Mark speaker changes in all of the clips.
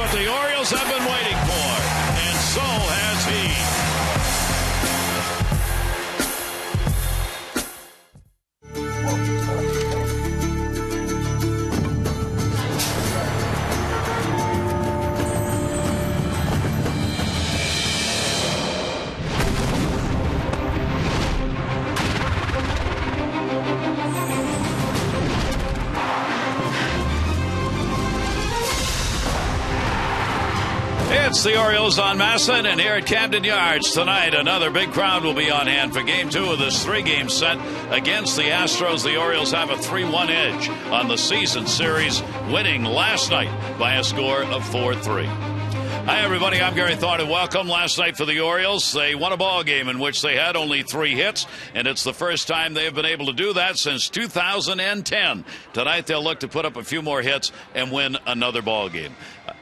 Speaker 1: what the Orioles have been waiting for, and so has he. It's the Orioles on Masson, and here at Camden Yards tonight, another big crowd will be on hand for Game 2 of this three-game set against the Astros. The Orioles have a 3-1 edge on the season series, winning last night by a score of 4-3. Hi, everybody. I'm Gary Thorne, and welcome. Last night for the Orioles, they won a ball game in which they had only 3 hits, and it's the first time they have been able to do that since 2010. Tonight, they'll look to put up a few more hits and win another ball game.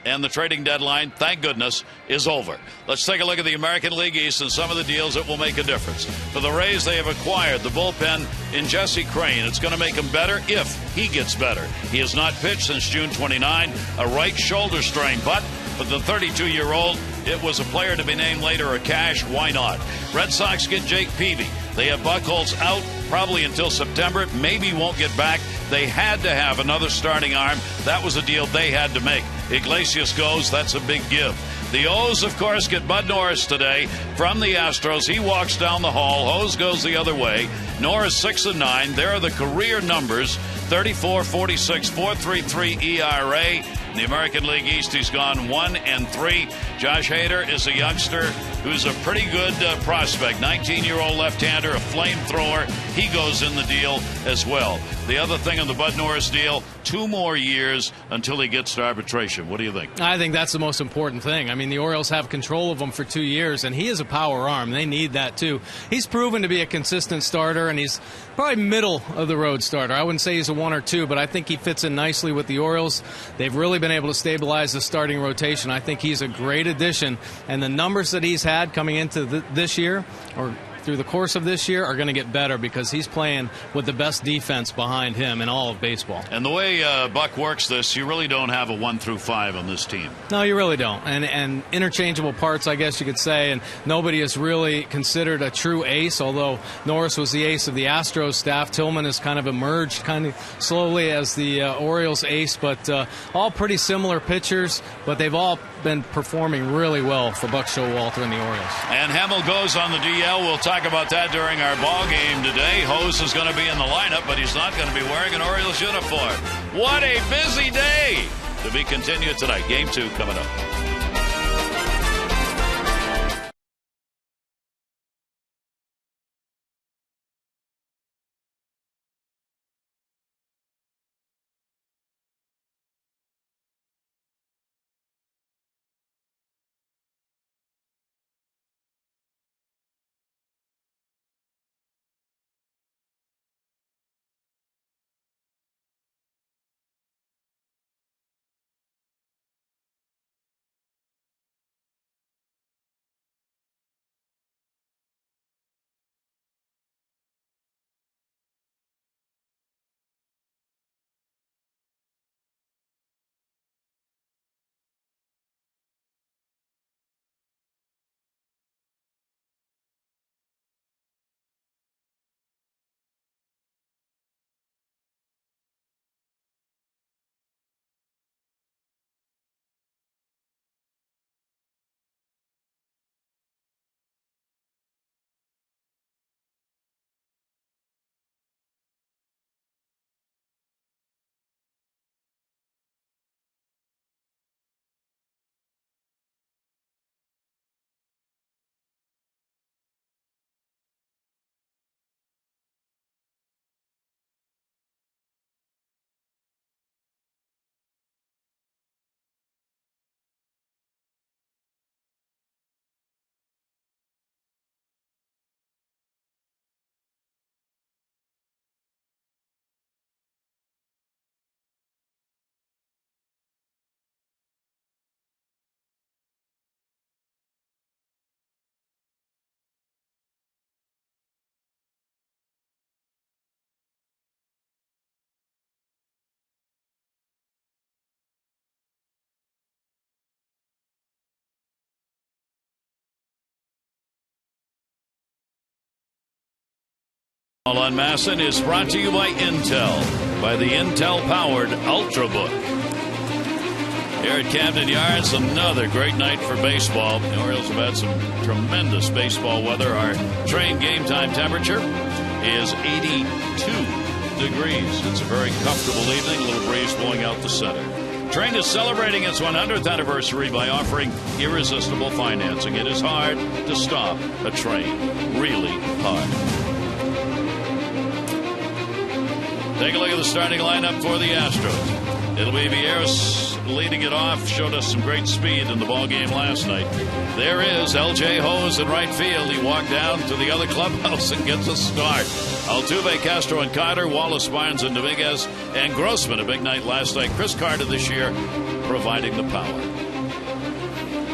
Speaker 1: And the trading deadline, thank goodness, is over. Let's take a look at the American League East and some of the deals that will make a difference. For the Rays, they have acquired the bullpen in Jesse Crain. It's going to make him better if he gets better. He has not pitched since June 29, a right shoulder strain, but for the 32-year-old, it was a player to be named later a cash. Why not? Red Sox get Jake Peavy. They have Buchholz out probably until September. Maybe won't get back. They had to have another starting arm. That was a deal they had to make. Iglesias goes. That's a big give. The O's, of course, get Bud Norris today from the Astros. He walks down the hall. O's goes the other way. Norris 6-9. There are the career numbers: 34, 46, 4.33 ERA. In the American League East, he's gone 1-3. Josh Hader is a youngster who's a pretty good prospect. 19-year-old left-hander, a flamethrower. He goes in the deal as well. The other thing on the Bud Norris deal, 2 more years until he gets to arbitration. What do you think?
Speaker 2: I think that's the most important thing. I mean, the Orioles have control of him for 2 years, and he is a power arm. They need that, too. He's proven to be a consistent starter, and he's probably middle-of-the-road starter. I wouldn't say he's a 1 or 2, but I think he fits in nicely with the Orioles. They've really been able to stabilize the starting rotation. I think he's a great addition, and the numbers that he's had coming into this year, or through the course of this year, are going to get better because he's playing with the best defense behind him in all of baseball.
Speaker 1: And the way Buck works this, you really don't have a 1 through 5 on this team.
Speaker 2: No, you really don't. And interchangeable parts, I guess you could say, and nobody is really considered a true ace, although Norris was the ace of the Astros staff. Tillman has kind of emerged kind of slowly as the Orioles ace, but all pretty similar pitchers, but they've all been performing really well for Buck Showalter and the Orioles.
Speaker 1: And Hemmel goes on the DL. We'll talk about that during our ball game today. Hose is going to be in the lineup, but he's not going to be wearing an Orioles uniform. What a busy day! To be continued tonight. Game 2 coming up. All on Masson is brought to you by Intel, by the Intel-powered Ultrabook. Here at Camden Yards, another great night for baseball. The Orioles have had some tremendous baseball weather. Our train game time temperature is 82 degrees. It's a very comfortable evening, a little breeze blowing out the center. Train is celebrating its 100th anniversary by offering irresistible financing. It is hard to stop a train, really hard. Take a look at the starting lineup for the Astros. It'll be Vieras leading it off. Showed us some great speed in the ball game last night. There is L.J. Hose in right field. He walked down to the other clubhouse and gets a start. Altuve, Castro, and Carter, Wallace, Barnes, and Dominguez, and Grossman. A big night last night. Chris Carter this year providing the power.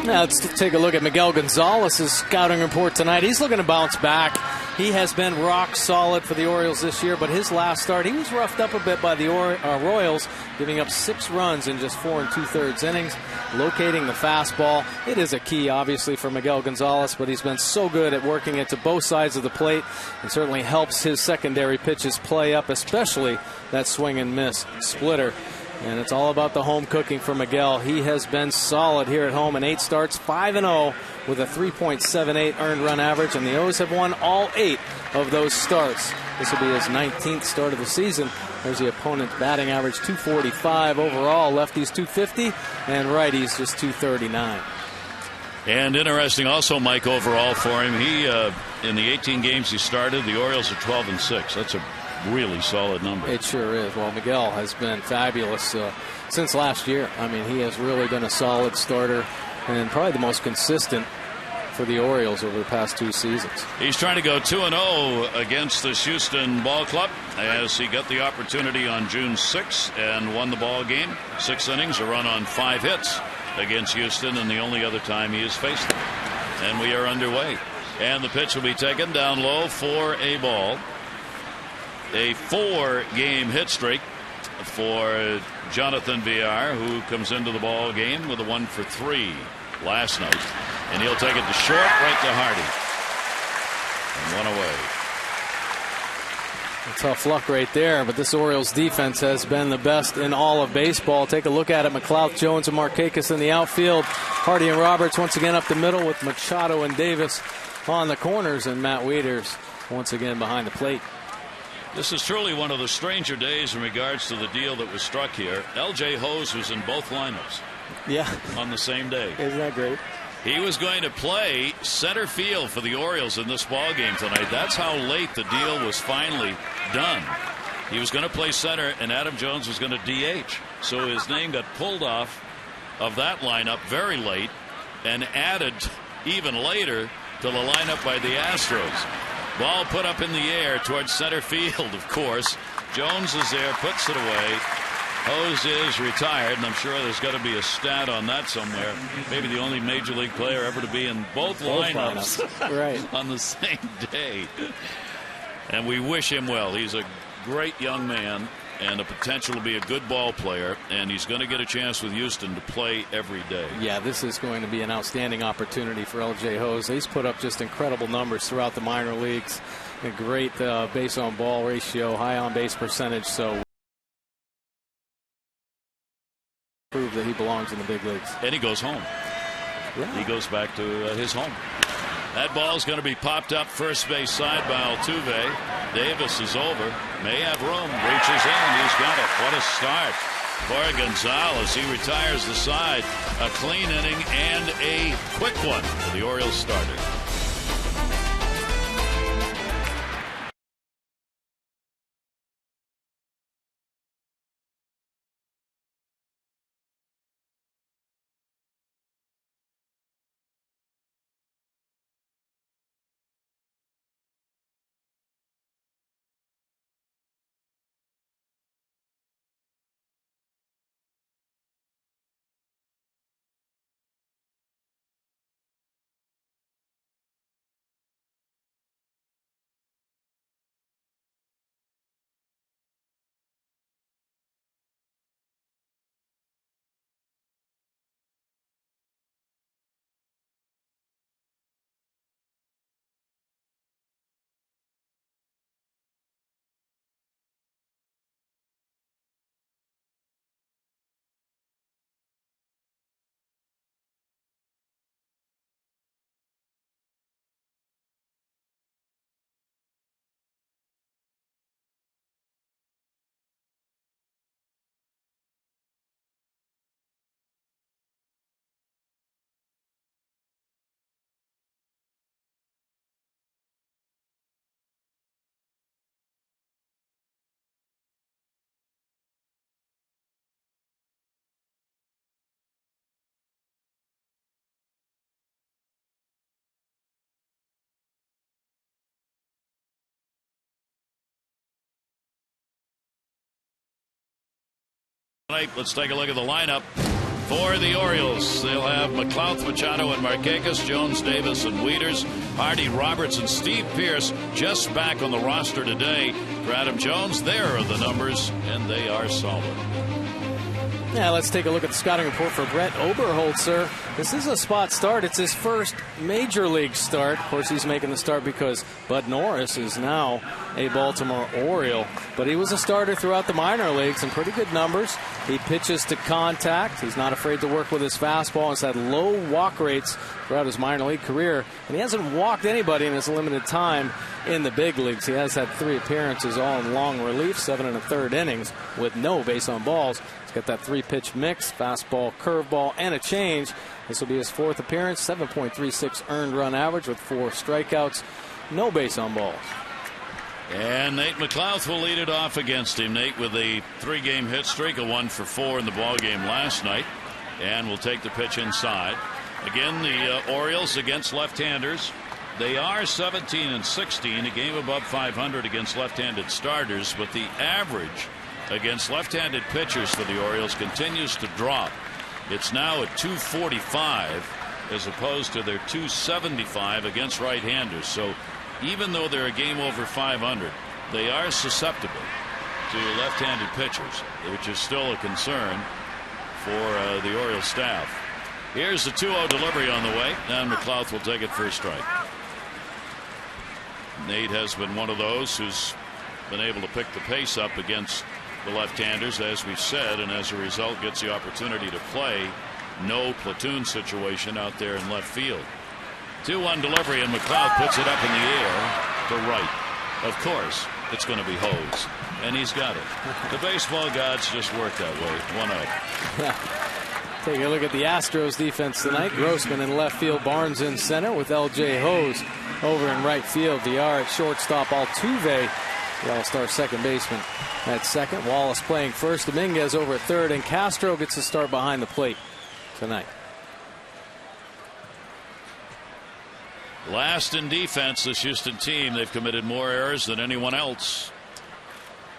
Speaker 2: Now let's take a look at Miguel Gonzalez's scouting report tonight. He's looking to bounce back. He has been rock solid for the Orioles this year, but his last start, he was roughed up a bit by the Royals, giving up 6 runs in just 4 2/3 innings, locating the fastball. It is a key, obviously, for Miguel Gonzalez, but he's been so good at working it to both sides of the plate and certainly helps his secondary pitches play up, especially that swing and miss splitter. And it's all about the home cooking for Miguel. He has been solid here at home in 8 starts, 5-0 with a 3.78 earned run average, and the O's have won all 8 of those starts. This will be his 19th start of the season. There's the opponent's batting average, 245 overall, lefties 250, and righties just 239.
Speaker 1: And interesting also, Mike, overall for him, he in the 18 games he started, the Orioles are 12-6. That's a really solid number.
Speaker 2: It sure is. Well, Miguel has been fabulous since last year. I mean, he has really been a solid starter and probably the most consistent for the Orioles over the past 2 seasons.
Speaker 1: He's trying to go 2-0 against this Houston ball club as he got the opportunity on June 6th and won the ball game. 6 innings, a run on 5 hits against Houston, and the only other time he has faced them. And we are underway. And the pitch will be taken down low for a ball. A 4-game hit streak for Jonathan Villar, who comes into the ball game with a 1 for 3 last night. And he'll take it to short, right to Hardy. And 1 away.
Speaker 2: A tough luck right there, but this Orioles defense has been the best in all of baseball. Take a look at it. McLeod, Jones, and Markakis in the outfield. Hardy and Roberts once again up the middle with Machado and Davis on the corners, and Matt Wieters once again behind the plate.
Speaker 1: This is truly one of the stranger days in regards to the deal that was struck here. L.J. Hose was in both lineups.
Speaker 2: Yeah.
Speaker 1: On the same day.
Speaker 2: Isn't that great?
Speaker 1: He was going to play center field for the Orioles in this ball game tonight. That's how late the deal was finally done. He was going to play center, and Adam Jones was going to DH. So his name got pulled off of that lineup very late and added even later to the lineup by the Astros. Ball put up in the air towards center field, of course. Jones is there, puts it away. Hose is retired, and I'm sure there's got to be a stat on that somewhere. Maybe the only major league player ever to be in both lineups
Speaker 2: right.
Speaker 1: on the same day. And we wish him well. He's a great young man and a potential to be a good ball player, and he's going to get a chance with Houston to play every day.
Speaker 2: Yeah, this is going to be an outstanding opportunity for L.J. Hose. He's put up just incredible numbers throughout the minor leagues. A great base on ball ratio, high on base percentage, so prove that he belongs in the big leagues.
Speaker 1: And he goes home.
Speaker 2: Yeah.
Speaker 1: He goes back to his home. That ball is going to be popped up first base side by Altuve. Davis is over. May have room. Reaches in. He's got it. What a start for Gonzalez. He retires the side. A clean inning and a quick one for the Orioles starter. Let's take a look at the lineup for the Orioles. They'll have McLouth, Machado, and Markakis, Jones, Davis, and Wieters, Hardy, Roberts, and Steve Pearce just back on the roster today. For Adam Jones, there are the numbers, and they are solid.
Speaker 2: Yeah, let's take a look at the scouting report for Brett Oberholzer. This is a spot start. It's his first major league start. Of course, he's making the start because Bud Norris is now a Baltimore Oriole. But he was a starter throughout the minor leagues and pretty good numbers. He pitches to contact. He's not afraid to work with his fastball. He's had low walk rates throughout his minor league career. And he hasn't walked anybody in his limited time in the big leagues. He has had 3 appearances, all in long relief, 7 1/3 innings with no base on balls. He's got that 3-pitch mix, fastball, curveball, and a change. This will be his 4th appearance, 7.36 earned run average with 4 strikeouts, no base on balls.
Speaker 1: And Nate McLouth will lead it off against him. Nate with a 3-game hit streak, a 1 for 4 in the ballgame last night, and will take the pitch inside. Again, the Orioles against left-handers. They are 17-16, a game above 500 against left-handed starters, but the average against left-handed pitchers for the Orioles continues to drop. It's now at 245 as opposed to their 275 against right-handers. So even though they're a game over 500, they are susceptible to left-handed pitchers, which is still a concern for the Orioles staff. Here's the 2-0 delivery on the way, and McLouth will take it for a strike. Nate has been one of those who's been able to pick the pace up against the left-handers, as we've said, and as a result gets the opportunity to play no platoon situation out there in left field. 2-1 delivery, and McLouth puts it up in the air to right. Of course, it's going to be Hose, and he's got it. The baseball gods just work that way. 1-0.
Speaker 2: Take a look at the Astros defense tonight. Grossman in left field, Barnes in center with L.J. Hose over in right field. VR at shortstop, Altuve, the all-star second baseman, at second. Wallace playing first, Dominguez over at third, and Castro gets to start behind the plate tonight.
Speaker 1: Last in defense, this Houston team. They've committed more errors than anyone else.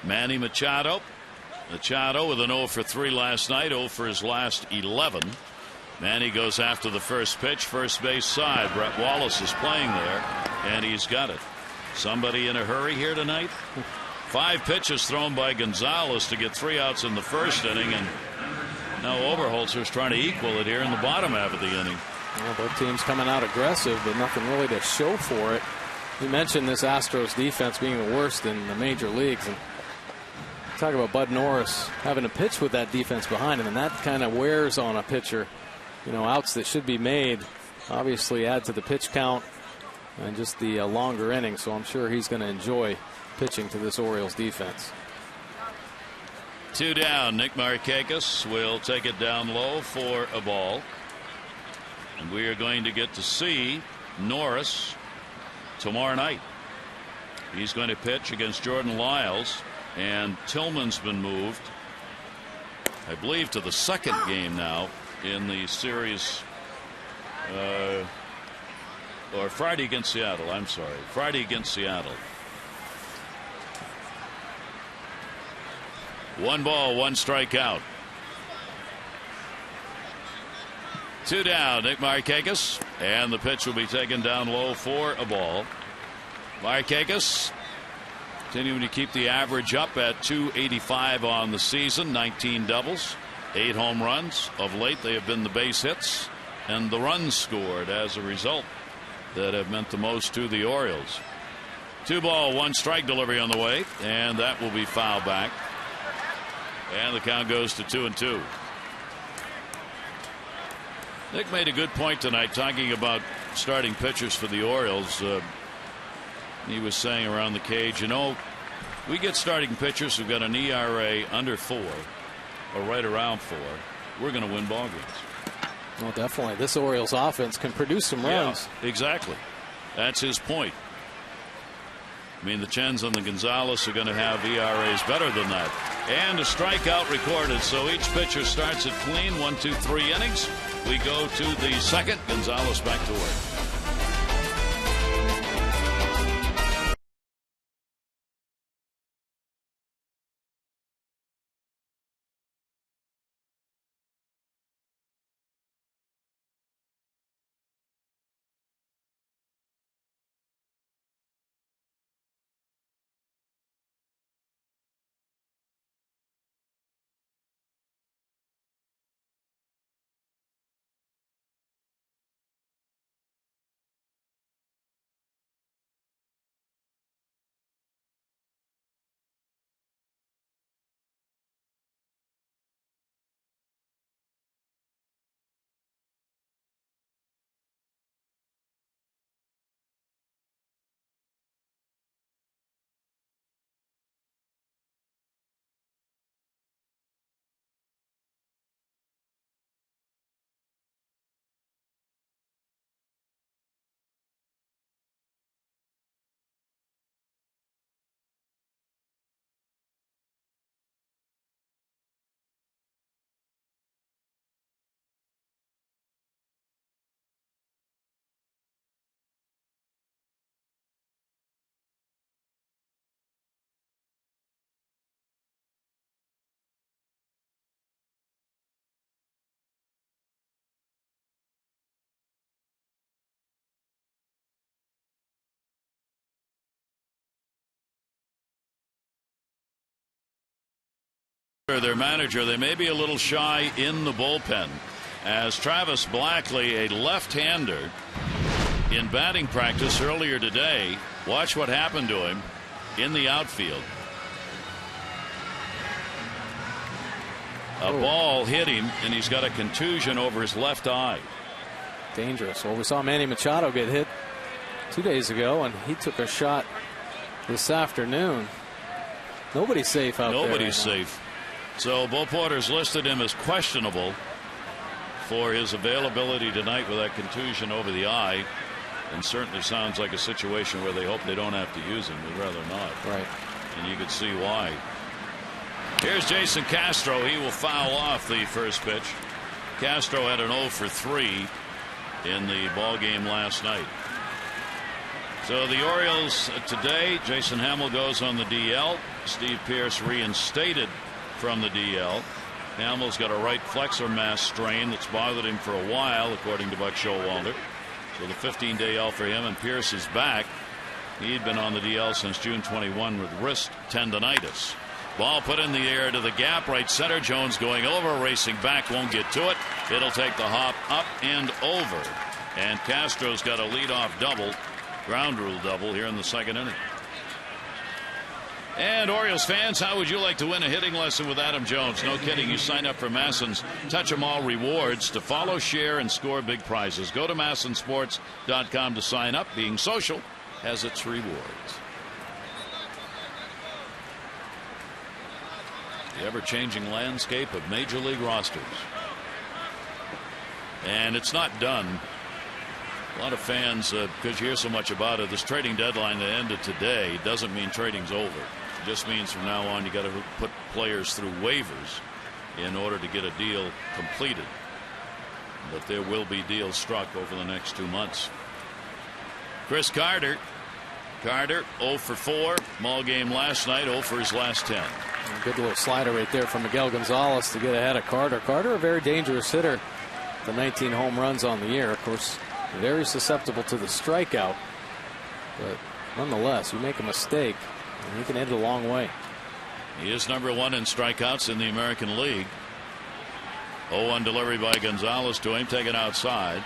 Speaker 1: Manny Machado. Machado with an 0 for 3 last night, 0 for his last 11. Manny goes after the first pitch, first base side. Brett Wallace is playing there, and he's got it. Somebody in a hurry here tonight? 5 pitches thrown by Gonzalez to get 3 outs in the first inning, and now Oberholzer's trying to equal it here in the bottom half of the inning.
Speaker 2: Well, both teams coming out aggressive, but nothing really to show for it. You mentioned this Astros defense being the worst in the major leagues, and talk about Bud Norris having to pitch with that defense behind him, and that kind of wears on a pitcher. You know, outs that should be made obviously add to the pitch count and just the longer inning, so I'm sure he's going to enjoy pitching to this Orioles defense.
Speaker 1: 2 down. Nick Markakis will take it down low for a ball. And we are going to get to see Norris tomorrow night. He's going to pitch against Jordan Lyles, and Tillman's been moved, I believe, to the second game now in the series, or Friday against Seattle. I'm sorry, Friday against Seattle. 1 ball, 1 strikeout. 2 down. Nick Markakis, and the pitch will be taken down low for a ball. Markakis continuing to keep the average up at 285 on the season. 19 doubles, 8 home runs. Of late they have been the base hits and the runs scored as a result that have meant the most to the Orioles. 2 ball, 1 strike delivery on the way, and that will be fouled back, and the count goes to 2-2. Nick made a good point tonight talking about starting pitchers for the Orioles. He was saying around the cage, you know, we get starting pitchers who've got an ERA under 4 or right around 4. We're going to win ball games.
Speaker 2: Well, definitely. This Orioles offense can produce some runs.
Speaker 1: Yeah, exactly. That's his point. I mean, the Chens and the Gonzalez are going to have ERAs better than that. And a strikeout recorded. So each pitcher starts it clean. 1, 2, 3 innings. We go to the second. Gonzalez back to work. their manager, they may be a little shy in the bullpen, as Travis Blackley, a left-hander, in batting practice earlier today, watch what happened to him in the outfield. A ball hit him, and he's got a contusion over his left eye.
Speaker 2: Dangerous. Well, we saw Manny Machado get hit 2 days ago, and he took a shot this afternoon. Nobody's safe out there.
Speaker 1: Nobody's safe. So Bo Porter's listed him as questionable for his availability tonight with that contusion over the eye, and certainly sounds like a situation where they hope they don't have to use him. They'd rather not.
Speaker 2: Right.
Speaker 1: And you could see why. Here's Jason Castro. He will foul off the first pitch. Castro had an 0 for 3 in the ball game last night. So the Orioles today, Jason Hamill goes on the DL. Steve Pearce reinstated from the DL. Hamill's got a right flexor mass strain that's bothered him for a while, according to Buck Showalter. So the 15-day L for him, and Pearce is back. He'd been on the DL since June 21 with wrist tendonitis. Ball put in the air to the gap, right center. Jones going over, racing back, won't get to it. It'll take the hop up and over. And Castro's got a leadoff double, ground rule double here in the second inning. And Orioles fans, how would you like to win a hitting lesson with Adam Jones? No kidding. You sign up for Masson's Touch 'em All rewards to follow, share, and score big prizes. Go to MassonSports.com to sign up. Being social has its rewards. The ever-changing landscape of Major League rosters. And it's not done. A lot of fans, because you hear so much about it, this trading deadline that ended today doesn't mean trading's over. It just means from now on you got to put players through waivers in order to get a deal completed. But there will be deals struck over the next 2 months. Chris Carter. Carter 0 for 4. Ball game last night, 0 for his last 10.
Speaker 2: Good little slider right there from Miguel Gonzalez to get ahead of Carter. Carter, a very dangerous hitter. The 19 home runs on the year. Of course, very susceptible to the strikeout. But nonetheless, you make a mistake, and he can hit it a long way.
Speaker 1: He is number 1 in strikeouts in the American League. 0-1 delivery by Gonzalez to him, taken outside.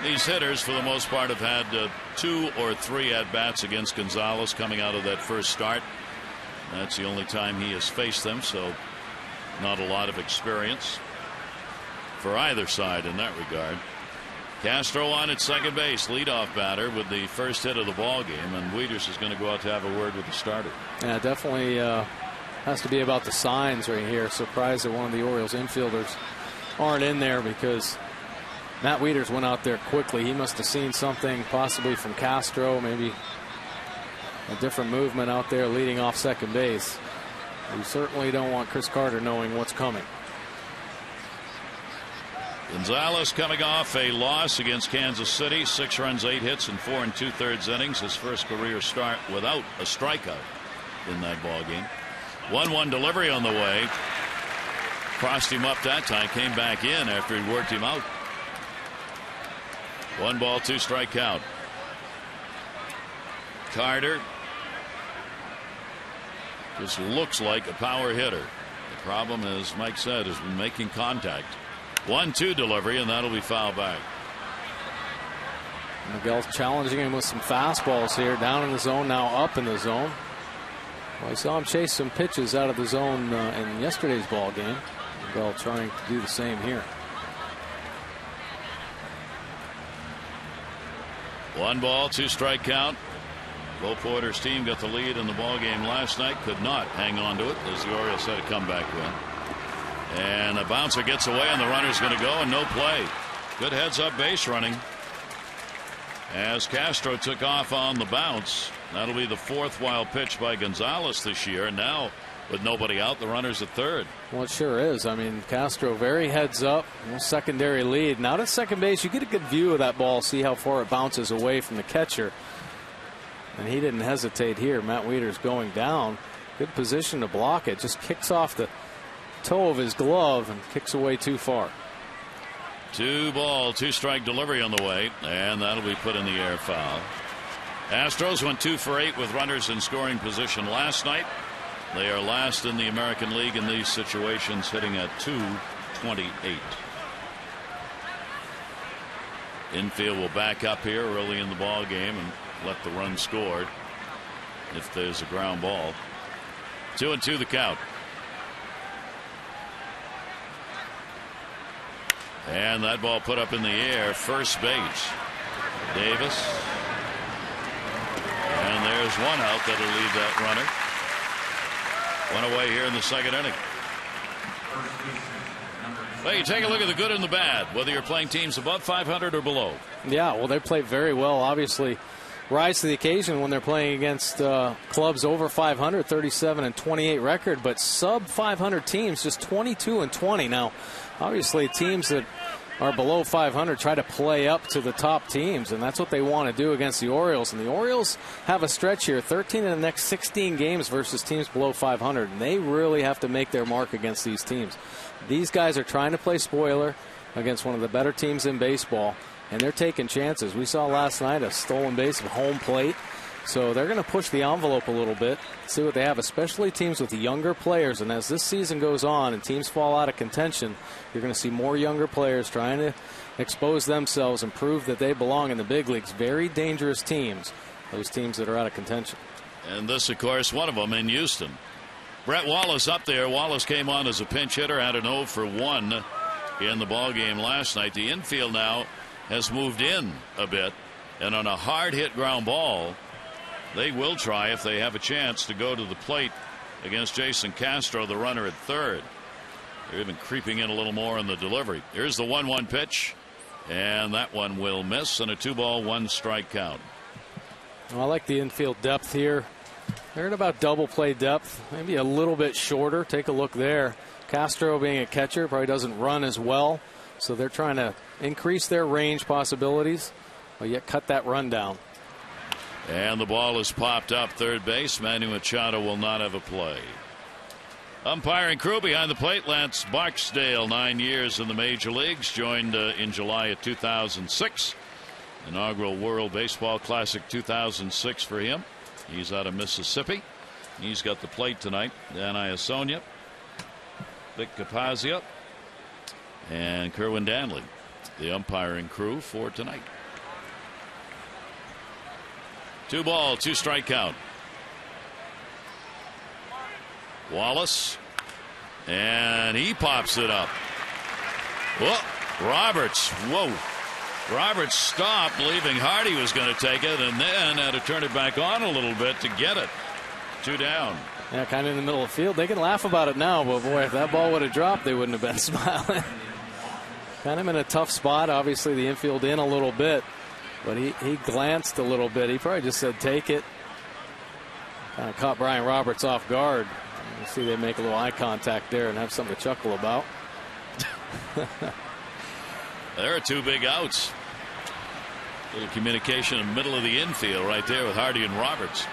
Speaker 1: These hitters, for the most part, have had 2 or 3 at-bats against Gonzalez coming out of that first start. That's the only time he has faced them, so not a lot of experience for either side in that regard. Castro on at second base, leadoff batter with the first hit of the ball game, and WIETERSC is going to go out to have a word with the starter.
Speaker 2: Yeah, definitely has to be about the signs right here. Surprised that one of the Orioles infielders aren't in there, because Matt WIETERSC went out there quickly. He must have seen something possibly from Castro, maybe a different movement out there leading off second base. You certainly don't want Chris Carter knowing what's coming.
Speaker 1: Gonzalez coming off a loss against Kansas City. 6 runs, 8 hits, and 4 2/3 innings. His first career start without a strikeout in that ball game. 1-1 delivery on the way. Crossed him up that time. Came back in after he worked him out. 1 ball, 2 strike count. Carter just looks like a power hitter. The problem, as Mike said, is making contact. 1-2 delivery, and that'll be fouled back.
Speaker 2: Miguel's challenging him with some fastballs here, down in the zone, now up in the zone. Well, I saw him chase some pitches out of the zone in yesterday's ball game. Miguel trying to do the same here.
Speaker 1: 1 ball, 2 strike count. Bo Porter's team got the lead in the ball game last night, could not hang on to it as the Orioles had a comeback win. And a bouncer gets away, and the runner's going to go, and no play. Good heads-up base running as Castro took off on the bounce. That'll be the 4th wild pitch by Gonzalez this year, and now with nobody out, the runner's at third.
Speaker 2: Well, it sure is. I mean, Castro very heads up, secondary lead. Now to second base, you get a good view of that ball, see how far it bounces away from the catcher. And he didn't hesitate here. Matt WIETERSC going down. Good position to block it. Just kicks off the toe of his glove and kicks away too far.
Speaker 1: 2 ball, 2 strike delivery on the way, and that'll be put in the air, foul. Astros went 2 for 8 with runners in scoring position last night. They are last in the American League in these situations, hitting at .228. Infield will back up here early in the ball game and let the run scored if there's a ground ball. 2-2 the count. And that ball put up in the air, first base. Davis. And there's one out that'll leave that runner. One away here in the second inning. Well, you take a look at the good and the bad, whether you're playing teams above 500 or below.
Speaker 2: Yeah, well, they play very well. Obviously, rise to the occasion when they're playing against clubs over 500, 37-28 record, but sub 500 teams just 22-20. Now, obviously, teams that are below 500 try to play up to the top teams, and that's what they want to do against the Orioles. And the Orioles have a stretch here, 13 in the next 16 games versus teams below 500, and they really have to make their mark against these teams. These guys are trying to play spoiler against one of the better teams in baseball, and they're taking chances. We saw last night a stolen base of home plate, so they're going to push the envelope a little bit, see what they have, especially teams with younger players. And as this season goes on and teams fall out of contention, you're going to see more younger players trying to expose themselves and prove that they belong in the big leagues. Very dangerous teams, those teams that are out of contention.
Speaker 1: And this, of course, one of them in Houston. Brett Wallace up there. Wallace came on as a pinch hitter, had an 0 for 1 in the ball game last night. The infield now has moved in a bit, and on a hard hit ground ball, they will try, if they have a chance, to go to the plate against Jason Castro, the runner at third. They're even creeping in a little more in the delivery. Here's the 1-1 pitch, and that one will miss, and a 2-ball 1-strike count.
Speaker 2: Well, I like the infield depth here. They're at about double play depth, maybe a little bit shorter. Take a look there. Castro, being a catcher, probably doesn't run as well, so they're trying to increase their range possibilities, but yet cut that run down.
Speaker 1: And the ball is popped up third base. Manny Machado will not have a play. Umpiring crew behind the plate, Lance Barksdale, 9 years in the major leagues, joined in July of 2006. Inaugural World Baseball Classic 2006 for him. He's out of Mississippi. He's got the plate tonight. Dan Iasonia, Vic Capazia, and Kerwin Danley, the umpiring crew for tonight. 2-ball 2-strike count. Wallace, and he pops it up. Whoa, Roberts. Whoa. Roberts stopped, believing Hardy was going to take it, and then had to turn it back on a little bit to get it. 2 down.
Speaker 2: Yeah, kind of in the middle of the field. They can laugh about it now, but boy, if that ball would have dropped, they wouldn't have been smiling. Kind of in a tough spot. Obviously, the infield in a little bit, but he glanced a little bit. He probably just said, take it. Kind of caught Brian Roberts off guard. You see they make a little eye contact there and have something to chuckle about.
Speaker 1: There are 2 big outs. Little communication in the middle of the infield right there with Hardy and Roberts.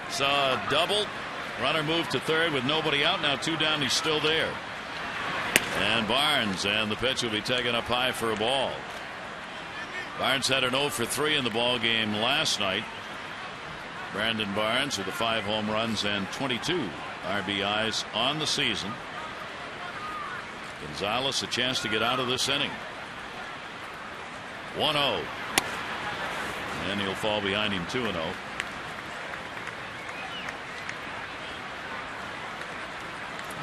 Speaker 1: So a double. Runner moved to third with nobody out. Now 2 down. He's still there. And Barnes, and the pitch will be taken up high for a ball. Barnes had an 0 for 3 in the ball game last night. Brandon Barnes with the 5 home runs and 22 RBIs on the season. Gonzalez a chance to get out of this inning. 1-0. And he'll fall behind him 2-0.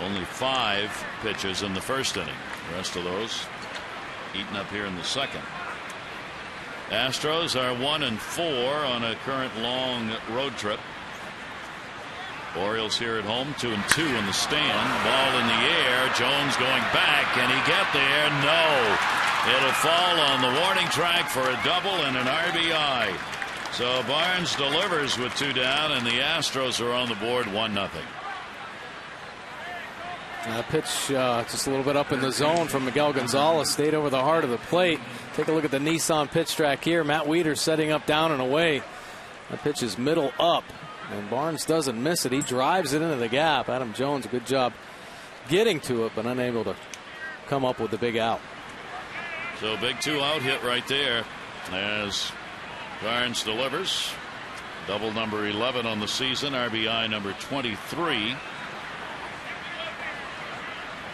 Speaker 1: Only 5 pitches in the first inning. The rest of those eaten up here in the second. Astros are 1-4 on a current long road trip. Orioles here at home 2-2 in the stand. Ball in the air. Jones going back. Can he get there? No. It'll fall on the warning track for a double and an RBI. So Barnes delivers with 2 down, and the Astros are on the board 1-0.
Speaker 2: Pitch just a little bit up in the zone from Miguel Gonzalez. Stayed over the heart of the plate. Take a look at the Nissan pitch track here. Matt Wieters setting up down and away. That pitch is middle up, and Barnes doesn't miss it. He drives it into the gap. Adam Jones, a good job getting to it, but unable to come up with the big out.
Speaker 1: So big 2-out hit right there as Barnes delivers. Double number 11 on the season, RBI number 23.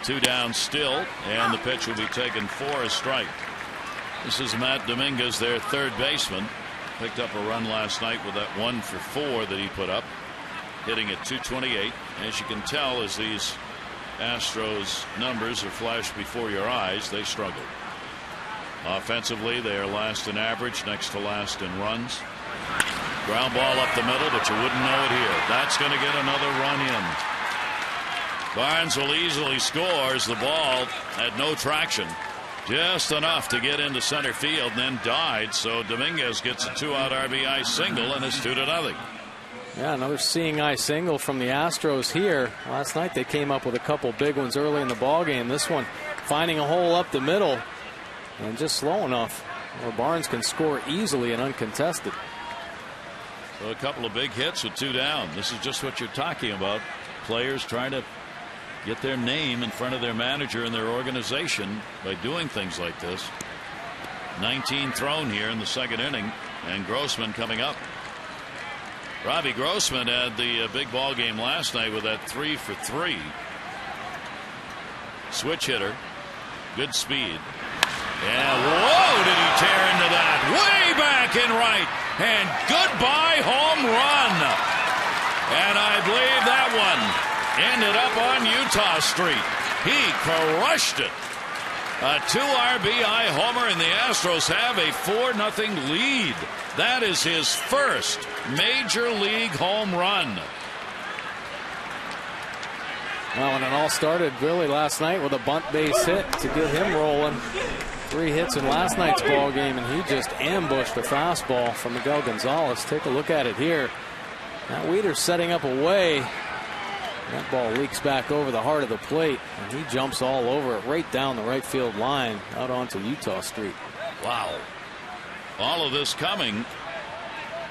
Speaker 1: 2 down still, and the pitch will be taken for a strike. This is Matt Dominguez, their third baseman. Picked up a run last night with that 1 for 4 that he put up, hitting at .228. As you can tell, as these Astros numbers are flashed before your eyes, they struggle. Offensively, they are last in average, next to last in runs. Ground ball up the middle, but you wouldn't know it here. That's going to get another run in. Barnes will easily score as the ball had no traction. Just enough to get into center field and then died. So Dominguez gets a 2-out RBI single, and it's 2-0.
Speaker 2: Yeah, another seeing eye single from the Astros here. Last night they came up with a couple big ones early in the ballgame. This one finding a hole up the middle and just slow enough where Barnes can score easily and uncontested.
Speaker 1: So a couple of big hits with 2 down. This is just what you're talking about. Players trying to get their name in front of their manager and their organization by doing things like this. 19 thrown here in the second inning, and Grossman coming up. Robbie Grossman had the big ball game last night with that 3 for 3. Switch hitter, good speed. And whoa, did he tear into that? Way back in right, and goodbye home run. And I believe that one ended up on Utah Street. He crushed it. A 2 RBI homer, and the Astros have a 4-0 lead. That is his first major league home run.
Speaker 2: Well, and it all started really last night with a bunt base hit to get him rolling. 3 hits in last night's ball game, and he just ambushed a fastball from Miguel Gonzalez. Take a look at it here. Now Wieters setting up a way. That ball leaks back over the heart of the plate, and he jumps all over it right down the right field line out onto Utah Street.
Speaker 1: Wow. All of this coming,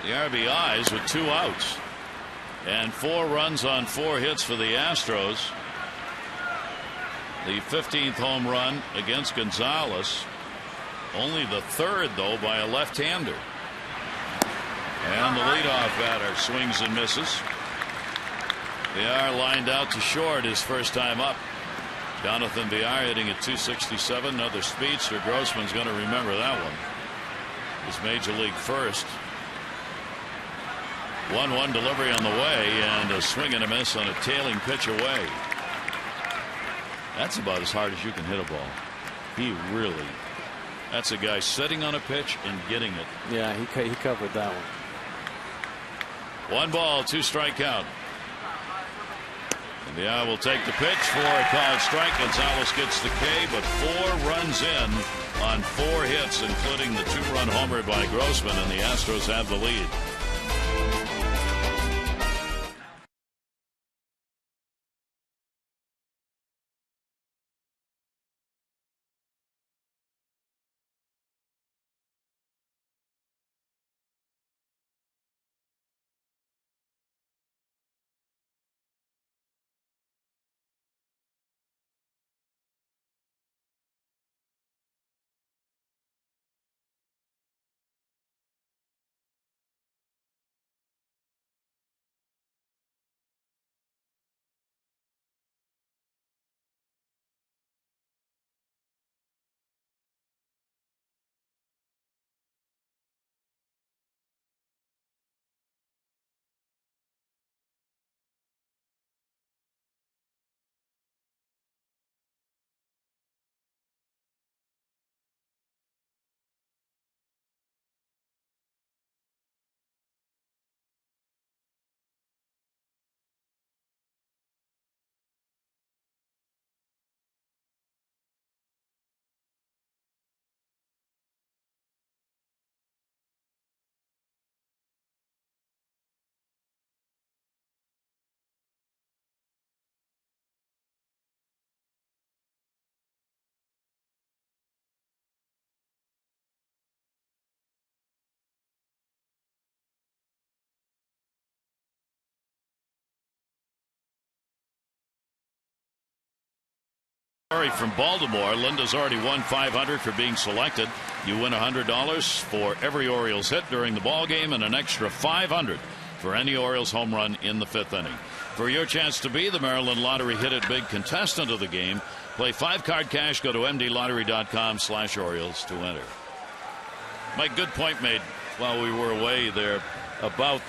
Speaker 1: the RBIs with 2 outs. And 4 runs on 4 hits for the Astros. The 15th home run against Gonzalez. Only the 3rd, though, by a left-hander. And the leadoff batter swings and misses. Villar lined out to short his first time up. Jonathan Villar hitting at .267. Another speedster. Grossman's going to remember that one. His major league first. 1-1 delivery on the way, and a swing and a miss on a tailing pitch away. That's about as hard as you can hit a ball. He really. That's a guy sitting on a pitch and getting it.
Speaker 2: Yeah, he covered that one.
Speaker 1: 1 ball, 2 strike count. And Villar will take the pitch for a called strike. Gonzalez gets the K, but 4 runs in on 4 hits, including the 2-run homer by Grossman, and the Astros have the lead. From Baltimore, Linda's already won $500 for being selected. You win $100 for every Orioles hit during the ball game and an extra $500 for any Orioles home run in the 5th inning. For your chance to be the Maryland Lottery Hit It Big contestant of the game, play 5-card cash. Go to mdlottery.com/Orioles to enter. Mike, good point made while we were away there about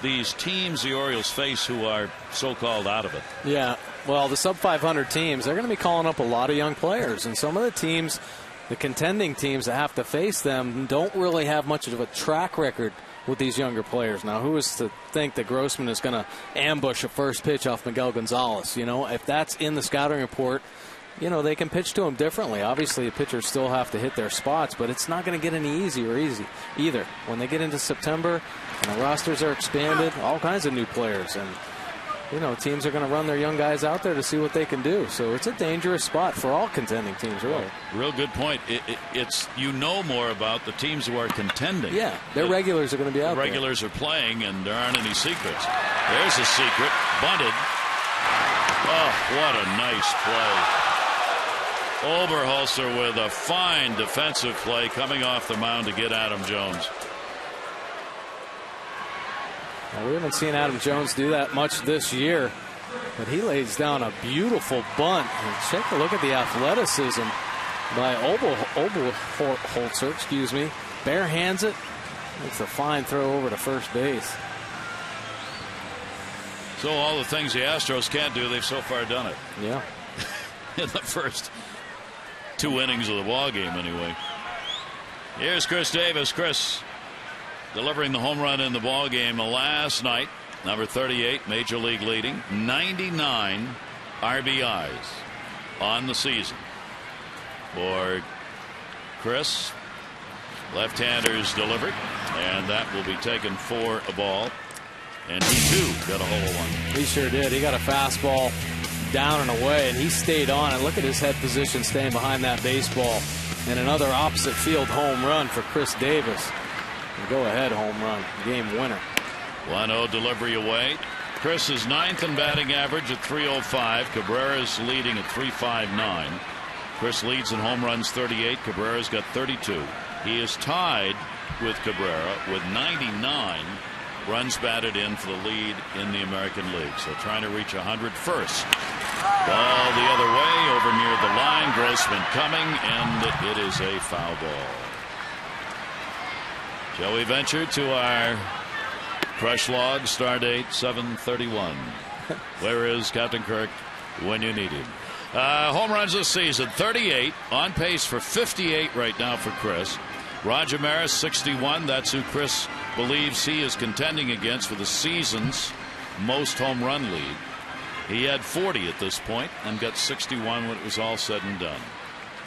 Speaker 1: these teams the Orioles face who are so-called out of it.
Speaker 2: Yeah, well, the sub-500 teams, they're going to be calling up a lot of young players. And some of the teams, the contending teams that have to face them, don't really have much of a track record with these younger players. Now, who is to think that Grossman is going to ambush a first pitch off Miguel Gonzalez? You know, if that's in the scouting report, you know, they can pitch to him differently. Obviously, the pitchers still have to hit their spots, but it's not going to get any easier either. When they get into September and the rosters are expanded, all kinds of new players. And, you know, teams are going to run their young guys out there to see what they can do. So it's a dangerous spot for all contending teams, really.
Speaker 1: Real good point. It's you know more about the teams who are contending.
Speaker 2: Yeah, their regulars are going to be out there.
Speaker 1: Regulars are playing, and there aren't any secrets. There's a secret. Bunted. Oh, what a nice play. Oberholzer with a fine defensive play coming off the mound to get Adam Jones.
Speaker 2: Well, we haven't seen Adam Jones do that much this year, but he lays down a beautiful bunt. And take a look at the athleticism by Oberholzer, excuse me. Bare hands it. It's a fine throw over to first base.
Speaker 1: So all the things the Astros can't do, they've so far done it.
Speaker 2: Yeah.
Speaker 1: In the first 2 innings of the ball game, anyway. Here's Chris Davis. Chris delivering the home run in the ball game last night. Number 38, major league leading, 99 RBIs on the season for Chris. Left-handers delivered, and that will be taken for a ball. And he too got a hole in one.
Speaker 2: He sure did. He got a fastball down and away, and he stayed on. And look at his head position staying behind that baseball. And another opposite field home run for Chris Davis. Go-ahead home run, game winner.
Speaker 1: 1-0 delivery away. Chris is 9th in batting average at .305. Cabrera's leading at .359. Chris leads in home runs 38. Cabrera's got 32. He is tied with Cabrera with 99 runs batted in for the lead in the American League. So trying to reach 100 first. Ball the other way over near the line. Grossman coming, and it is a foul ball. Shall we venture to our crush log? Star date 7/31. Where is Captain Kirk when you need him? Home runs this season 38, on pace for 58 right now for Chris. Roger Maris 61. That's who Chris believes he is contending against for the season's most home run lead. He had 40 at this point and got 61 when it was all said and done.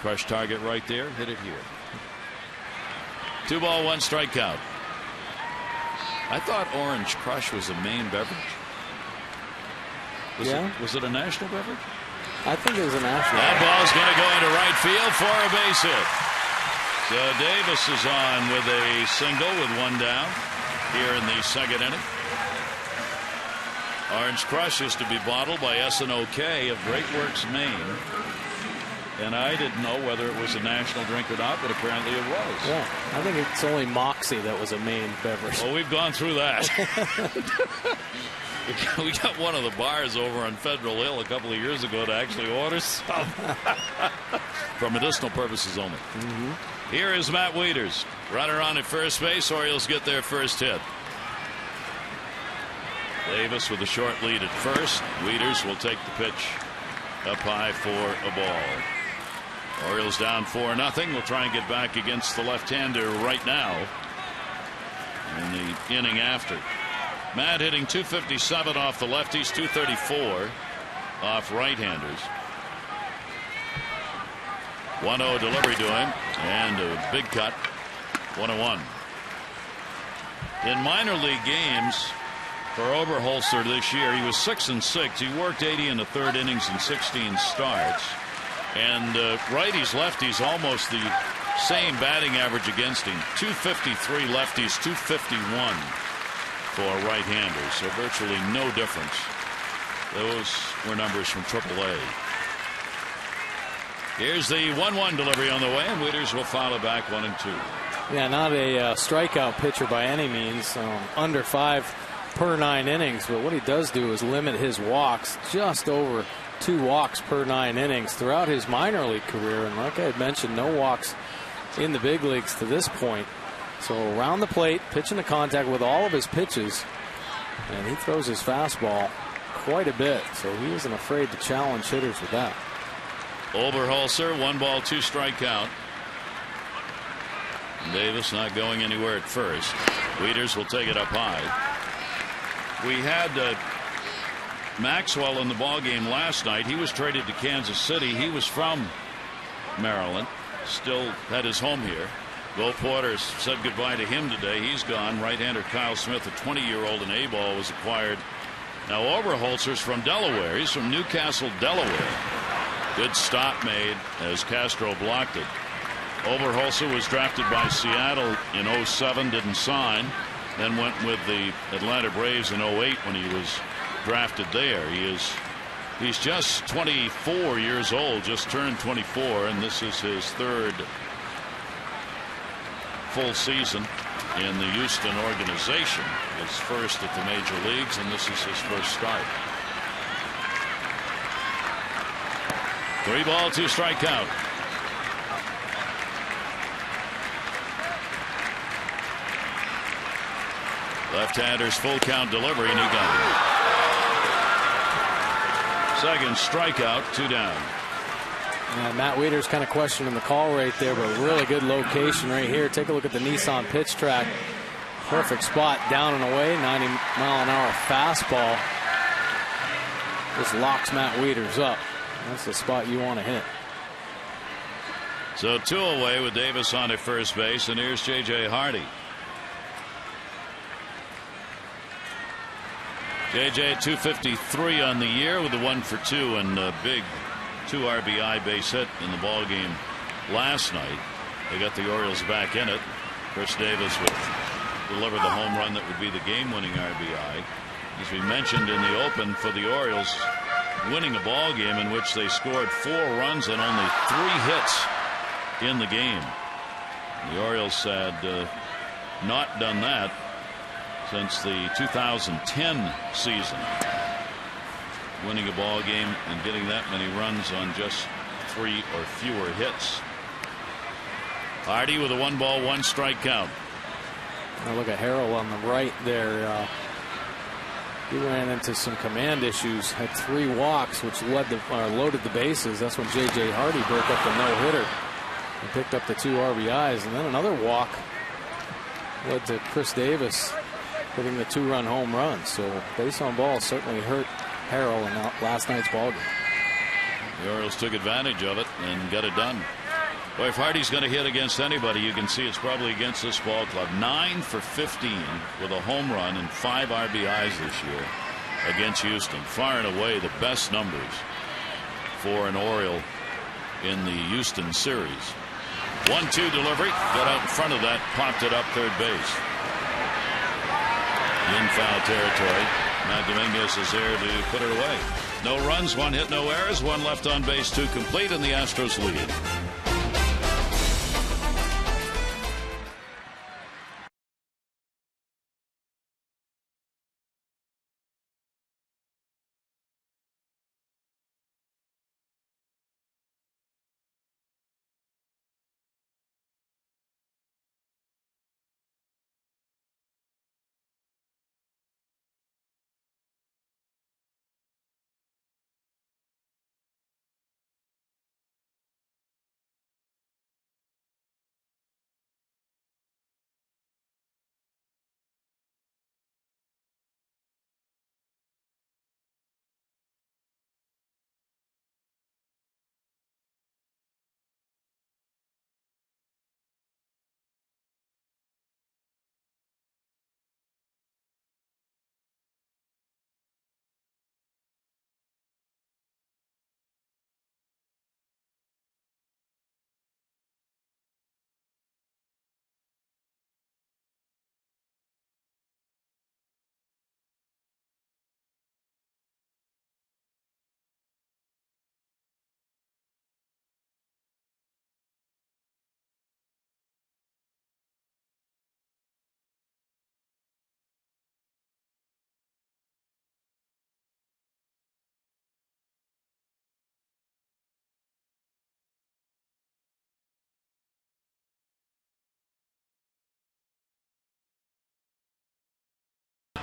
Speaker 1: Crush target right there. Hit it here. 2 ball, 1 strikeout. I thought Orange Crush was a Maine beverage. Was it a national beverage?
Speaker 2: I think it was a national.
Speaker 1: That ball's going to go into right field for a base hit. So Davis is on with a single with 1 down here in the 2nd inning. Orange Crush is to be bottled by S&OK of Great Works, Maine. And I didn't know whether it was a national drink or not, but apparently it was.
Speaker 2: Yeah, I think it's only Moxie that was a Maine beverage.
Speaker 1: Well, we've gone through that. We got one of the bars over on Federal Hill a couple of years ago to actually order some. For medicinal purposes only. Here is Matt Wieters. Runner on at first base. Orioles get their first hit. Davis with a short lead at first. Wieters will take the pitch up high for a ball. Orioles down 4-0. We'll try and get back against the left-hander right now in the inning after. Matt hitting .257 off the lefties, .234 off right-handers. 1-0 delivery to him, and a big cut. 1-1. In minor league games for Oberholzer this year, he was 6-6. He worked 80 in the 3rd innings in 16 starts. And righties, lefties, almost the same batting average against him. .253 lefties, .251 for right-handers. So virtually no difference. Those were numbers from AAA. Here's the 1-1 delivery on the way, and Wieters will follow back 1-2.
Speaker 2: Yeah, not a strikeout pitcher by any means. Under 5 per 9 innings, but what he does do is limit his walks, just over 2 walks per 9 innings throughout his minor league career. And like I had mentioned, no walks in the big leagues to this point. So around the plate, pitching to contact with all of his pitches, and he throws his fastball quite a bit, so he isn't afraid to challenge hitters with that.
Speaker 1: Oberholzer, 1 ball, 2 strike count. Davis not going anywhere at first. Wieters will take it up high. We had Maxwell in the ball game last night. He was traded to Kansas City. He was from Maryland, still had his home here. Bo Porter said goodbye to him today. He's gone. Right-hander Kyle Smith, a 20-year-old in A-ball, was acquired. Now Oberholzer's from Delaware. He's from Newcastle, Delaware. Good stop made as Castro blocked it. Oberholzer was drafted by Seattle in 07, didn't sign, then went with the Atlanta Braves in 08 when he was drafted there. He's just 24 years old, just turned 24, and this is his 3rd full season in the Houston organization. His first at the major leagues, and this is his first start. 3 ball, 2 strike count. Left-hander's full count delivery, and he got it. Second strikeout, 2 down.
Speaker 2: Yeah, Matt Wieters kind of questioning the call right there, but really good location right here. Take a look at the Nissan pitch track. Perfect spot, down and away, 90-mile-an-hour fastball. Just locks Matt Wieters up. That's the spot you want to hit.
Speaker 1: So 2 away with Davis on at first base, and here's J.J. Hardy. J.J. 253 on the year with a 1 for 2 and a big 2 RBI base hit in the ball game last night. They got the Orioles back in it. Chris Davis would deliver the home run that would be the game-winning RBI. As we mentioned in the open, for the Orioles, winning a ball game in which they scored 4 runs and only 3 hits in the game. The Orioles had not done that since the 2010 season. Winning a ball game and getting that many runs on just 3 or fewer hits. Hardy with a 1 ball, 1 strike count.
Speaker 2: Now look at Harrell on the right there. He ran into some command issues, had 3 walks, which loaded the bases. That's when J.J. Hardy broke up the no-hitter and picked up the 2 RBIs. And then another walk led to Chris Davis hitting the 2-run home run. So base on ball certainly hurt Harrell in last night's ball game.
Speaker 1: The Orioles took advantage of it and got it done. Boy, if Hardy's going to hit against anybody, you can see it's probably against this ball club. 9 for 15 with a home run and 5 RBIs this year against Houston. Far and away the best numbers for an Oriole in the Houston series. 1-2 delivery, got out in front of that, popped it up third base. In foul territory. Matt Dominguez is there to put it away. No runs, 1 hit, no errors, 1 left on base, 2 complete, and the Astros lead.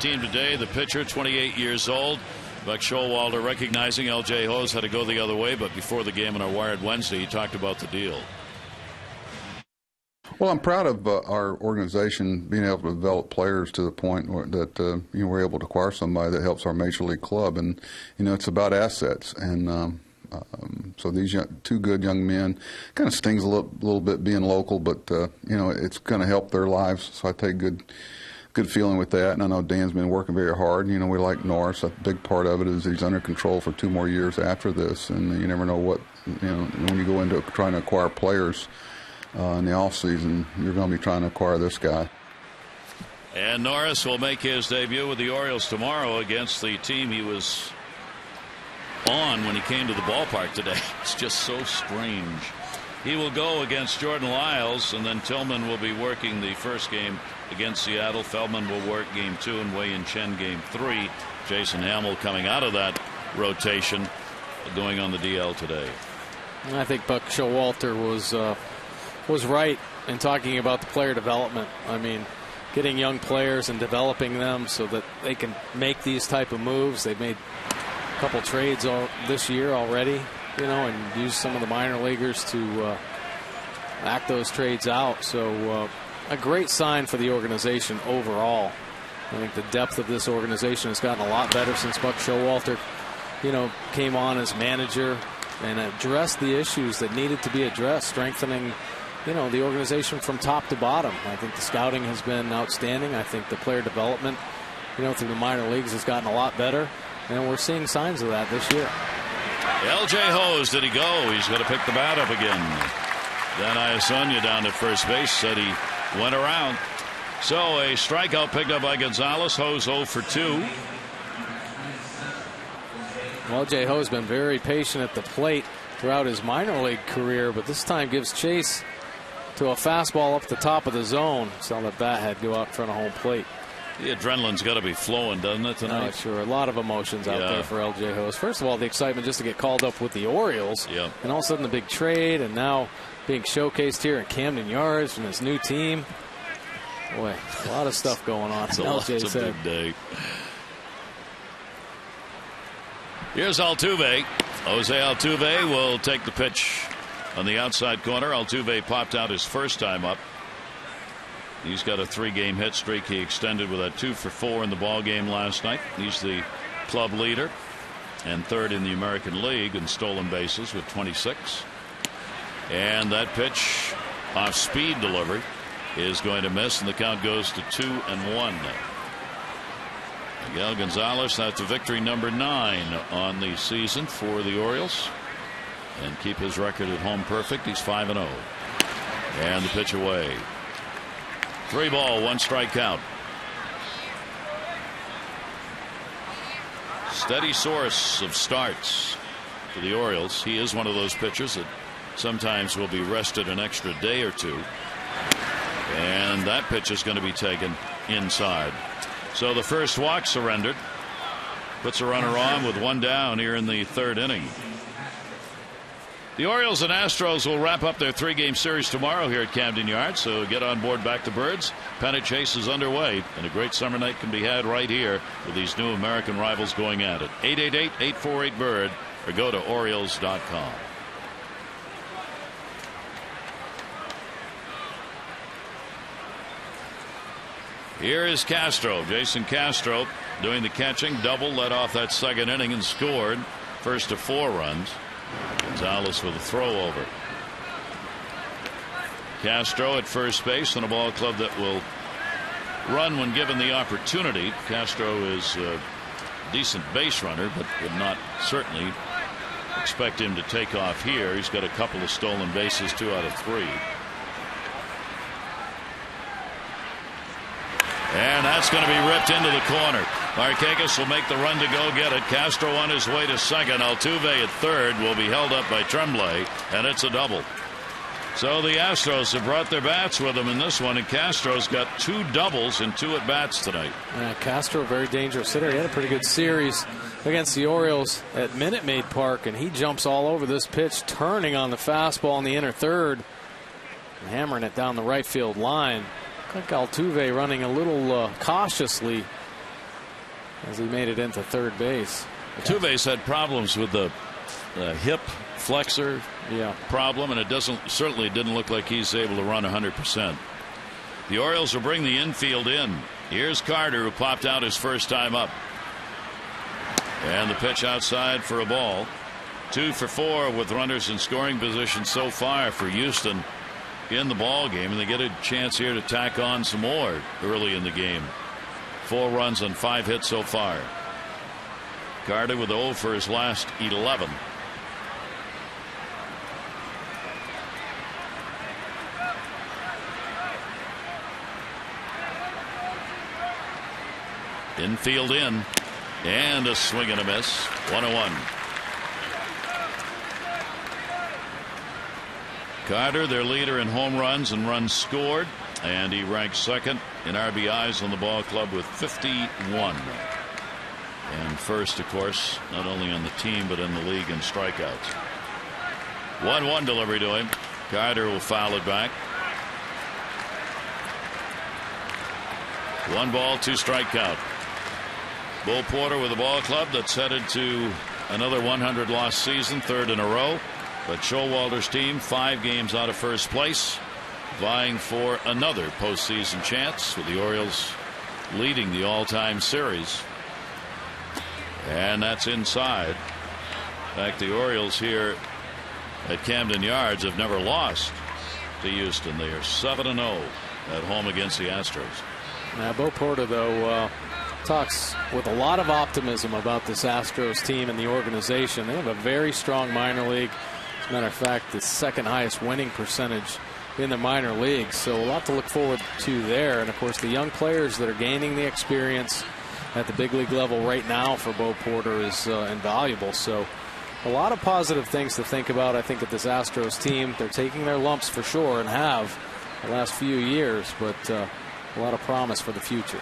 Speaker 1: team today. The pitcher, 28 years old. Buck Showalter recognizing L.J. Ho's had to go the other way, but before the game on our Wired Wednesday, he talked about the deal.
Speaker 3: Well, I'm proud of our organization being able to develop players to the point that we're able to acquire somebody that helps our major league club, and it's about assets. And so these two good young men, kind of stings a little bit being local, but it's going to help their lives. So I take good feeling with that. And I know Dan's been working very hard. We like Norris. A big part of it is he's under control for 2 more years after this, and you never know what when you go into trying to acquire players. In the offseason, you're going to be trying to acquire this guy.
Speaker 1: And Norris will make his debut with the Orioles tomorrow against the team he was on when he came to the ballpark today. It's just so strange. He will go against Jordan Lyles, and then Tillman will be working the first game against Seattle. Feldman will work game 2 and Wei-Yin Chen game 3. Jason Hamill coming out of that rotation, going on the DL today.
Speaker 2: I think Buck Showalter was right in talking about the player development. I mean, getting young players and developing them so that they can make these type of moves. They've made a couple trades this year already, and used some of the minor leaguers to act those trades out. So a great sign for the organization overall. I think the depth of this organization has gotten a lot better since Buck Showalter, came on as manager and addressed the issues that needed to be addressed, strengthening the organization from top to bottom. I think the scouting has been outstanding. I think the player development, through the minor leagues has gotten a lot better, and we're seeing signs of that this year.
Speaker 1: L.J. Hose, did he go? He's going to pick the bat up again. Then Iasonia down at first base said he went around. So a strikeout picked up by Gonzalez. Hose 0 for 2.
Speaker 2: Well, L.J. Ho's been very patient at the plate throughout his minor league career, but this time gives chase to a fastball up the top of the zone. Saw the bat head go out in front of home plate.
Speaker 1: The adrenaline's got to be flowing, doesn't it, tonight?
Speaker 2: Sure. A lot of emotions out there for L.J. Ho's. First of all, the excitement just to get called up with the Orioles.
Speaker 1: Yep. And
Speaker 2: all of a sudden the big trade, and now being showcased here in Camden Yards from his new team. Boy, a lot of stuff going on.
Speaker 1: It's a big day. Here's Altuve. Jose Altuve will take the pitch on the outside corner. Altuve popped out his first time up. He's got a 3-game hit streak he extended with a 2 for 4 in the ball game last night. He's the club leader and 3rd in the American League in stolen bases with 26. And that pitch off speed delivery is going to miss, and the count goes to 2-1. Miguel Gonzalez, that's victory number 9 on the season for the Orioles, and keep his record at home perfect. He's 5-0. And the pitch away. 3 ball, 1 strike count. Steady source of starts for the Orioles. He is one of those pitchers that sometimes will be rested an extra day or 2. And that pitch is going to be taken inside. So the first walk surrendered. Puts a runner on with 1 down here in the 3rd inning. The Orioles and Astros will wrap up their 3-game series tomorrow here at Camden Yards. So get on board back to Birds. Pennant chase is underway, and a great summer night can be had right here with these new American rivals going at it. 888-848-BIRD or go to Orioles.com. Here is Castro. Jason Castro doing the catching. Double, led off that 2nd inning and scored. First of 4 runs. Gonzalez with a throw over. Castro at first base in a ball club that will run when given the opportunity. Castro is a decent base runner, but would not certainly expect him to take off here. He's got a couple of stolen bases, 2 out of 3. And that's going to be ripped into the corner. Markakis will make the run to go get it. Castro on his way to 2nd. Altuve at 3rd will be held up by Tremblay, and it's a double. So the Astros have brought their bats with them in this one, and Castro's got 2 doubles and 2 at bats tonight.
Speaker 2: Yeah, Castro, a very dangerous hitter. He had a pretty good series against the Orioles at Minute Maid Park, and he jumps all over this pitch, turning on the fastball in the inner 3rd and hammering it down the right field line. I think Altuve running a little cautiously as he made it into third base.
Speaker 1: Altuve's had problems with the hip flexor problem, and it certainly didn't look like he's able to run 100%. The Orioles will bring the infield in. Here's Carter, who popped out his first time up. And the pitch outside for a ball. 2 for 4 with runners in scoring position so far for Houston in the ball game, and they get a chance here to tack on some more early in the game. 4 runs on 5 hits so far. Carter with 0 for his last 11. Infield in, and a swing and a miss. 1-1. Carter, their leader in home runs and runs scored, and he ranks second in RBIs on the ball club with 51. And first, of course, not only on the team but in the league in strikeouts. 1-1 delivery to him. Carter will foul it back. 1 ball, 2 strike count. Bo Porter with the ball club that's headed to another 100 loss season, 3rd in a row. But Showalter's team 5 games out of first place, vying for another postseason chance, with the Orioles leading the all-time series. And that's inside. In fact, the Orioles here at Camden Yards have never lost to Houston. They are 7-0 at home against the Astros.
Speaker 2: Now, Bo Porter, though, talks with a lot of optimism about this Astros team and the organization. They have a very strong minor league. As a matter of fact, the 2nd highest winning percentage in the minor leagues. So a lot to look forward to there. And, of course, the young players that are gaining the experience at the big league level right now for Bo Porter is invaluable. So a lot of positive things to think about, I think, at this Astros team. They're taking their lumps for sure and have the last few years, but a lot of promise for the future.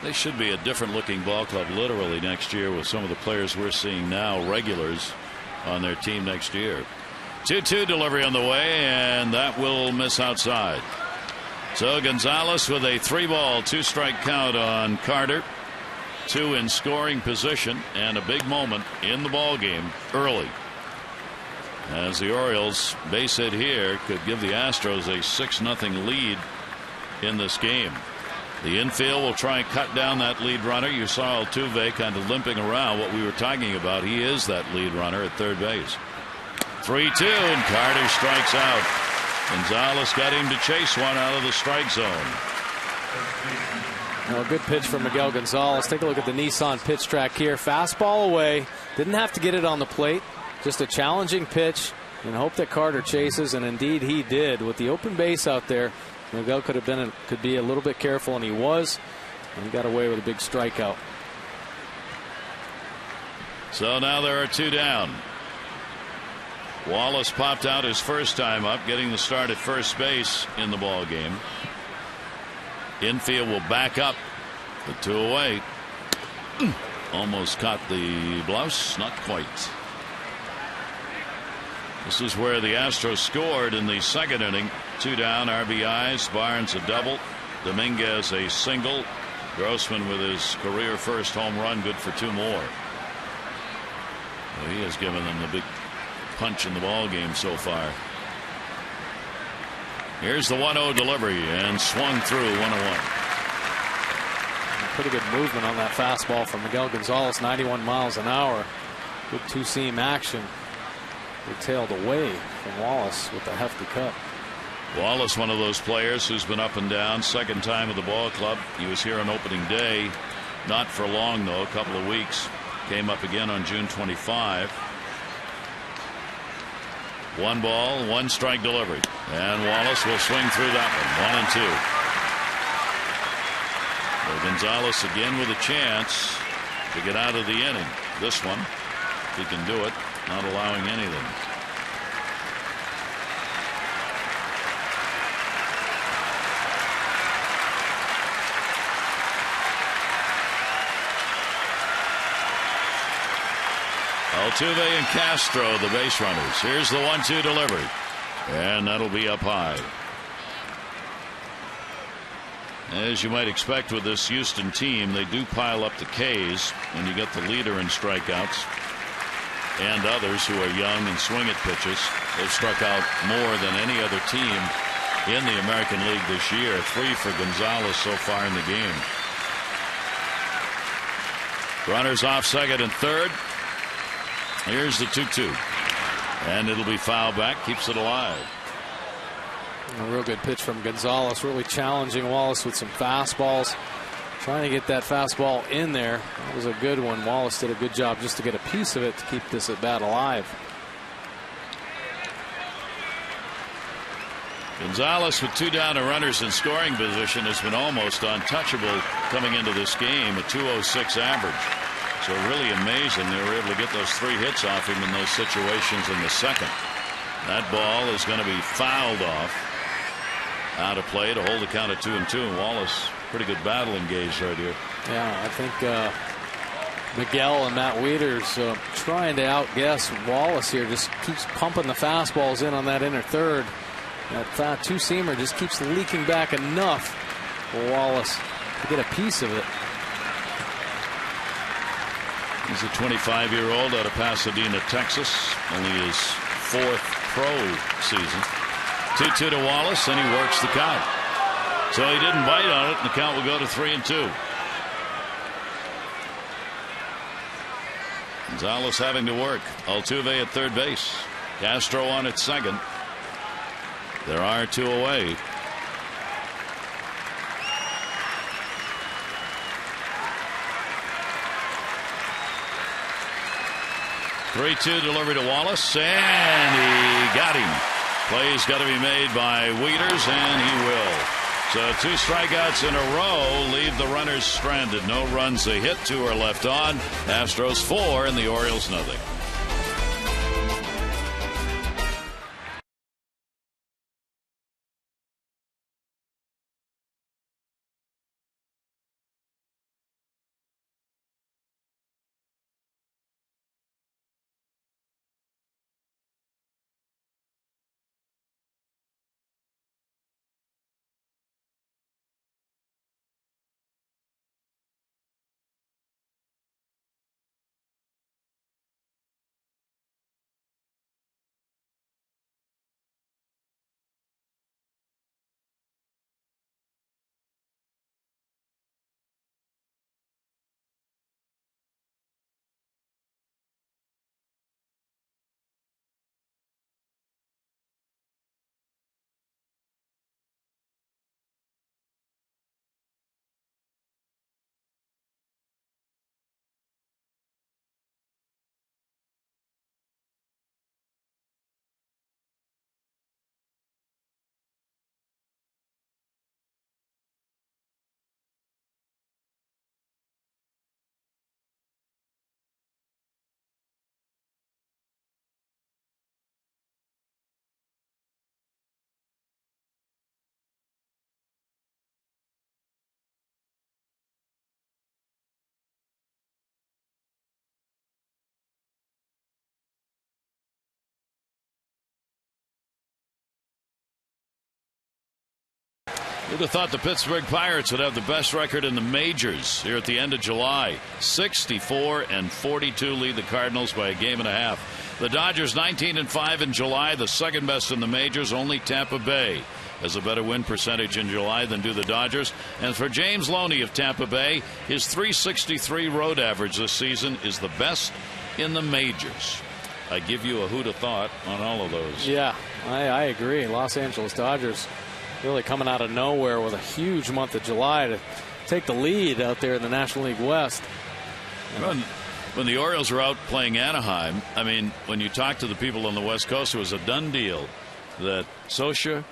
Speaker 1: They should be a different looking ball club literally next year with some of the players we're seeing now, regulars on their team next year. 2-2 delivery on the way, and that will miss outside. So Gonzalez with a 3-ball, 2-strike count on Carter. 2 in scoring position, and a big moment in the ball game early, as the Orioles base hit here could give the Astros a 6-0 lead in this game. The infield will try and cut down that lead runner. You saw Altuve kind of limping around. What we were talking about, he is that lead runner at third base. 3-2, and Carter strikes out. Gonzalez got him to chase one out of the strike zone.
Speaker 2: Well, a good pitch from Miguel Gonzalez. Take a look at the Nissan pitch track here. Fastball away. Didn't have to get it on the plate. Just a challenging pitch, and hope that Carter chases, and indeed he did. With the open base out there, Miguel could be a little bit careful, and he was, and he got away with a big strikeout.
Speaker 1: So now there are 2 down. Wallace popped out his first time up, getting the start at first base in the ball game. Infield will back up. The 2 away. Almost caught the blouse, not quite. This is where the Astros scored in the 2nd inning. 2 down, RBIs. Barnes a double. Dominguez a single. Grossman with his career first home run, good for 2 more. Well, he has given them the big punch in the ball game so far. Here's the 1-0 delivery, and swung through 1-1.
Speaker 2: Pretty good movement on that fastball from Miguel Gonzalez, 91 miles an hour. Good 2-seam action. They tailed away from Wallace with a hefty cut.
Speaker 1: Wallace, one of those players who's been up and down. 2nd time with the ball club. He was here on opening day, not for long though, a couple of weeks. Came up again on June 25. 1 ball, 1 strike delivery, and Wallace will swing through that one. 1-2. So Gonzalez again with a chance to get out of the inning. This one, if he can do it, not allowing anything. Altuve and Castro, the base runners. Here's the 1-2 delivery, and that'll be up high. As you might expect with this Houston team, they do pile up the Ks when you get the leader in strikeouts and others who are young and swing at pitches. They've struck out more than any other team in the American League this year. 3 for Gonzalez so far in the game. Runners off second and third. Here's the 2-2. And it'll be foul back. Keeps it alive.
Speaker 2: A real good pitch from Gonzalez, really challenging Wallace with some fastballs, trying to get that fastball in there. That was a good one. Wallace did a good job just to get a piece of it to keep this at bat alive.
Speaker 1: Gonzalez with 2 down and runners in scoring position has been almost untouchable coming into this game, a 206 average. So really amazing they were able to get those 3 hits off him in those situations in the second. That ball is going to be fouled off. Out of play to hold the count at 2-2. And Wallace, pretty good battle engaged right here.
Speaker 2: Yeah, I think Miguel and Matt Wieters trying to outguess Wallace here. Just keeps pumping the fastballs in on that inner third. That 2-seamer just keeps leaking back enough for Wallace to get a piece of it.
Speaker 1: He's a 25-year-old out of Pasadena, Texas. Only his 4th pro season. 2-2 to Wallace, and he works the count. So he didn't bite on it, and the count will go to 3-2. Gonzalez having to work. Altuve at third base. Castro on at second. There are 2 away. Three-2 delivery to Wallace, and he got him. Play's got to be made by Wieters, and he will. So 2 strikeouts in a row leave the runners stranded. No runs they hit. 2 are left on. Astros 4 and the Orioles nothing. Who'd have thought the Pittsburgh Pirates would have the best record in the majors here at the end of July? 64-42 lead the Cardinals by a game and a half. The Dodgers 19-5 in July, the second best in the majors. Only Tampa Bay has a better win percentage in July than do the Dodgers. And for James Loney of Tampa Bay, his .363 road average this season is the best in the majors. I give you a who'd have thought on all of those.
Speaker 2: Yeah, I agree. Los Angeles Dodgers really coming out of nowhere with a huge month of July to take the lead out there in the National League West.
Speaker 1: When the Orioles were out playing Anaheim, I mean, when you talk to the people on the West Coast, it was a done deal that Socia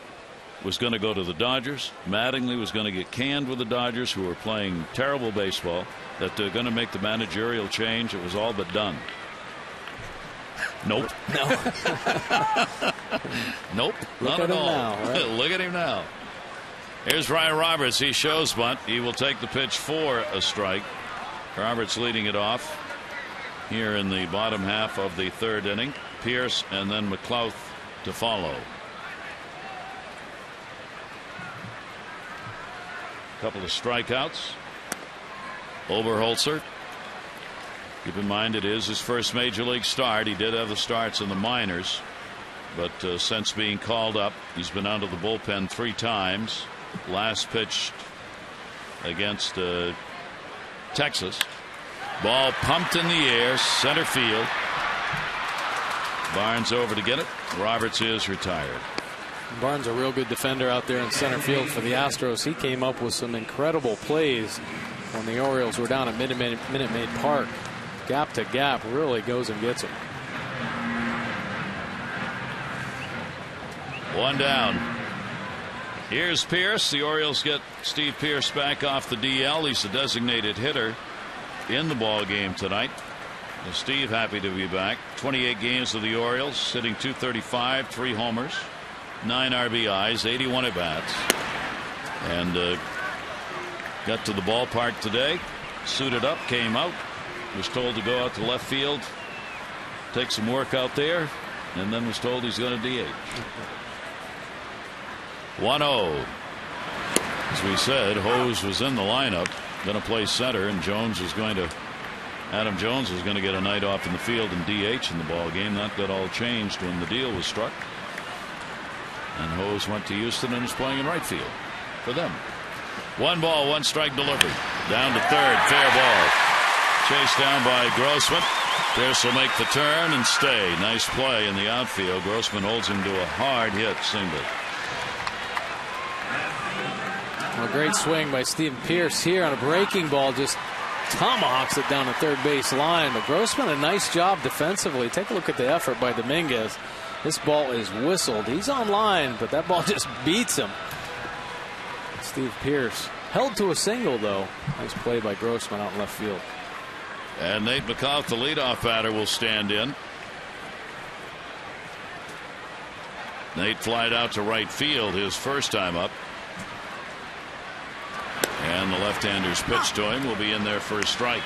Speaker 1: was going to go to the Dodgers. Mattingly was going to get canned with the Dodgers, who were playing terrible baseball, that they're going to make the managerial change. It was all but done. Nope.
Speaker 2: No.
Speaker 1: Nope.
Speaker 2: Look
Speaker 1: not
Speaker 2: at
Speaker 1: at
Speaker 2: him
Speaker 1: all.
Speaker 2: now, right?
Speaker 1: Look at him now. Here's Ryan Roberts. He shows bunt. He will take the pitch for a strike. Roberts leading it off here in the bottom half of the third inning. Pierce and then McLouth to follow. couple of strikeouts. Oberholzer, keep in mind it is his first major league start. He did have the starts in the minors, but since being called up, he's been out of the bullpen 3 times. Last pitched against Texas. Ball pumped in the air, center field. Barnes over to get it. Roberts is retired.
Speaker 2: Barnes a real good defender out there in center field for the Astros. He came up with some incredible plays when the Orioles were down at Minute Maid Park. Gap to gap, really goes and gets him.
Speaker 1: 1 down. Here's Pierce. The Orioles get Steve Pierce back off the DL. He's the designated hitter in the ball game tonight. And Steve happy to be back. 28 games of the Orioles, hitting .235, 3 homers, 9 RBIs, 81 at bats, and got to the ballpark today, suited up, came out, was told to go out to left field, take some work out there, and then was told he's going to DH. 1-0. As we said, Hose was in the lineup, going to play center, and Adam Jones was going to get a night off in the field and DH in the ball game. That got all changed when the deal was struck. And Hose went to Houston and is playing in right field for them. 1 ball, 1 strike delivery. Down to third, fair ball. Chased down by Grossman. Pierce will make the turn and stay. Nice play in the outfield. Grossman holds him to a hard hit single.
Speaker 2: A great swing by Stephen Pierce here on a breaking ball. Just tomahawks it down the third base line. But Grossman, a nice job defensively. Take a look at the effort by Dominguez. This ball is whistled. He's on line, but that ball just beats him. Steve Pierce held to a single, though. Nice play by Grossman out in left field.
Speaker 1: And Nate McLouth, the leadoff batter, will stand in. Nate flied out to right field his first time up. And the left-hander's pitch to him will be in there for a strike.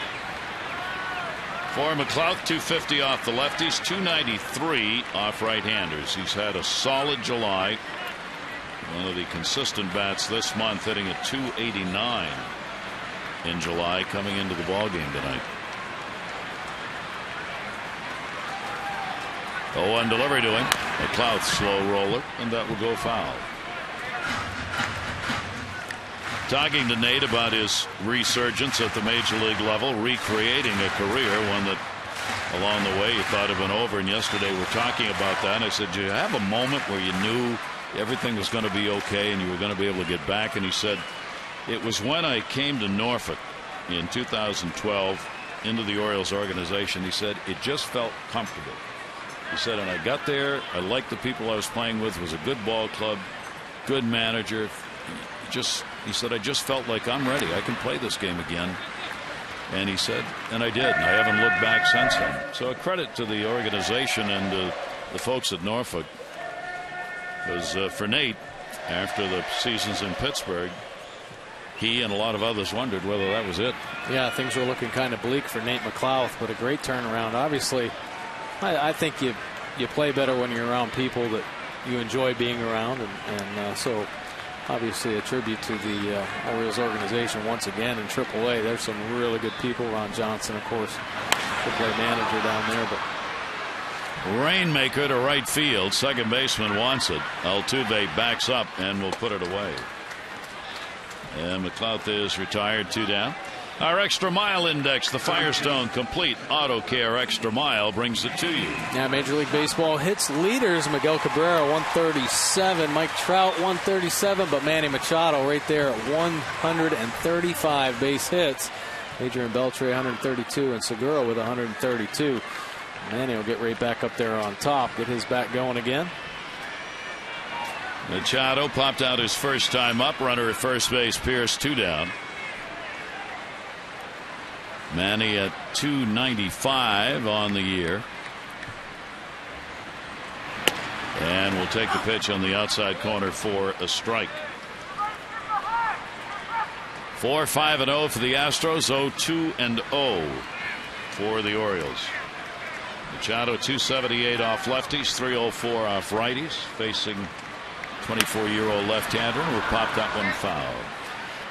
Speaker 1: For McLouth, 250 off the lefties, 293 off right-handers. He's had a solid July. One of the consistent bats this month, hitting at 289 in July, coming into the ballgame tonight. 0-1 delivery to him. McLouth slow roller, and that will go foul. Talking to Nate about his resurgence at the major league level, recreating a career, one that along the way you thought had been over, and yesterday we're talking about that, and I said, did you have a moment where you knew everything was going to be okay and you were going to be able to get back? And he said, it was when I came to Norfolk in 2012 into the Orioles organization. He said, it just felt comfortable. He said, and I got there, I liked the people I was playing with, it was a good ball club, good manager. He said, I just felt like I'm ready. I can play this game again. And he said, and I did. And I haven't looked back since then. So a credit to the organization and the folks at Norfolk. Because for Nate, after the seasons in Pittsburgh, he and a lot of others wondered whether that was it.
Speaker 2: Yeah, things were looking kind of bleak for Nate McLouth, but a great turnaround. Obviously, I think you play better when you're around people that you enjoy being around. And so obviously a tribute to the Orioles organization once again in AAA. There's some really good people. Ron Johnson, of course, AAA manager down there. But
Speaker 1: Rainmaker to right field. Second baseman wants it. Altuve backs up and will put it away. And McLouth is retired, 2 down. Our Extra Mile Index, the Firestone Complete Auto Care Extra Mile, brings it to you.
Speaker 2: Yeah, Major League Baseball hits leaders. Miguel Cabrera, 137. Mike Trout, 137. But Manny Machado right there at 135 base hits. Adrian Beltre, 132. And Segura with 132. Manny will get right back up there on top. Get his bat going again.
Speaker 1: Machado popped out his first time up. Runner at first base, Pierce, 2 down. Manny at 295 on the year. And will take the pitch on the outside corner for a strike. 4-5-0 for the Astros. 0-2-0 for the Orioles. Machado 278 off lefties, 304 off righties, facing 24-year-old left-hander who popped that one foul.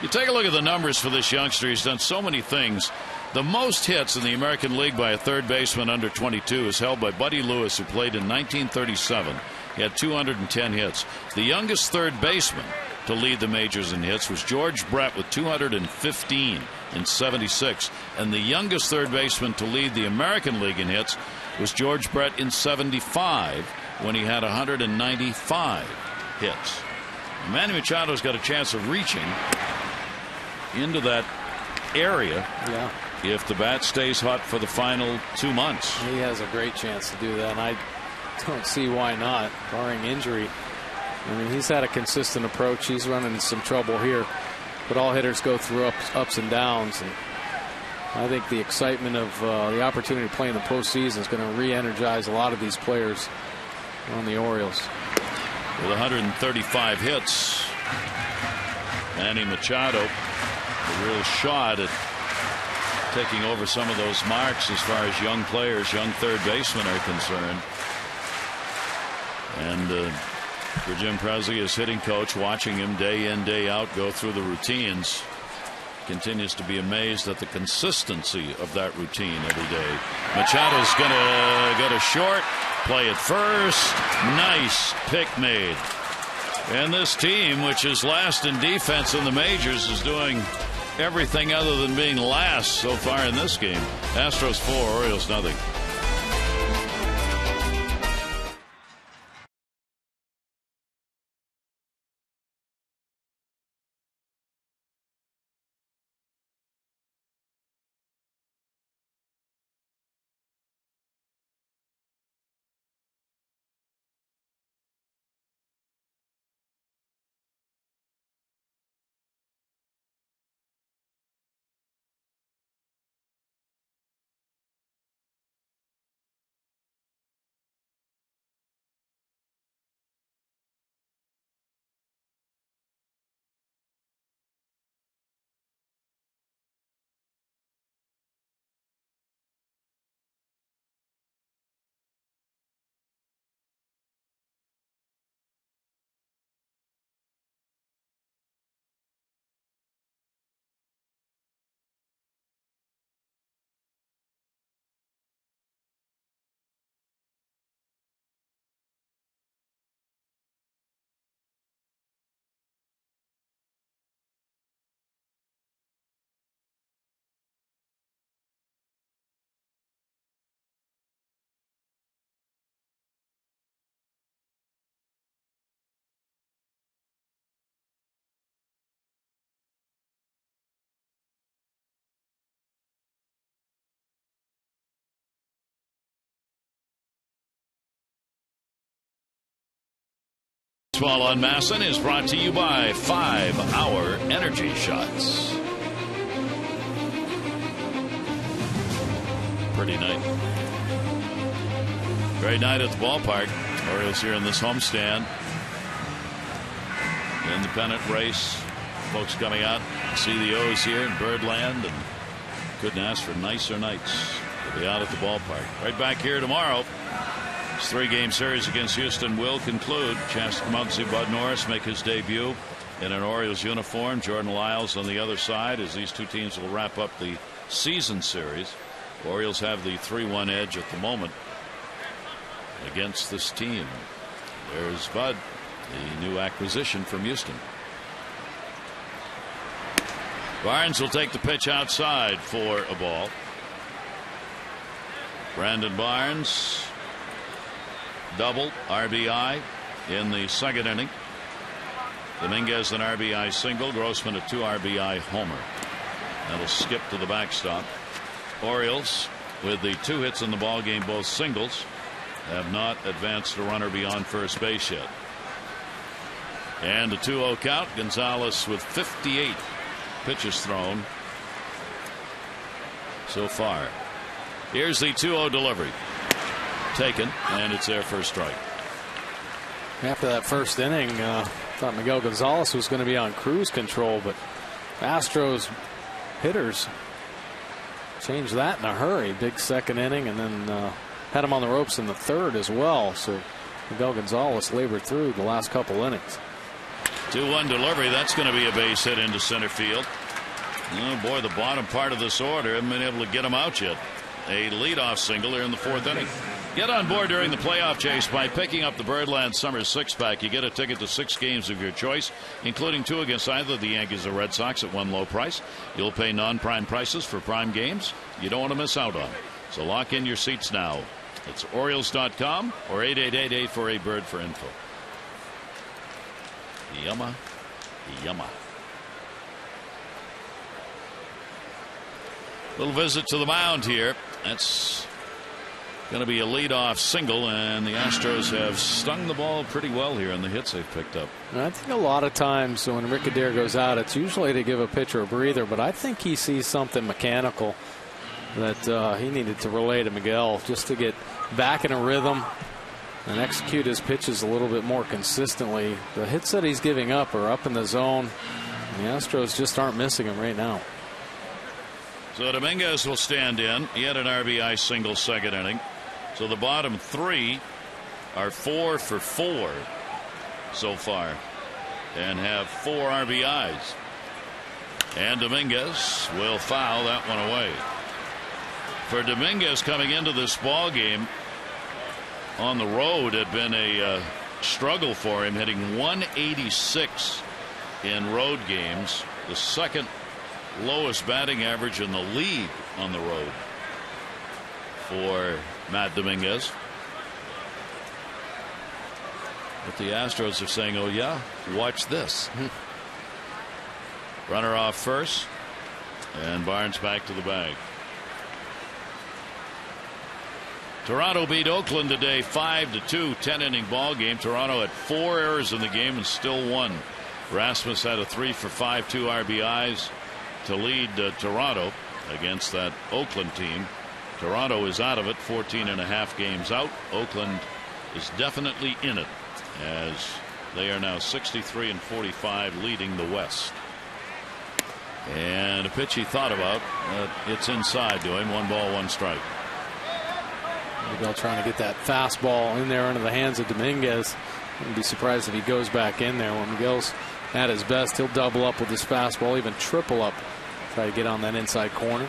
Speaker 1: You take a look at the numbers for this youngster. He's done so many things. The most hits in the American League by a third baseman under 22 is held by Buddy Lewis, who played in 1937. He had 210 hits. The youngest third baseman to lead the majors in hits was George Brett with 215 in 76. And the youngest third baseman to lead the American League in hits was George Brett in 75 when he had 195 hits. Manny Machado's got a chance of reaching into that area.
Speaker 2: Yeah.
Speaker 1: If the bat stays hot for the final 2 months.
Speaker 2: He has a great chance to do that, and I don't see why not, barring injury. I mean, he's had a consistent approach. He's running into some trouble here, but all hitters go through ups and downs, and I think the excitement of the opportunity to play in the postseason is going to re-energize a lot of these players on the Orioles.
Speaker 1: With 135 hits, Manny Machado, a real shot at taking over some of those marks as far as young players, young third basemen are concerned. And for Jim Presley, his hitting coach, watching him day in, day out go through the routines, continues to be amazed at the consistency of that routine every day. Machado's going to go to short, play at first. Nice pick made. And this team, which is last in defense in the majors, is doing everything other than being last so far in this game. Astros 4, Orioles nothing. Baseball on Masson is brought to you by 5-Hour Energy Shots. Pretty night. Great night at the ballpark. Orioles here in this homestand. Independent race. Folks coming out to see the O's here in Birdland, and couldn't ask for nicer nights to be out at the ballpark. Right back here tomorrow. This 3-game series against Houston will conclude. Chance to come out and see Bud Norris make his debut in an Orioles uniform. Jordan Lyles on the other side, as these two teams will wrap up the season series. Orioles have the 3-1 edge at the moment against this team. There's Bud, the new acquisition from Houston. Barnes will take the pitch outside for a ball. Brandon Barnes, double, RBI in the second inning. Dominguez an RBI single. Grossman a 2 RBI homer. That'll skip to the backstop. Orioles, with the 2 hits in the ball game, both singles, have not advanced a runner beyond first base yet. And a 2-0 count. Gonzalez with 58 pitches thrown so far. Here's the 2-0 delivery. Taken, and it's there for a strike.
Speaker 2: After that first inning, thought Miguel Gonzalez was going to be on cruise control, but Astros hitters changed that in a hurry. Big second inning, and then had him on the ropes in the third as well. So Miguel Gonzalez labored through the last couple innings.
Speaker 1: 2-1 delivery. That's going to be a base hit into center field. Oh boy, the bottom part of this order haven't been able to get him out yet. A leadoff single here in the 4th inning. Get on board during the playoff chase by picking up the Birdland Summer 6-pack. You get a ticket to 6 games of your choice, including 2 against either the Yankees or Red Sox at one low price. You'll pay non-prime prices for prime games you don't want to miss out on. So lock in your seats now. It's Orioles.com or 888-848-BIRD for info. Yumma. Little visit to the mound here. That's going to be a leadoff single, and the Astros have stung the ball pretty well here in the hits they've picked up.
Speaker 2: I think a lot of times when Rick Adair goes out, it's usually to give a pitcher a breather, but I think he sees something mechanical that he needed to relay to Miguel just to get back in a rhythm and execute his pitches a little bit more consistently. The hits that he's giving up are up in the zone. The Astros just aren't missing him right now.
Speaker 1: So Dominguez will stand in. He had an RBI single 2nd inning. So the bottom 3 are 4 for 4 so far and have 4 RBIs. And Dominguez will foul that one away. For Dominguez, coming into this ball game on the road had been a struggle for him, hitting 186 in road games, the 2nd lowest batting average in the league on the road for Matt Dominguez. But the Astros are saying, oh yeah, watch this. Runner off first, and Barnes back to the bag. Toronto beat Oakland today 5-2, 10-inning ball game. Toronto had 4 errors in the game and still won. Rasmus had a 3 for 5, 2 RBIs to lead Toronto against that Oakland team. Toronto is out of it, 14.5 games out. Oakland is definitely in it, as they are now 63-45, leading the West. And a pitch he thought about, it's inside to him. 1 ball, 1 strike.
Speaker 2: Miguel trying to get that fastball in there into the hands of Dominguez. Wouldn't be surprised if he goes back in there. When Miguel's at his best, he'll double up with his fastball, even triple up, try to get on that inside corner.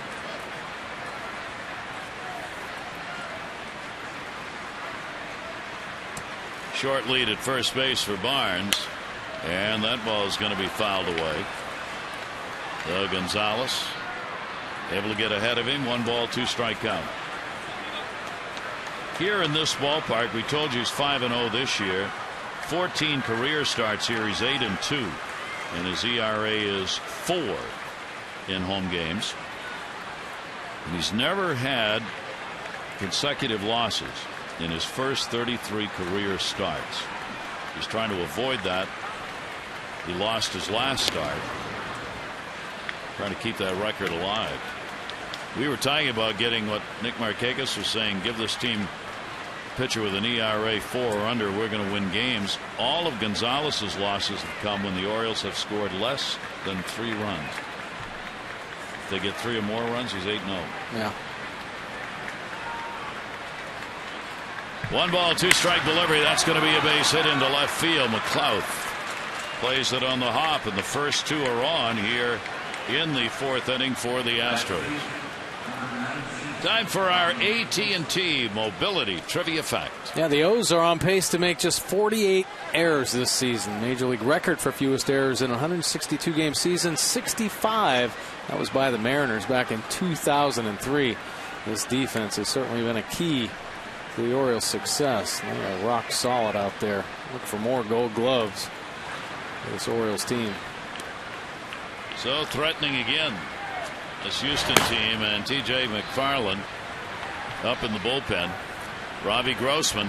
Speaker 1: Short lead at first base for Barnes, and that ball is going to be fouled away. Gonzalez able to get ahead of him. 1 ball, 2 strike count. Here in this ballpark, we told you he's 5-0 this year. 14 career starts here. He's 8-2, and his ERA is 4 in home games. And he's never had consecutive losses in his first 33 career starts. He's trying to avoid that. He lost his last start, trying to keep that record alive. We were talking about getting what Nick Markakis was saying, give this team a pitcher with an ERA 4 or under, we're going to win games. All of Gonzalez's losses have come when the Orioles have scored less than 3 runs. If they get 3 or more runs, he's 8-0.
Speaker 2: Yeah.
Speaker 1: 1 ball, 2 strike delivery. That's going to be a base hit into left field. McLouth plays it on the hop, and the first 2 are on here in the 4th inning for the Astros. Time for our AT&T Mobility Trivia Fact.
Speaker 2: Yeah, the O's are on pace to make just 48 errors this season. Major League record for fewest errors in a 162-game season, 65. That was by the Mariners back in 2003. This defense has certainly been a key to the Orioles' success. They are rock solid out there. Look for more Gold Gloves for this Orioles team.
Speaker 1: So threatening again, this Houston team, and T.J. McFarland up in the bullpen. Robbie Grossman.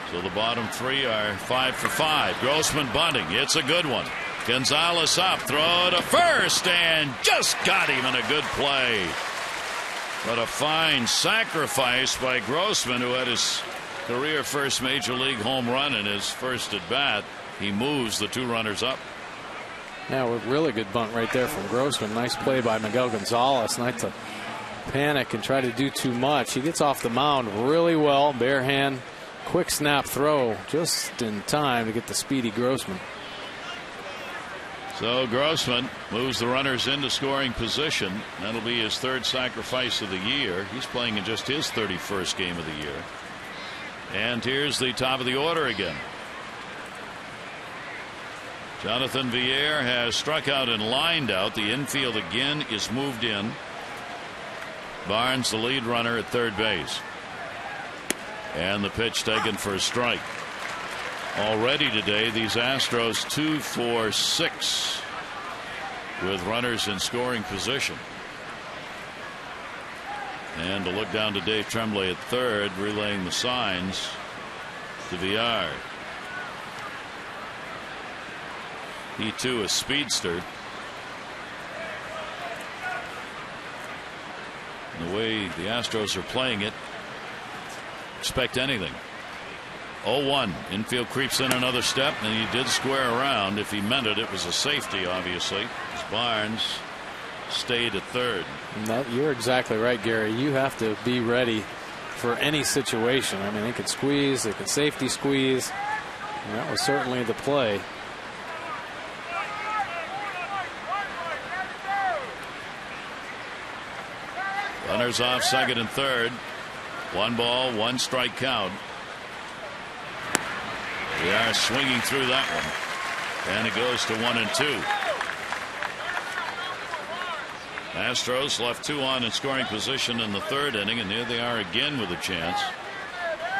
Speaker 1: So the bottom 3 are 5 for 5. Grossman bunting. It's a good one. Gonzalez up, throw to first, and just got him in a good play. What a fine sacrifice by Grossman, who had his career first major league home run in his first at bat. He moves the 2 runners up.
Speaker 2: Yeah, a really good bunt right there from Grossman. Nice play by Miguel Gonzalez. Not to panic and try to do too much. He gets off the mound really well. Bare hand quick snap throw just in time to get the speedy Grossman.
Speaker 1: So Grossman moves the runners into scoring position. That'll be his third sacrifice of the year. He's playing in just his 31st game of the year. And here's the top of the order again. Jonathan Villar has struck out and lined out. The infield again is moved in. Barnes, the lead runner, at third base. And the pitch taken for a strike. Already today, these Astros 2 for 6 with runners in scoring position. And to look down to Dave Tremblay at third, relaying the signs to Villar. He too a speedster. And the way the Astros are playing it, expect anything. 0-1. Infield creeps in another step, and he did square around. If he meant it, it was a safety, obviously, as Barnes stayed at third.
Speaker 2: You're exactly right, Gary. You have to be ready for any situation. I mean, they could squeeze, they could safety squeeze, and that was certainly the play.
Speaker 1: Runners off second and third. 1 ball, 1 strike count. We are swinging through that one, and it goes to 1-2. Astros left 2 on in scoring position in the third inning, and here they are again with a chance.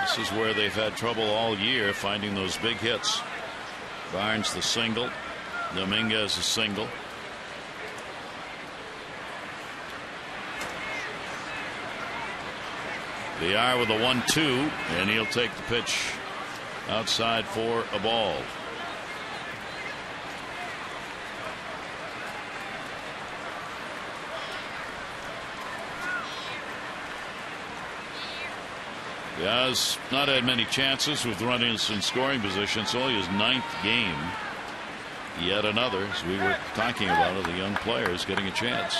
Speaker 1: This is where they've had trouble all year finding those big hits. Barnes the single, Dominguez a single. Villar with a 1-2, and he'll take the pitch outside for a ball. He has not had many chances with runners in scoring position. It's only his 9th game. Yet another, as we were talking about, of the young players getting a chance.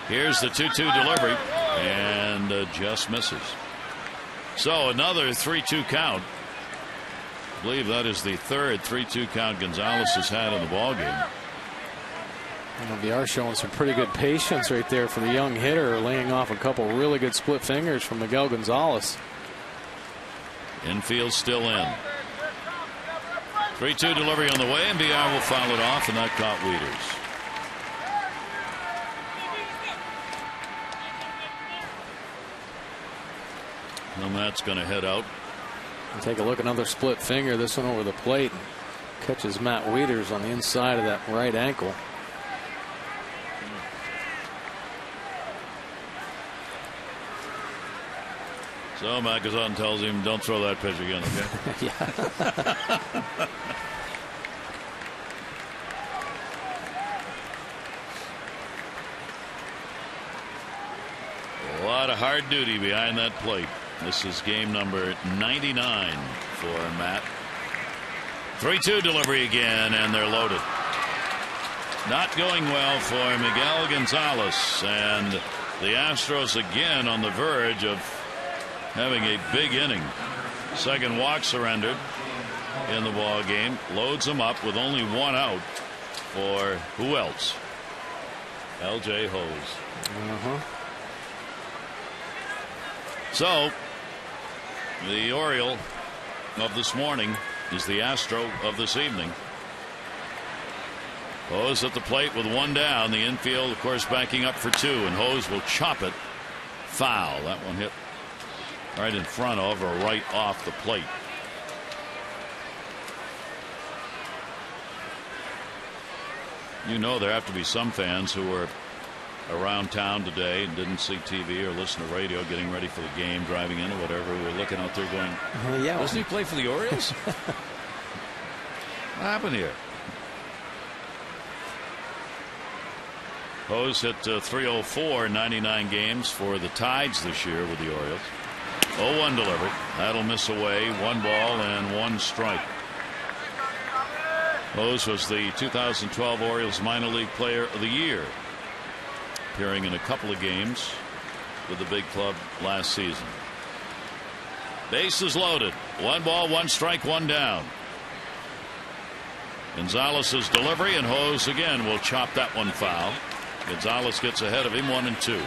Speaker 1: Here's the 2-2 delivery, and just misses. So another 3-2 count. I believe that is the third 3-2 count Gonzalez has had in the ballgame.
Speaker 2: Villar showing some pretty good patience right there for the young hitter, laying off a couple really good split fingers from Miguel Gonzalez.
Speaker 1: Infield still in. 3-2 delivery on the way, and Villar will foul it off, and that caught Wieters. And that's going to head out.
Speaker 2: And take a look, another split finger, this one over the plate, and catches Matt Wieters on the inside of that right ankle.
Speaker 1: So Macazon tells him, don't throw that pitch again, okay?
Speaker 2: Yeah.
Speaker 1: A lot of hard duty behind that plate. This is game number 99 for Matt. 3-2 delivery again, and they're loaded. Not going well for Miguel Gonzalez, and the Astros again on the verge of having a big inning. Second walk surrendered in the ball game. Loads them up with only 1 out for who else? L.J. Hose. So the Oriole of this morning is the Astro of this evening. Hose at the plate with 1 down. The infield, of course, backing up for 2, and Hose will chop it foul. That one hit right in front of or right off the plate. You know, there have to be some fans who were around town today and didn't see TV or listen to radio, getting ready for the game, driving in or whatever. We were looking out there going,
Speaker 2: yeah,
Speaker 1: doesn't he play for the Orioles? What happened here? Hose hit 304 in 99 games for the Tides this year with the Orioles. 0-1 delivery. That'll miss away. 1 ball and 1 strike. Hose was the 2012 Orioles minor league player of the year, appearing in a couple of games with the big club last season. Bases loaded. 1 ball, 1 strike, 1 down. Gonzalez's delivery, and HOU again will chop that one foul. Gonzalez gets ahead of him, 1-2.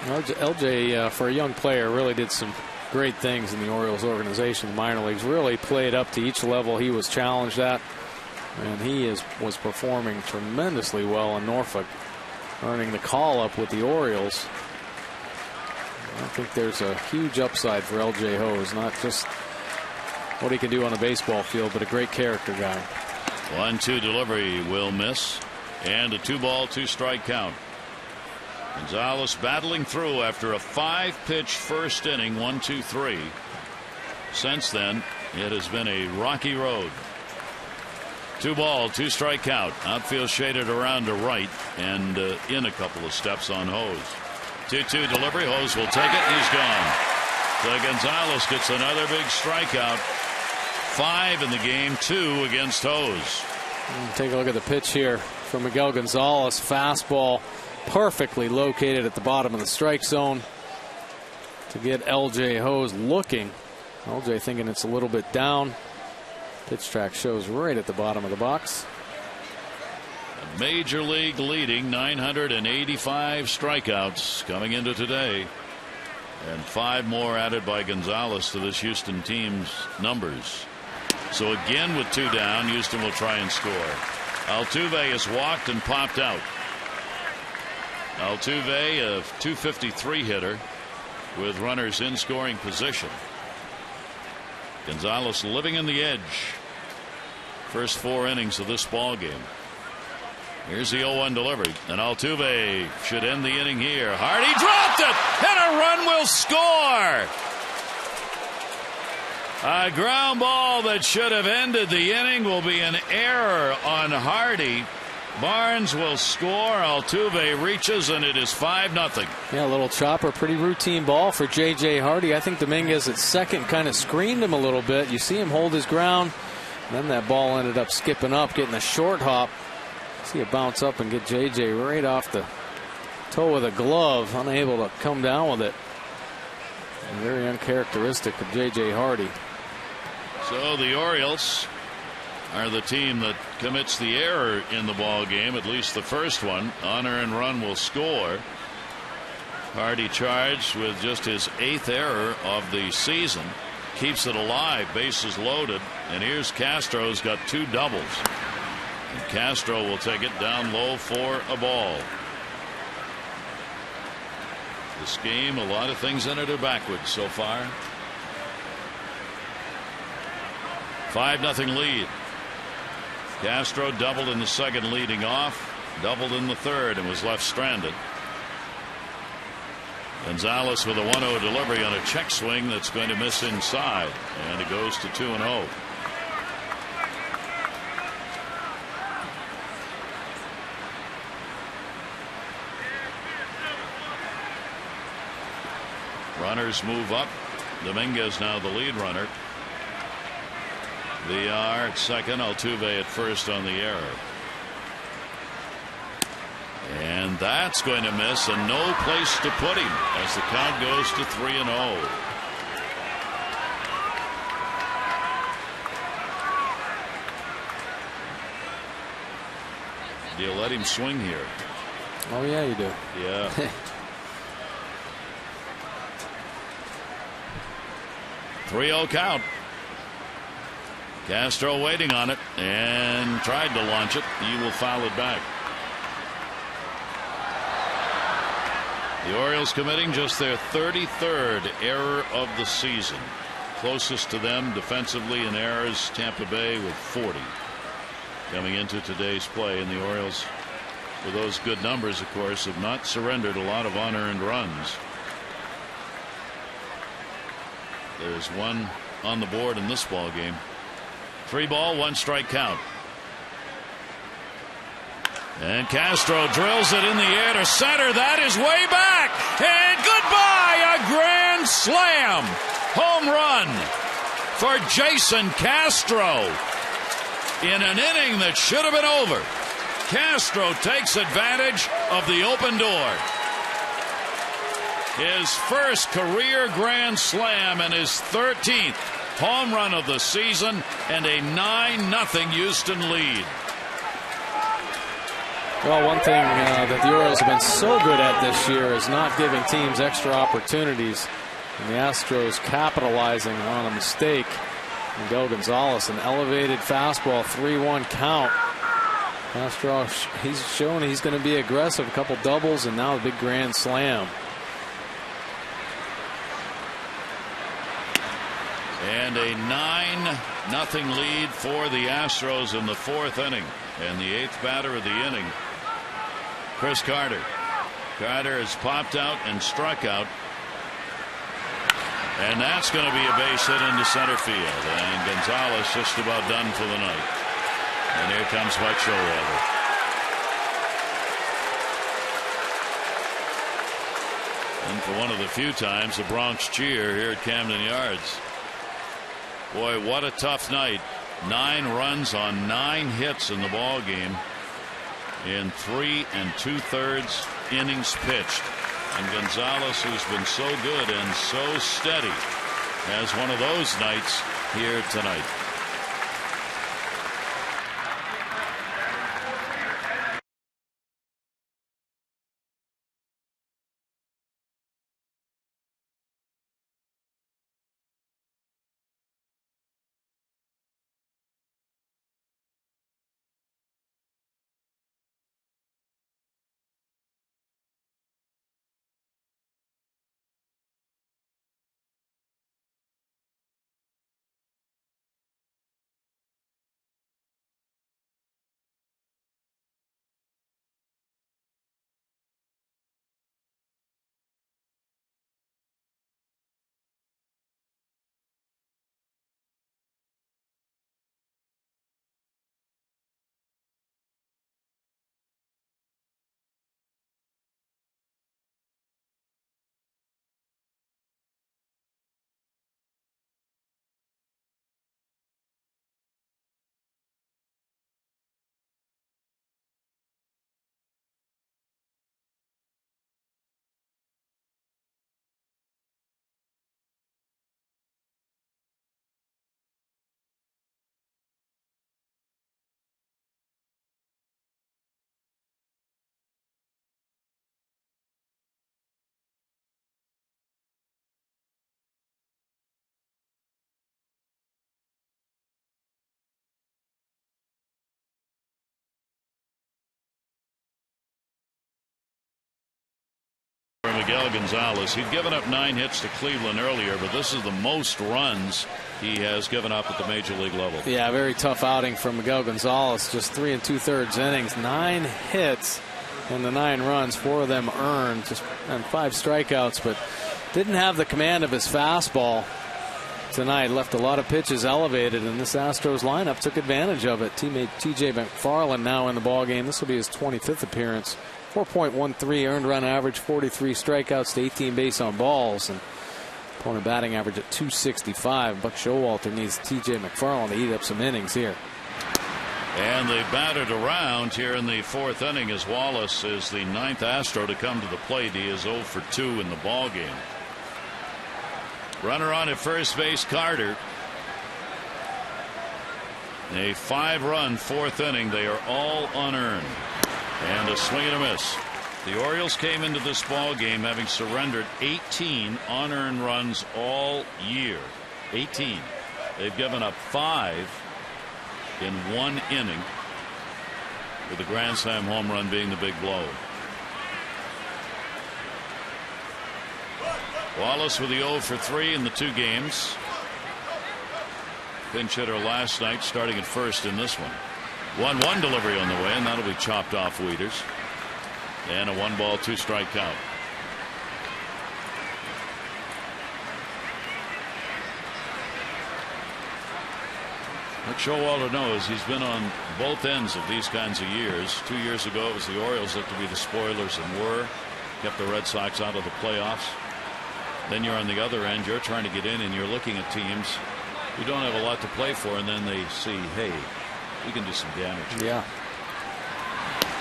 Speaker 2: LJ, for a young player, really did some great things in the Orioles organization. The minor leagues really played up to each level he was challenged at, and he was performing tremendously well in Norfolk, earning the call up with the Orioles. I think there's a huge upside for LJ HOU, not just what he can do on a baseball field, but a great character guy.
Speaker 1: 1-2 delivery will miss, and a 2 ball, 2 strike count. Gonzalez battling through after a 5-pitch first inning, 1-2-3. Since then, it has been a rocky road. 2 ball, 2 strike count. Outfield shaded around to right and in a couple of steps on HOU. 2-2 delivery. HOU will take it. He's gone. So Gonzalez gets another big strikeout. 5 in the game, 2 against HOU.
Speaker 2: Take a look at the pitch here from Miguel Gonzalez. Fastball perfectly located at the bottom of the strike zone to get LJ HOU looking. LJ thinking it's a little bit down. Pitch track shows right at the bottom of the box.
Speaker 1: A major league leading 985 strikeouts coming into today, and 5 more added by Gonzalez to this Houston team's numbers. So again, with 2 down, Houston will try and score. Altuve is walked and popped out. Altuve, a .253 hitter with runners in scoring position. Gonzalez living in the edge. First 4 innings of this ball game. Here's the 0-1 delivery, and Altuve should end the inning here. Hardy dropped it, and a run will score. A ground ball that should have ended the inning will be an error on Hardy. Barnes will score. Altuve reaches, and it is 5-0.
Speaker 2: Yeah, a little chopper, pretty routine ball for J.J. Hardy. I think Dominguez at second kind of screened him a little bit. You see him hold his ground, and then that ball ended up skipping up, getting a short hop. See it bounce up and get J.J. right off the toe with a glove, unable to come down with it. And very uncharacteristic of J.J. Hardy.
Speaker 1: So the Orioles are the team that commits the error in the ball game, at least the first one. Honor and run will score. Hardy charged with just his 8th error of the season. Keeps it alive, bases loaded, and here's Castro's got 2 doubles. And Castro will take it down low for a ball. This game, a lot of things in it are backwards so far. 5-0 lead. Castro doubled in the second leading off, doubled in the third, and was left stranded. Gonzalez with a 1-0 delivery on a check swing that's going to miss inside, and it goes to 2-0. Runners move up. Dominguez now the lead runner. VILLAR at second, Altuve at first on the error. And that's going to miss, and no place to put him as the count goes to 3-0. Do you let him swing here?
Speaker 2: Oh, yeah, you do.
Speaker 1: Yeah. 3-0 count. Castro waiting on it and tried to launch it. He will foul it back. The Orioles committing just their 33rd error of the season. Closest to them defensively in errors, Tampa Bay with 40 coming into today's play. And the Orioles, with those good numbers, of course, have not surrendered a lot of unearned runs. There's one on the board in this ball game. 3 ball, 1 strike count. And Castro drills it in the air to center. That is way back. And goodbye. A grand slam. Home run for Jason Castro in an inning that should have been over. Castro takes advantage of the open door. his first career grand slam and his 13th home run of the season, and a 9-0 Houston lead.
Speaker 2: Well, one thing that the Orioles have been so good at this year is not giving teams extra opportunities. And the Astros capitalizing on a mistake. Miguel Gonzalez, an elevated fastball, 3-1 count. Castro, he's shown he's going to be aggressive. A couple doubles and now a big grand slam.
Speaker 1: And a 9-0 lead for the Astros in the 4th inning. And the 8th batter of the inning, Chris Carter. Carter has popped out and struck out. And that's going to be a base hit into center field. And Gonzalez just about done for the night. And here comes Buck Showalter. And for one of the few times, the Bronx cheer here at Camden Yards. Boy, what a tough night. 9 runs on 9 hits in the ball game in 3 2/3 innings pitched. And Gonzalez, who's been so good and so steady, has one of those nights here tonight. Miguel Gonzalez, he'd given up 9 hits to Cleveland earlier, but this is the most runs he has given up at the major league level.
Speaker 2: Yeah, very tough outing from Miguel Gonzalez. Just 3 2/3 innings, 9 hits, and the 9 runs, 4 of them earned, just and 5 strikeouts, but didn't have the command of his fastball tonight. Left a lot of pitches elevated, and this Astros lineup took advantage of it. Teammate TJ McFarland now in the ball game. This will be his 25th appearance. 4.13 earned run average, 43 strikeouts to 18 base on balls, and opponent batting average at 265. Buck Showalter needs TJ McFarland to eat up some innings here.
Speaker 1: And they batted around here in the 4th inning as Wallace is the 9th Astro to come to the plate. He is 0 for 2 in the ball game. Runner on at first base, Carter. A 5-run 4th inning. They are all unearned. And a swing and a miss. The Orioles came into this ball game having surrendered 18 unearned runs all year. 18. They've given up 5 in 1 inning, with the grand slam home run being the big blow. Wallace with the 0 for 3 in the 2 games. Pinch hitter last night, starting at first in this one. 1-1 delivery on the way, and that'll be chopped off Wieters. And a 1-ball 2-strike count. What Showalter knows, he's been on both ends of these kinds of years. 2 years ago, it was the Orioles that to be the spoilers and were. Kept the Red Sox out of the playoffs. Then you're on the other end. You're trying to get in, and you're looking at teams who don't have a lot to play for, and then they see, hey, we can do some damage.
Speaker 2: Yeah.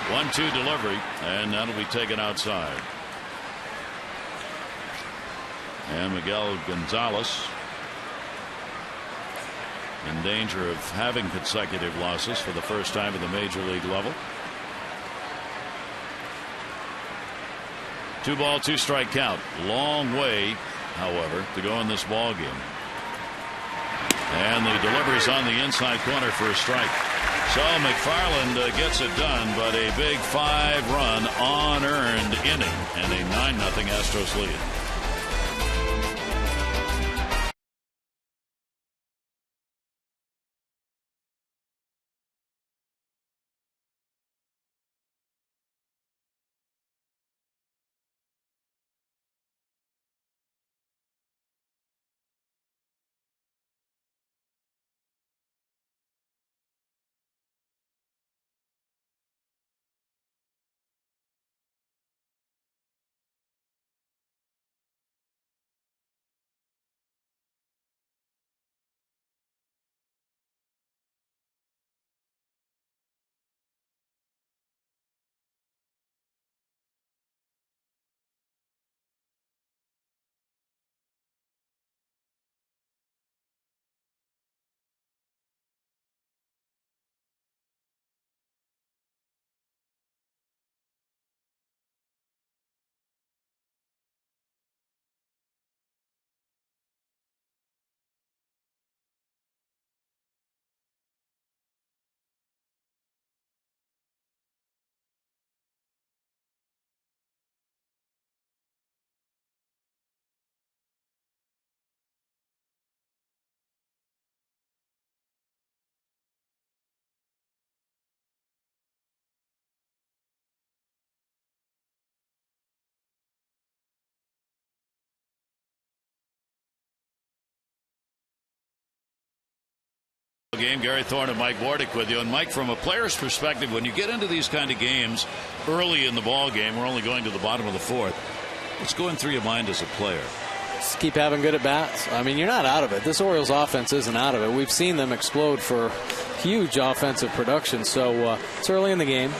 Speaker 1: 1-2 delivery, and that'll be taken outside. And Miguel Gonzalez in danger of having consecutive losses for the first time at the major league level. 2-ball, 2-strike count. Long way, however, to go in this ball game. And the delivery's on the inside corner for a strike. So McFarland gets it done, but a big 5-run unearned inning and a 9-0 Astros lead. Game. Gary Thorne and Mike Wardick with you. And Mike, from a player's perspective, when you get into these kind of games early in the ball game, we're only going to the bottom of the fourth. What's going through your mind as a player?
Speaker 2: Just keep having good at bats. I mean, you're not out of it. This Orioles offense isn't out of it. We've seen them explode for huge offensive production. So it's early in the game.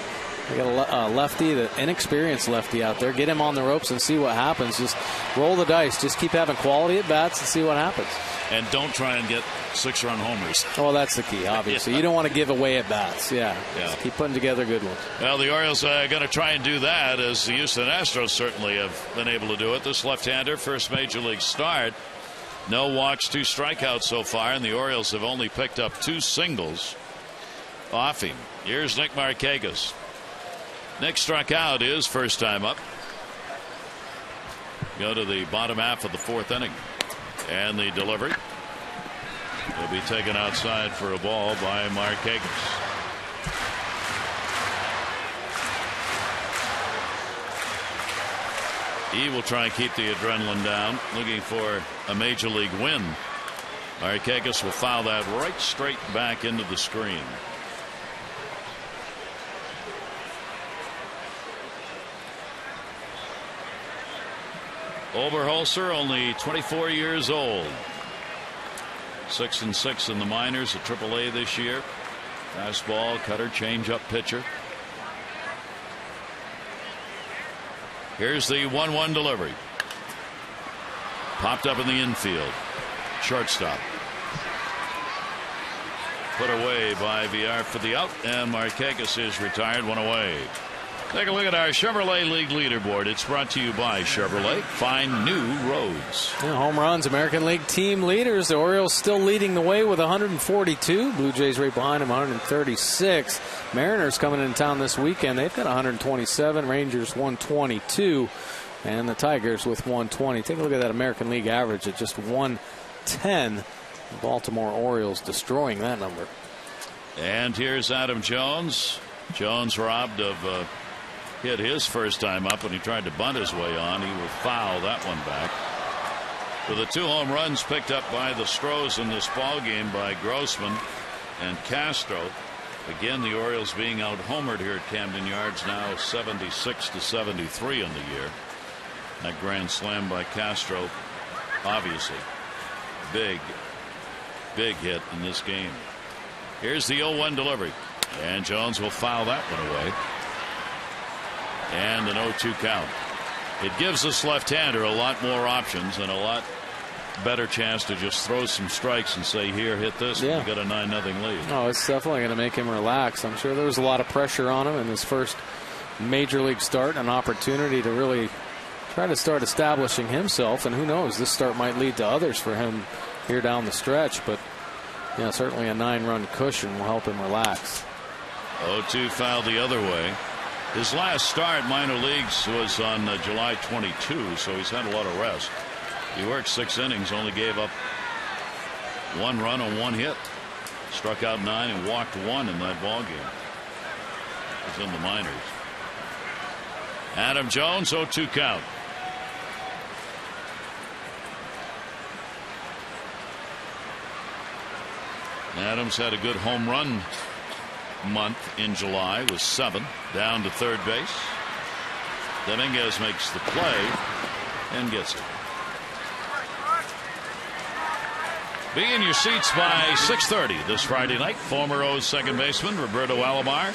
Speaker 2: We got a lefty, the inexperienced lefty out there. Get him on the ropes and see what happens. Just roll the dice. Just keep having quality at bats and see what happens.
Speaker 1: And don't try and get 6-run homers.
Speaker 2: Oh, that's the key, obviously. You don't want to give away at bats. Yeah. Just keep putting together good ones.
Speaker 1: Well, the Orioles are going to try and do that, as the Houston Astros certainly have been able to do it. This left-hander, first major league start. No walks, 2 strikeouts so far, and the Orioles have only picked up 2 singles off him. Here's Nick Markakis. Nick struck out his first time up. Go to the bottom half of the 4th inning. And the delivery will be taken outside for a ball by Markakis. He will try and keep the adrenaline down, looking for a major league win. Markakis will foul that right straight back into the screen. Oberholzer, only 24 years old. 6-6 in the minors at AAA this year. Fastball, cutter, changeup pitcher. Here's the 1-1 delivery. Popped up in the infield. Shortstop. Put away by Villar for the out, and Markakis is retired, 1 away. Take a look at our Chevrolet League leaderboard. It's brought to you by Chevrolet. Find new roads.
Speaker 2: Yeah, home runs, American League team leaders. The Orioles still leading the way with 142. Blue Jays right behind them, 136. Mariners coming into town this weekend. They've got 127. Rangers 122. And the Tigers with 120. Take a look at that American League average at just 110. The Baltimore Orioles destroying that number.
Speaker 1: And here's Adam Jones. Jones robbed of hit his first time up when he tried to bunt his way on. He will foul that one back. For the 2 home runs picked up by the Stros in this ball game by Grossman and Castro. Again, the Orioles being out homered here at Camden Yards, now 76-73 in the year. That grand slam by Castro, obviously big hit in this game. Here's the 0-1 delivery, and Jones will foul that one away. And an 0-2 count. It gives this left-hander a lot more options and a lot better chance to just throw some strikes and say, here, hit this.
Speaker 2: Yeah.
Speaker 1: You got a 9-0 lead.
Speaker 2: Oh, it's definitely going to make him relax. I'm sure there was a lot of pressure on him in his first major league start, an opportunity to really try to start establishing himself. And who knows, this start might lead to others for him here down the stretch. But yeah, certainly a 9-run cushion will help him relax.
Speaker 1: 0-2 foul the other way. His last start minor leagues was on July 22, so he's had a lot of rest. He worked 6 innings, only gave up 1 run on 1 hit, struck out 9 and walked 1 in that ball game. It was in the minors. Adam Jones, 0-2 count. Adams had a good home run month in July with 7, down to third base. Dominguez makes the play and gets it. Be in your seats by 6:30 this Friday night. Former O's second baseman Roberto Alomar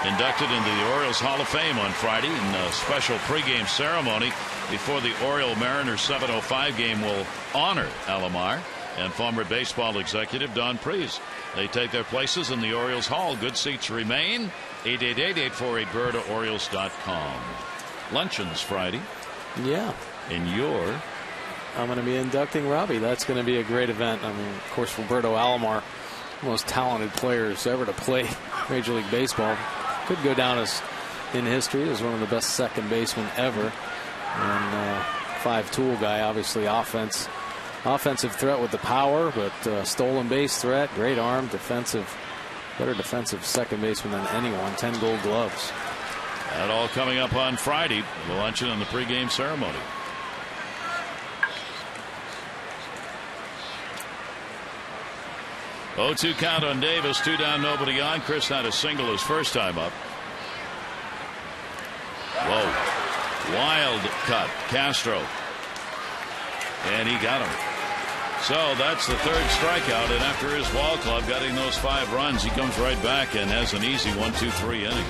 Speaker 1: inducted into the Orioles Hall of Fame on Friday in a special pregame ceremony before the Oriole Mariners 7:05 game will honor Alomar and former baseball executive Don Priest. They take their places in the Orioles Hall. Good seats remain. 888-848-BIRD to Orioles.com. Luncheons Friday.
Speaker 2: Yeah.
Speaker 1: And
Speaker 2: I'm going to be inducting Robbie. That's going to be a great event. I mean, of course, Roberto Alomar, most talented players ever to play Major League Baseball. Could go down as in history as one of the best second basemen ever. And 5-tool guy, obviously offensive threat with the power, but stolen base threat, great arm, better defensive second baseman than anyone. 10 Gold Gloves.
Speaker 1: That all coming up on Friday. The luncheon and the pregame ceremony. Oh, 2 count on Davis. 2 down, nobody on. Chris had a single his first time up. Whoa. Wild cut. Castro. And he got him. So that's the 3rd strikeout. And after his ball club getting those 5 runs, he comes right back and has an easy 1-2-3 inning.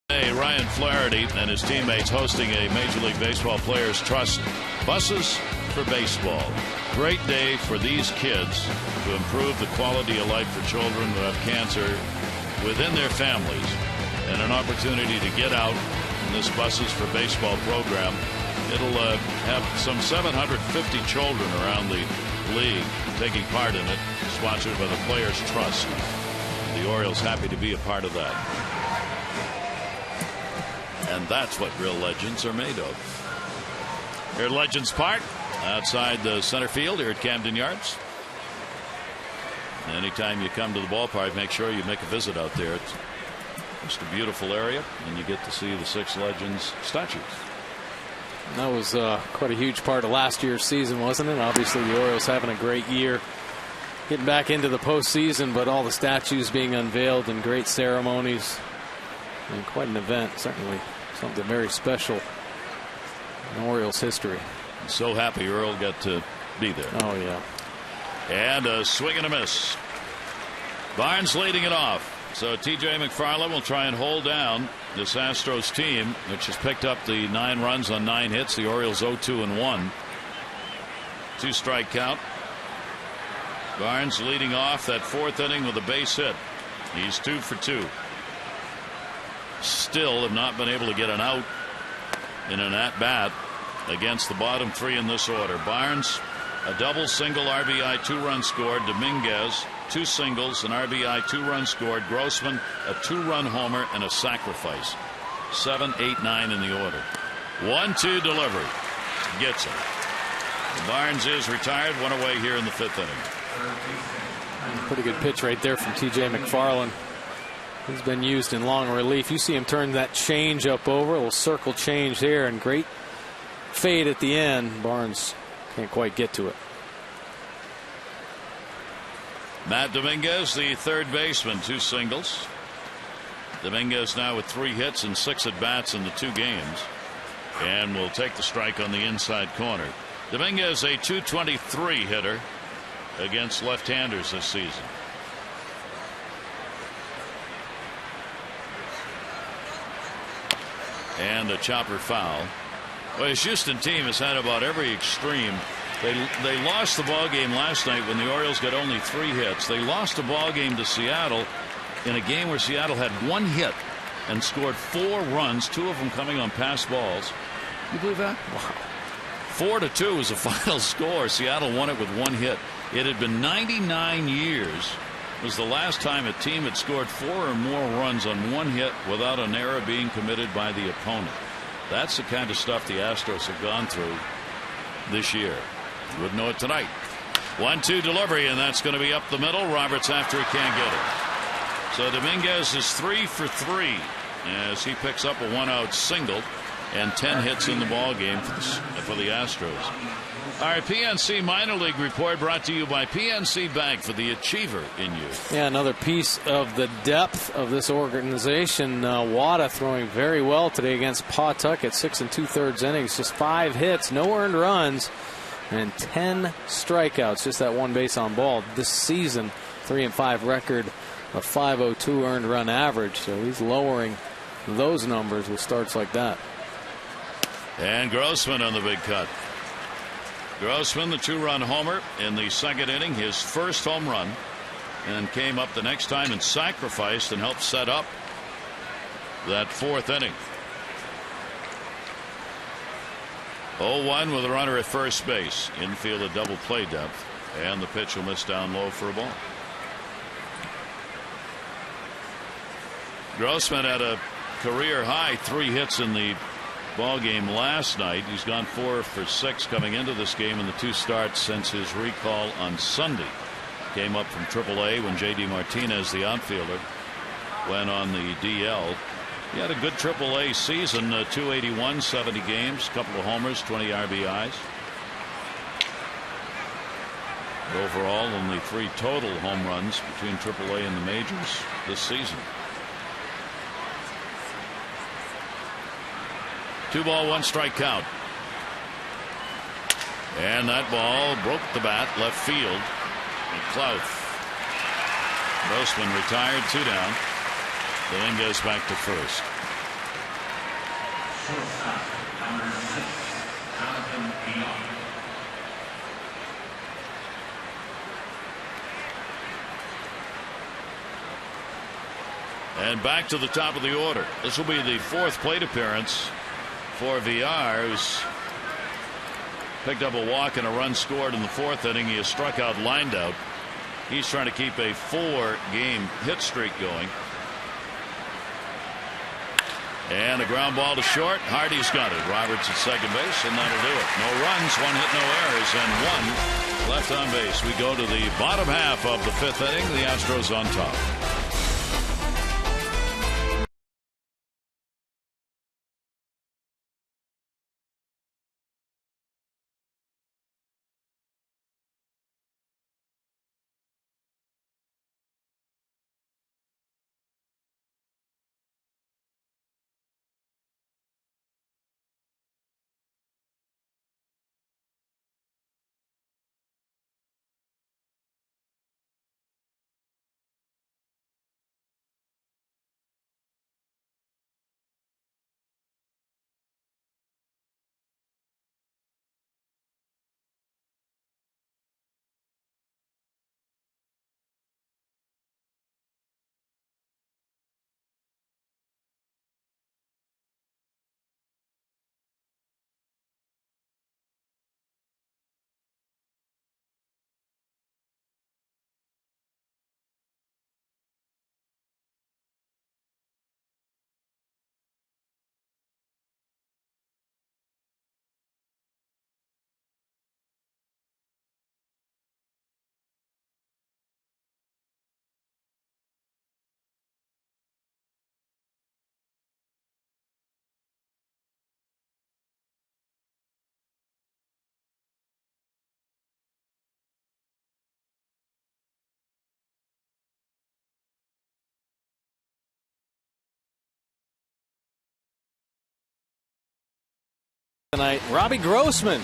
Speaker 1: Ryan Flaherty and his teammates hosting a Major League Baseball Players Trust Buses for Baseball. Great day for these kids to improve the quality of life for children who have cancer within their families, and an opportunity to get out in this Buses for Baseball program. It'll have some 750 children around the league taking part in it, sponsored by the Players Trust. The Orioles happy to be a part of that. And that's what real legends are made of. Here at Legends Park, outside the center field here at Camden Yards. Anytime you come to the ballpark, make sure you make a visit out there. It's just a beautiful area, and you get to see the 6 legends statues.
Speaker 2: That was quite a huge part of last year's season, wasn't it? Obviously, the Orioles having a great year getting back into the postseason, but all the statues being unveiled and great ceremonies. And quite an event, certainly something very special in Orioles history.
Speaker 1: So happy Earl got to be there.
Speaker 2: Oh, yeah.
Speaker 1: And a swing and a miss. Barnes leading it off. So T.J. McFarland will try and hold down this Astros team, which has picked up the 9 runs on 9 hits. The Orioles 0-2-1. 2-strike count. Barnes leading off that 4th inning with a base hit. He's 2 for 2. Still have not been able to get an out in an at-bat against the bottom 3 in this order. Barnes, a double, single, RBI, 2-run scored. Dominguez, 2 singles, an RBI, 2-run scored. Grossman, a 2-run homer and a sacrifice. 7, 8, 9 in the order. 1-2 delivery. Gets him. Barnes is retired. 1 away here in the 5th inning.
Speaker 2: Pretty good pitch right there from T.J. McFarland. He's been used in long relief. You see him turn that change up over, a little circle change there, and great fade at the end. Barnes can't quite get to it.
Speaker 1: Matt Dominguez, the 3rd baseman, 2 singles. Dominguez now with 3 hits and 6 at bats in the 2 games, and will take the strike on the inside corner. Dominguez, a .223 hitter against left-handers this season. And a chopper foul. Well, his Houston team has had about every extreme. They lost the ball game last night when the Orioles got only 3 hits. They lost the ball game to Seattle in a game where Seattle had 1 hit and scored 4 runs, 2 of them coming on pass balls. You believe that? Wow. 4-2 was the final score. Seattle won it with 1 hit. It had been 99 years was the last time a team had scored 4 or more runs on 1 hit without an error being committed by the opponent. That's the kind of stuff the Astros have gone through this year. You wouldn't know it tonight. 1-2 delivery, and that's going to be up the middle. Roberts after he can't get it. So Dominguez is 3 for 3 as he picks up a 1-out single and 10 hits in the ball game for the Astros. All right, PNC Minor League Report brought to you by PNC Bank for the achiever in you.
Speaker 2: Yeah, another piece of the depth of this organization. Wada throwing very well today against Pawtucket. 6 2/3 innings, just 5 hits, no earned runs, and 10 strikeouts. Just that 1 base on ball. This season, 3-5 record, a .502 earned run average. So he's lowering those numbers with starts like that.
Speaker 1: And Grossman on the big cut. Grossman, the 2-run homer in the 2nd inning, his 1st home run, and came up the next time and sacrificed and helped set up that 4th inning. 0-1 with a runner at first base. Infield a double play depth, and the pitch will miss down low for a ball. Grossman had a career high 3 hits in the ball game last night. He's gone 4 for 6 coming into this game in the 2 starts since his recall on Sunday. Came up from AAA when J.D. Martinez, the outfielder, went on the DL. He had a good AAA season, 281, 70 games, couple of homers, 20 RBIs. Overall, only 3 total home runs between AAA and the majors this season. 2-ball, 1-strike count. And that ball broke the bat left field. McLouth. Grossman retired, 2 down. Dominguez back to first. And back to the top of the order. This will be the 4th plate appearance for Villar, who's picked up a walk and a run scored in the 4th inning. He has struck out, lined out. He's trying to keep a 4-game hit streak going. And a ground ball to short. Hardy's got it. Roberts at second base, and that'll do it. No runs, 1 hit, no errors, and 1 left on base. We go to the bottom half of the 5th inning. The Astros on top.
Speaker 2: Tonight, Robbie Grossman,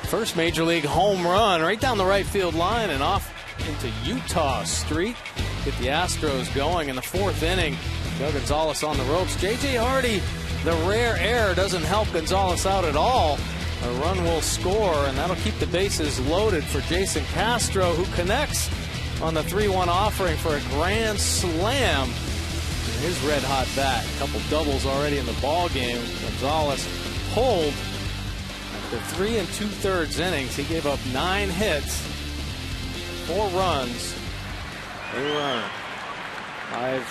Speaker 2: first major league home run right down the right field line and off into Utah Street. Get the Astros going in the fourth inning. Joe Gonzalez on the ropes. J.J. Hardy, the rare error, doesn't help Gonzalez out at all. A run will score, and that'll keep the bases loaded for Jason Castro, who connects on the 3-1 offering for a grand slam. His red-hot bat. A couple doubles already in the ball game. Gonzalez pulled after 3 2/3 innings. He gave up 9 hits, 4 runs, a run, 5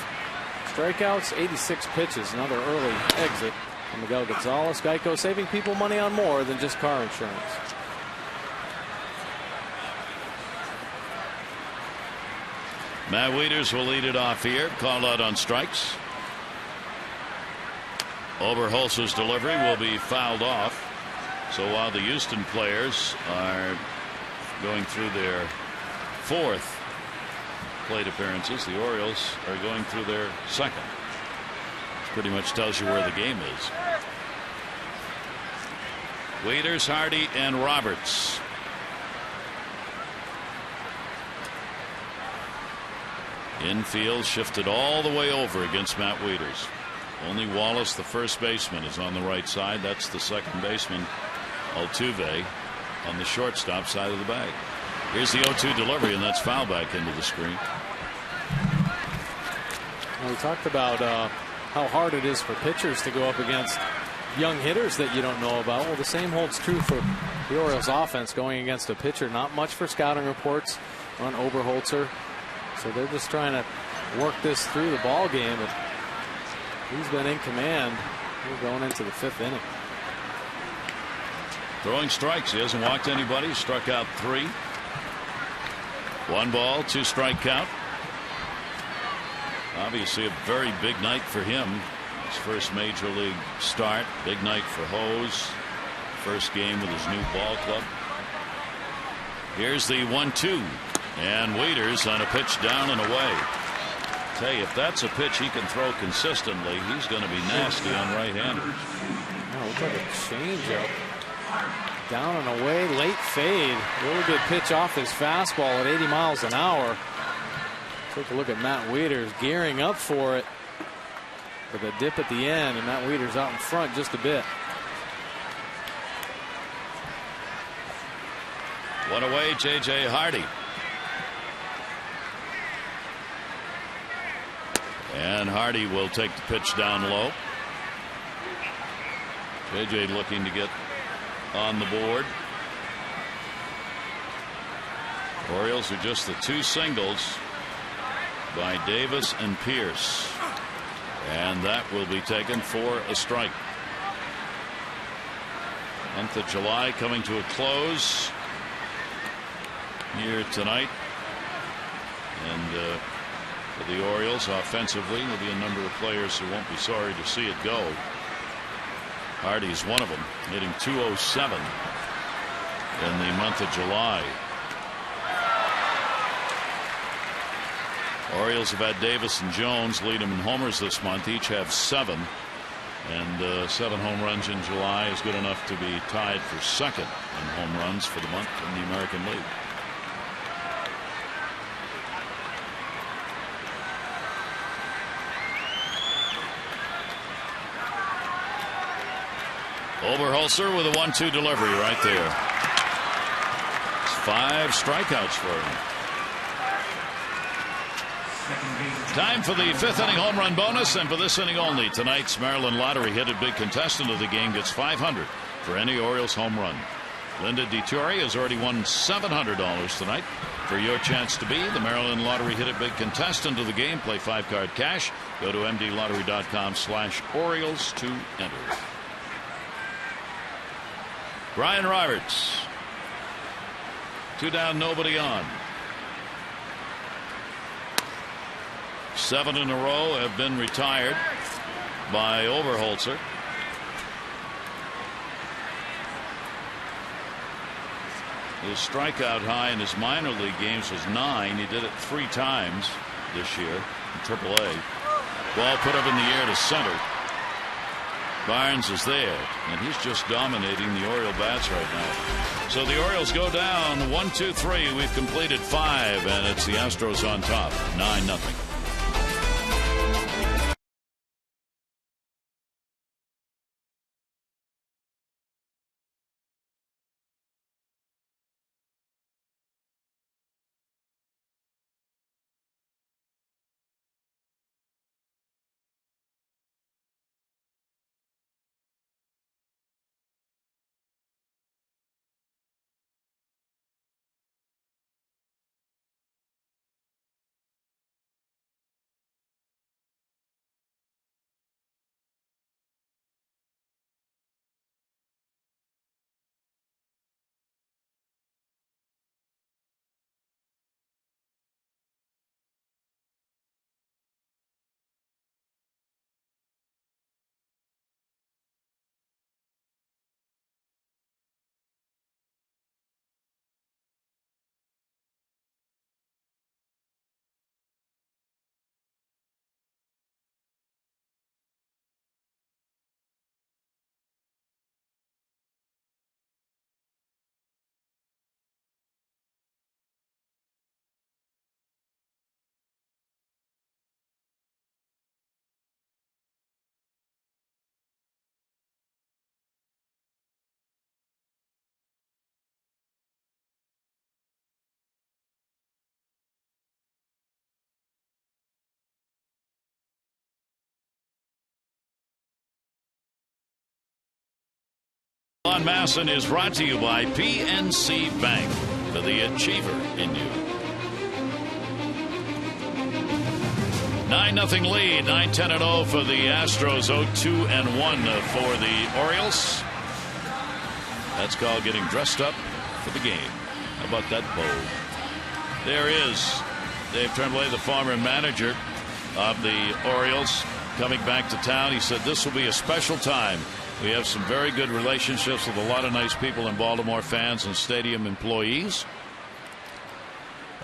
Speaker 2: strikeouts, 86 pitches. Another early exit from Miguel Gonzalez. Geico, saving people money on more than just car insurance.
Speaker 1: Matt Wieters will lead it off here. Called out on strikes. Oberholzer's delivery will be fouled off. So while the Houston players are going through their 4th plate appearances, the Orioles are going through their 2nd. Which pretty much tells you where the game is. Wieters, Hardy, and Roberts. Infield shifted all the way over against Matt Wieters. Only Wallace, the first baseman, is on the right side. That's the second baseman, Altuve, on the shortstop side of the bag. Here's the 0-2 delivery, and that's foul back into the screen.
Speaker 2: Well, we talked about how hard it is for pitchers to go up against young hitters that you don't know about. Well, the same holds true for the Orioles offense going against a pitcher. Not much for scouting reports on Oberholzer. So they're just trying to work this through the ball game. But he's been in command. We're going into the 5th inning.
Speaker 1: Throwing strikes. He hasn't walked anybody. Struck out 3. 1 ball, 2 strike count. Obviously a very big night for him. His first major league start. Big night for Hose. First game with his new ball club. Here's the 1-2. And Wieters on a pitch down and away. Tell you, if that's a pitch he can throw consistently, he's going to be nasty on right-handers.
Speaker 2: Oh, looks like a changeup. Down and away, late fade. Really good pitch off his fastball at 80 miles an hour. Take a look at Matt Wieters gearing up for it. With a dip at the end, and Matt Wieters out in front just a bit.
Speaker 1: 1 away, J.J. Hardy. And Hardy will take the pitch down low. J.J. looking to get on the board. Orioles are just the 2 singles by Davis and Pierce. And that will be taken for a strike. Month of July coming to a close here tonight. And for the Orioles offensively, there'll be a number of players who won't be sorry to see it go. Hardy's one of them, hitting .207 in the month of July. Orioles have had Davis and Jones lead them in homers this month. Each have 7. And 7 home runs in July is good enough to be tied for 2nd in home runs for the month in the American League. Oberholzer with a 1-2 delivery right there. It's 5 strikeouts for him. Time for the 5th inning home run bonus, and for this inning only, tonight's Maryland Lottery Hit-It Big contestant of the game gets $500 for any Orioles home run. Linda DeTore has already won $700 tonight. For your chance to be the Maryland Lottery Hit-It Big contestant of the game, play 5-card cash. Go to mdlottery.com/Orioles to enter. Brian Roberts. 2 down, nobody on. 7 in a row have been retired by Oberholzer. His strikeout high in his minor league games was 9. He did it 3 times this year in AAA. Ball put up in the air to center. Barnes is there, and he's just dominating the Oriole bats right now. So the Orioles go down 1-2-3. We've completed 5, and it's the Astros on top, 9-0. On Masson is brought to you by PNC Bank, for the achiever in you. 9-0 lead, 9-10-0 for the Astros, 0-2-1 for the Orioles. That's called getting dressed up for the game. How about that bowl? There is Dave Tremblay, the former manager of the Orioles, coming back to town. He said this will be a special time. We have some very good relationships with a lot of nice people in Baltimore, fans and stadium employees.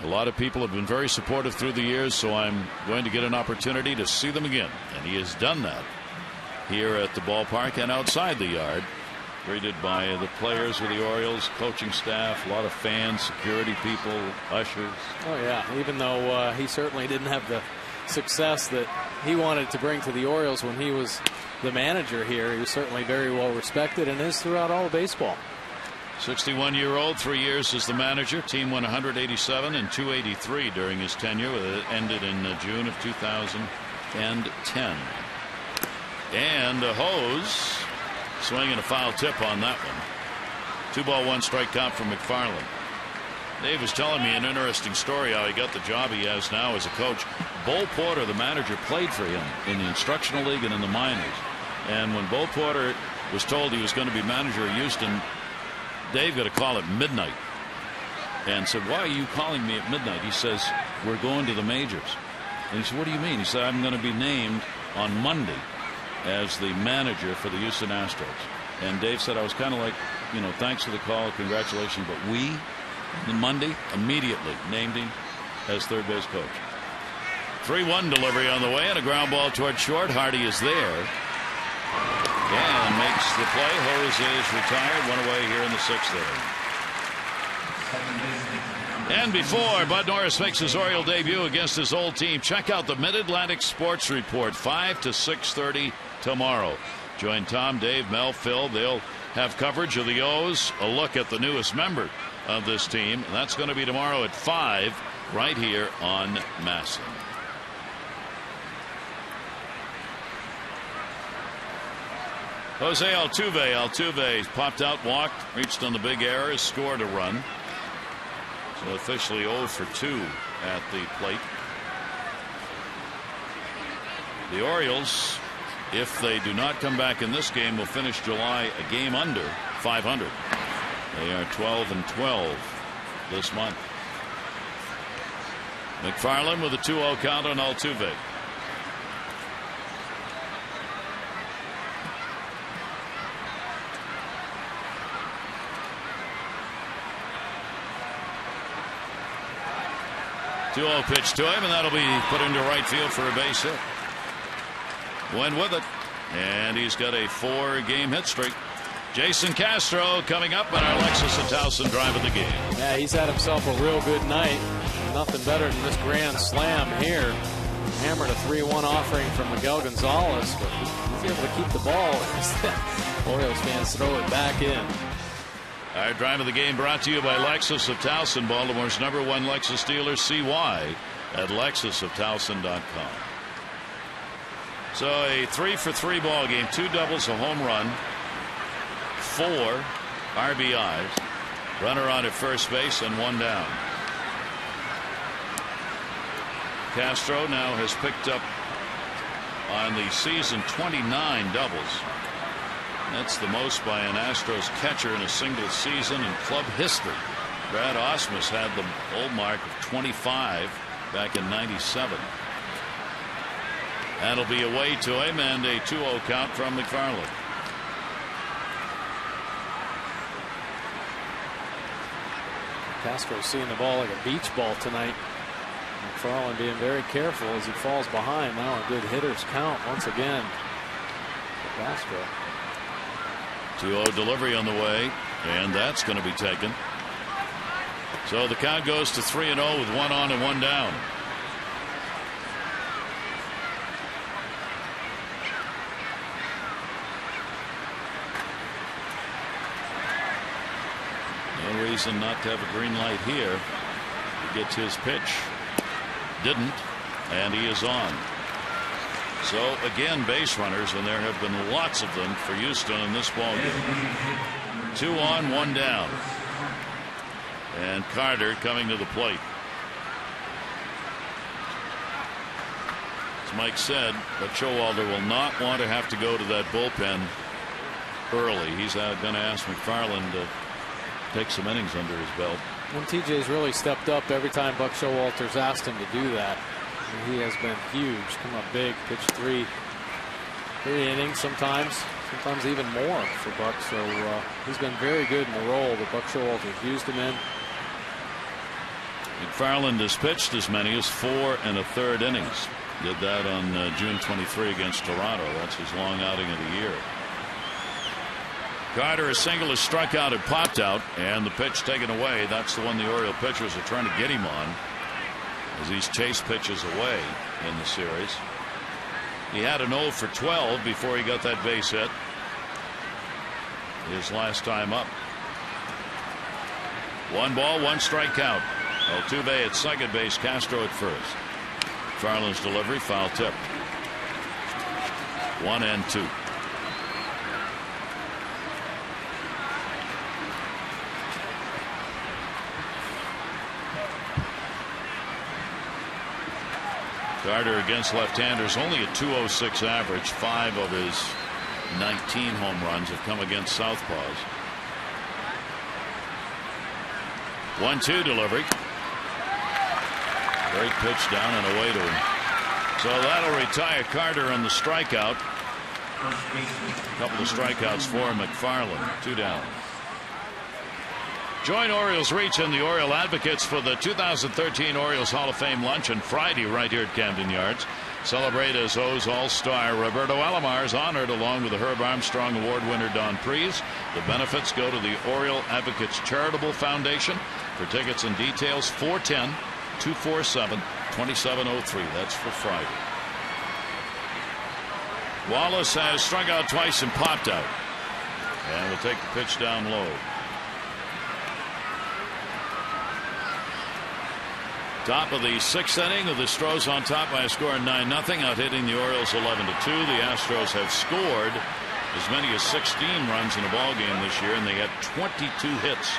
Speaker 1: A lot of people have been very supportive through the years, so I'm going to get an opportunity to see them again. And he has done that here at the ballpark and outside the yard. Greeted by the players of the Orioles, coaching staff, a lot of fans, security people, ushers.
Speaker 2: Oh, yeah. Even though he certainly didn't have the success that he wanted to bring to the Orioles when he was the manager here, he was certainly very well respected and is throughout all of baseball.
Speaker 1: 61-year-old, 3 years as the manager. Team won 187 and 283 during his tenure. It ended in June of 2010. And Hose swinging a foul tip on that one. 2-ball, 1 strike count from McFarland. Dave was telling me an interesting story how he got the job he has now as a coach. Bull Porter, the manager, played for him in the instructional league and in the minors. And when Bull Porter was told he was going to be manager of Houston, Dave got a call at midnight and said, "Why are you calling me at midnight?" He says, "We're going to the majors." And he said, "What do you mean?" He said, "I'm going to be named on Monday as the manager for the Houston Astros." And Dave said, "I was kind of like, you know, thanks for the call, congratulations, but we, on Monday, immediately named him as third base coach." 3-1 delivery on the way and a ground ball toward short. Hardy is there and makes the play. Hose is retired, 1 away here in the 6th inning. And before Bud Norris makes his Oriole debut against his old team, check out the Mid-Atlantic Sports Report, 5 to 6:30 tomorrow. Join Tom, Dave, Mel, Phil. They'll have coverage of the O's, a look at the newest member of this team. And that's going to be tomorrow at 5 right here on Masson. Jose Altuve popped out, walked, reached on the big error, scored a run. So officially 0 for 2 at the plate. The Orioles, if they do not come back in this game, will finish July a game under 500. They are 12-12 this month. McFarland with a 2-0 count on Altuve. Two-0 pitch to him, and that'll be put into right field for a base hit. Went with it. and he's got a 4-game hit streak. Jason Castro coming up on our Lexus and Towson drive of the game.
Speaker 4: Yeah, he's had himself a real good night. Nothing better than this grand slam here. Hammered a 3-1 offering from Miguel Gonzalez, but he's able to keep the ball. Orioles fans throw it back in.
Speaker 1: Our drive of the game brought to you by Lexus of Towson, Baltimore's #1 Lexus dealer. CY at lexusoftowson.com. So a 3-for-3 ball game, 2 doubles, a home run, 4 RBIs, runner on at first base, and 1 down. Castro now has picked up on the season 29 doubles. That's the most by an Astros catcher in a single season in club history. Brad Ausmus had the old mark of 25 back in '97. That'll be away to him, and a 2-0 count from McFarland.
Speaker 4: Castro seeing the ball like a beach ball tonight. McFarland being very careful as he falls behind. Now a good hitter's count once again for Castro.
Speaker 1: 2-0 delivery on the way, and that's going to be taken. So the count goes to 3-0 with 1 on and 1 down. No reason not to have a green light here. He gets his pitch. Didn't, and he is on. So again, base runners, and there have been lots of them for Houston in this ball game. 2 on, 1 down, and Carter coming to the plate. As Mike said, but Showalter will not want to have to go to that bullpen early. He's going to ask McFarland to take some innings under his belt.
Speaker 4: And TJ's really stepped up every time Buck Showalter's asked him to do that. And he has been huge. Come up big, pitched 3 innings sometimes even more for Buck. So he's been very good in the role that Buck Showalter's used him in.
Speaker 1: McFarland has pitched as many as 4 1/3 innings. Did that on June 23 against Toronto. That's his long outing of the year. Carter, a single, is struck out and popped out, and the pitch taken away. That's the one the Oriole pitchers are trying to get him on as he's chased pitches away in the series. He had an 0 for 12 before he got that base hit his last time up. 1 ball, 1 strike count. Altuve at second base, Castro at first. Farland's delivery, foul tip. 1-2. Carter against left-handers, only a .206 average. 5 of his 19 home runs have come against southpaws. 1-2 delivery. Great pitch down and away to him. So that'll retire Carter on the strikeout. A couple of strikeouts for McFarland. 2 down. Join Orioles Reach and the Oriole Advocates for the 2013 Orioles Hall of Fame luncheon Friday right here at Camden Yards. Celebrate as O's All-Star Roberto Alomar is honored along with the Herb Armstrong Award winner Don Preece. The benefits go to the Oriole Advocates Charitable Foundation. For tickets and details, 410-247-2703. That's for Friday. Wallace has struck out twice and popped out. And will take the pitch down low. Top of the 6th inning of the Astros on top by a score of 9-0, out hitting the Orioles 11-2. The Astros have scored as many as 16 runs in a ball game this year, and they had 22 hits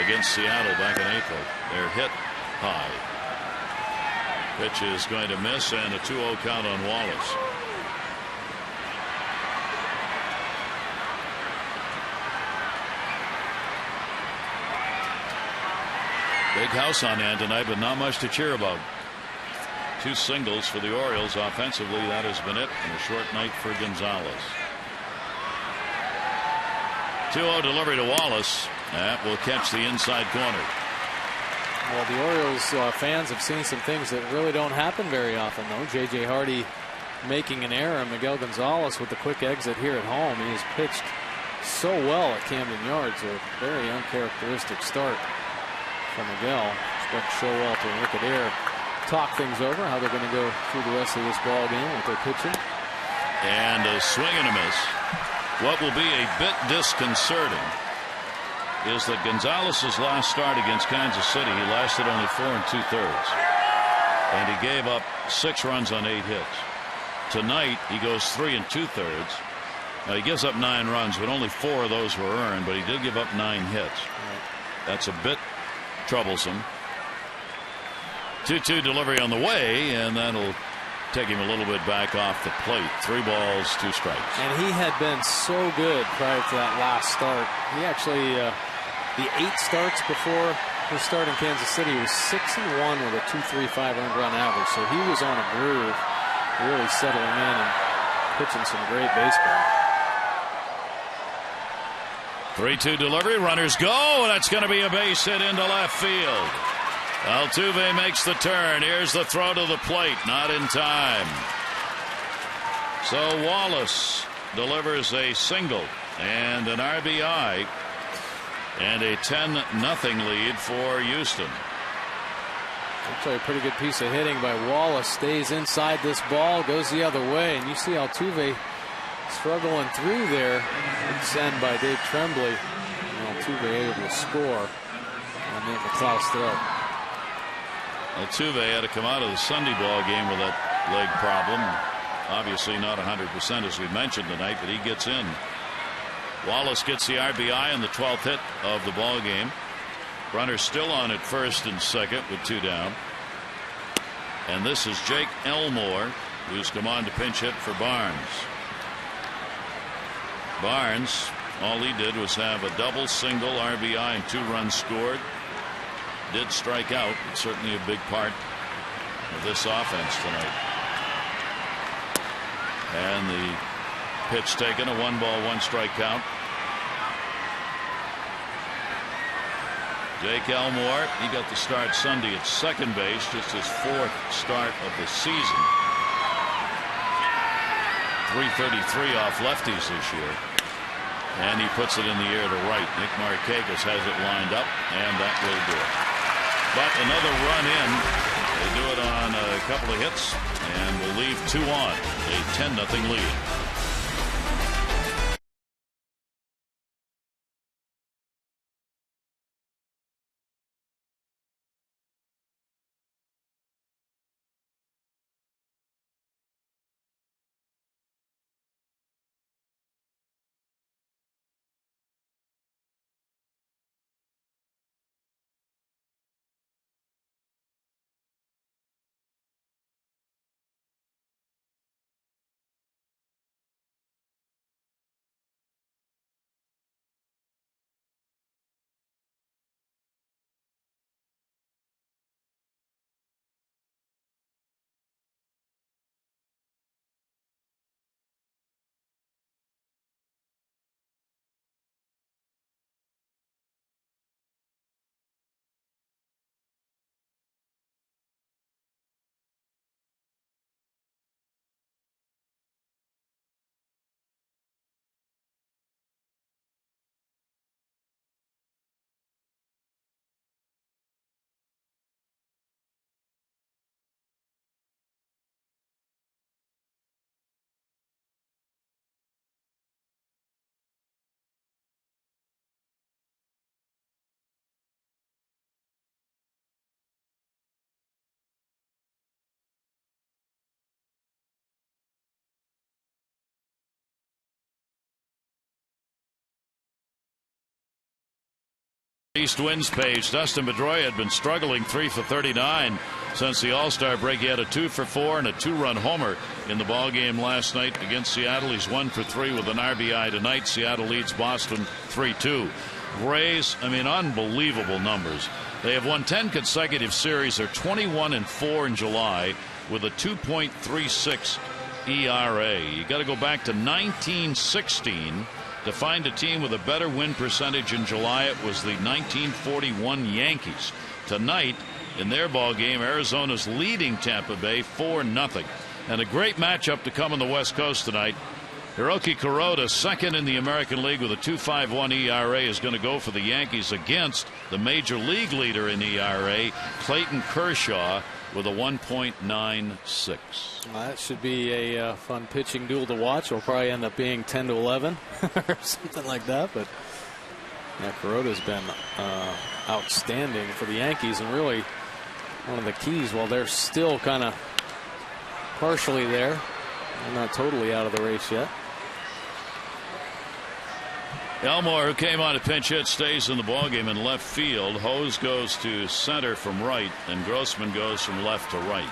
Speaker 1: against Seattle back in April. They're hit high. Pitch is going to miss, and a 2-0 count on Wallace. Big house on hand tonight, but not much to cheer about. 2 singles for the Orioles. Offensively, that has been it, and a short night for Gonzalez. 2-0 delivery to Wallace. That will catch the inside corner.
Speaker 4: Well, the Orioles fans have seen some things that really don't happen very often, though. J.J. Hardy making an error. Miguel Gonzalez with the quick exit here at home. He has pitched so well at Camden Yards. A very uncharacteristic start from Miguel. Expect Showalter and Rick Adair talk things over, how they're going to go through the rest of this ball game with their pitching.
Speaker 1: And a swing and a miss. What will be a bit disconcerting is that Gonzalez's last start against Kansas City, he lasted only 4 2/3. And he gave up 6 runs on 8 hits. Tonight, he goes 3 2/3. Now, he gives up 9 runs, but only 4 of those were earned, but he did give up 9 hits. That's a bit troublesome. 2-2 delivery on the way, and that'll take him a little bit back off the plate. 3 balls, 2 strikes.
Speaker 4: And he had been so good prior to that last start. He actually, the 8 starts before his start in Kansas City, was 6-1 with a 2.35 earned run average. So he was on a groove, really settling in and pitching some great baseball.
Speaker 1: 3-2 delivery. Runners go. That's going to be a base hit into left field. Altuve makes the turn. Here's the throw to the plate. Not in time. So Wallace delivers a single and an RBI. And a 10-0 lead for Houston.
Speaker 4: Actually, a pretty good piece of hitting by Wallace. Stays inside this ball, goes the other way, and you see Altuve struggling through there. Good send by Dave Tremblay. And Altuve able to score on Nate McLouth's throw.
Speaker 1: Altuve had to come out of the Sunday ball game with that leg problem. Obviously not 100% as we mentioned tonight, but he gets in. Wallace gets the RBI on the 12th hit of the ball game. Runner still on at first and second with 2 down. And this is Jake Elmore, who's come on to pinch hit for Barnes. Barnes, all he did was have a double, single, RBI, and 2 runs scored. Did strike out. It's certainly a big part of this offense tonight. And the pitch taken, a 1-ball, 1-strike count. Jake Elmore, he got the start Sunday at second base, just his 4th start of the season. 333 off lefties this year. And he puts it in the air to right. Nick Markakis has it lined up, and that will do it. But another run in. They do it on a couple of hits, and will leave 2 on. A 10-0 lead. East wins page. Dustin Pedroia had been struggling 3 for 39 since the All-Star break. He had a 2 for 4 and a 2-run homer in the ball game last night against Seattle. He's 1 for 3 with an RBI tonight. Seattle leads Boston 3-2. Rays, I mean, unbelievable numbers. They have won 10 consecutive series. They're 21-4 in July with a 2.36 ERA. You got to go back to 1916 to find a team with a better win percentage in July. It was the 1941 Yankees. Tonight, in their ball game, Arizona's leading Tampa Bay 4-0. And a great matchup to come on the West Coast tonight. Hiroki Kuroda, second in the American League with a 2.51 ERA, is going to go for the Yankees against the major league leader in ERA, Clayton Kershaw, with a 1.96.
Speaker 4: That should be a fun pitching duel to watch. It'll probably end up being 10-11 or something like that. But yeah, Kuroda's been outstanding for the Yankees, and really one of the keys while they're still kind of partially there. They're not totally out of the race yet.
Speaker 1: Elmore, who came on a pinch hit, stays in the ballgame in left field. Hose goes to center from right, and Grossman goes from left to right.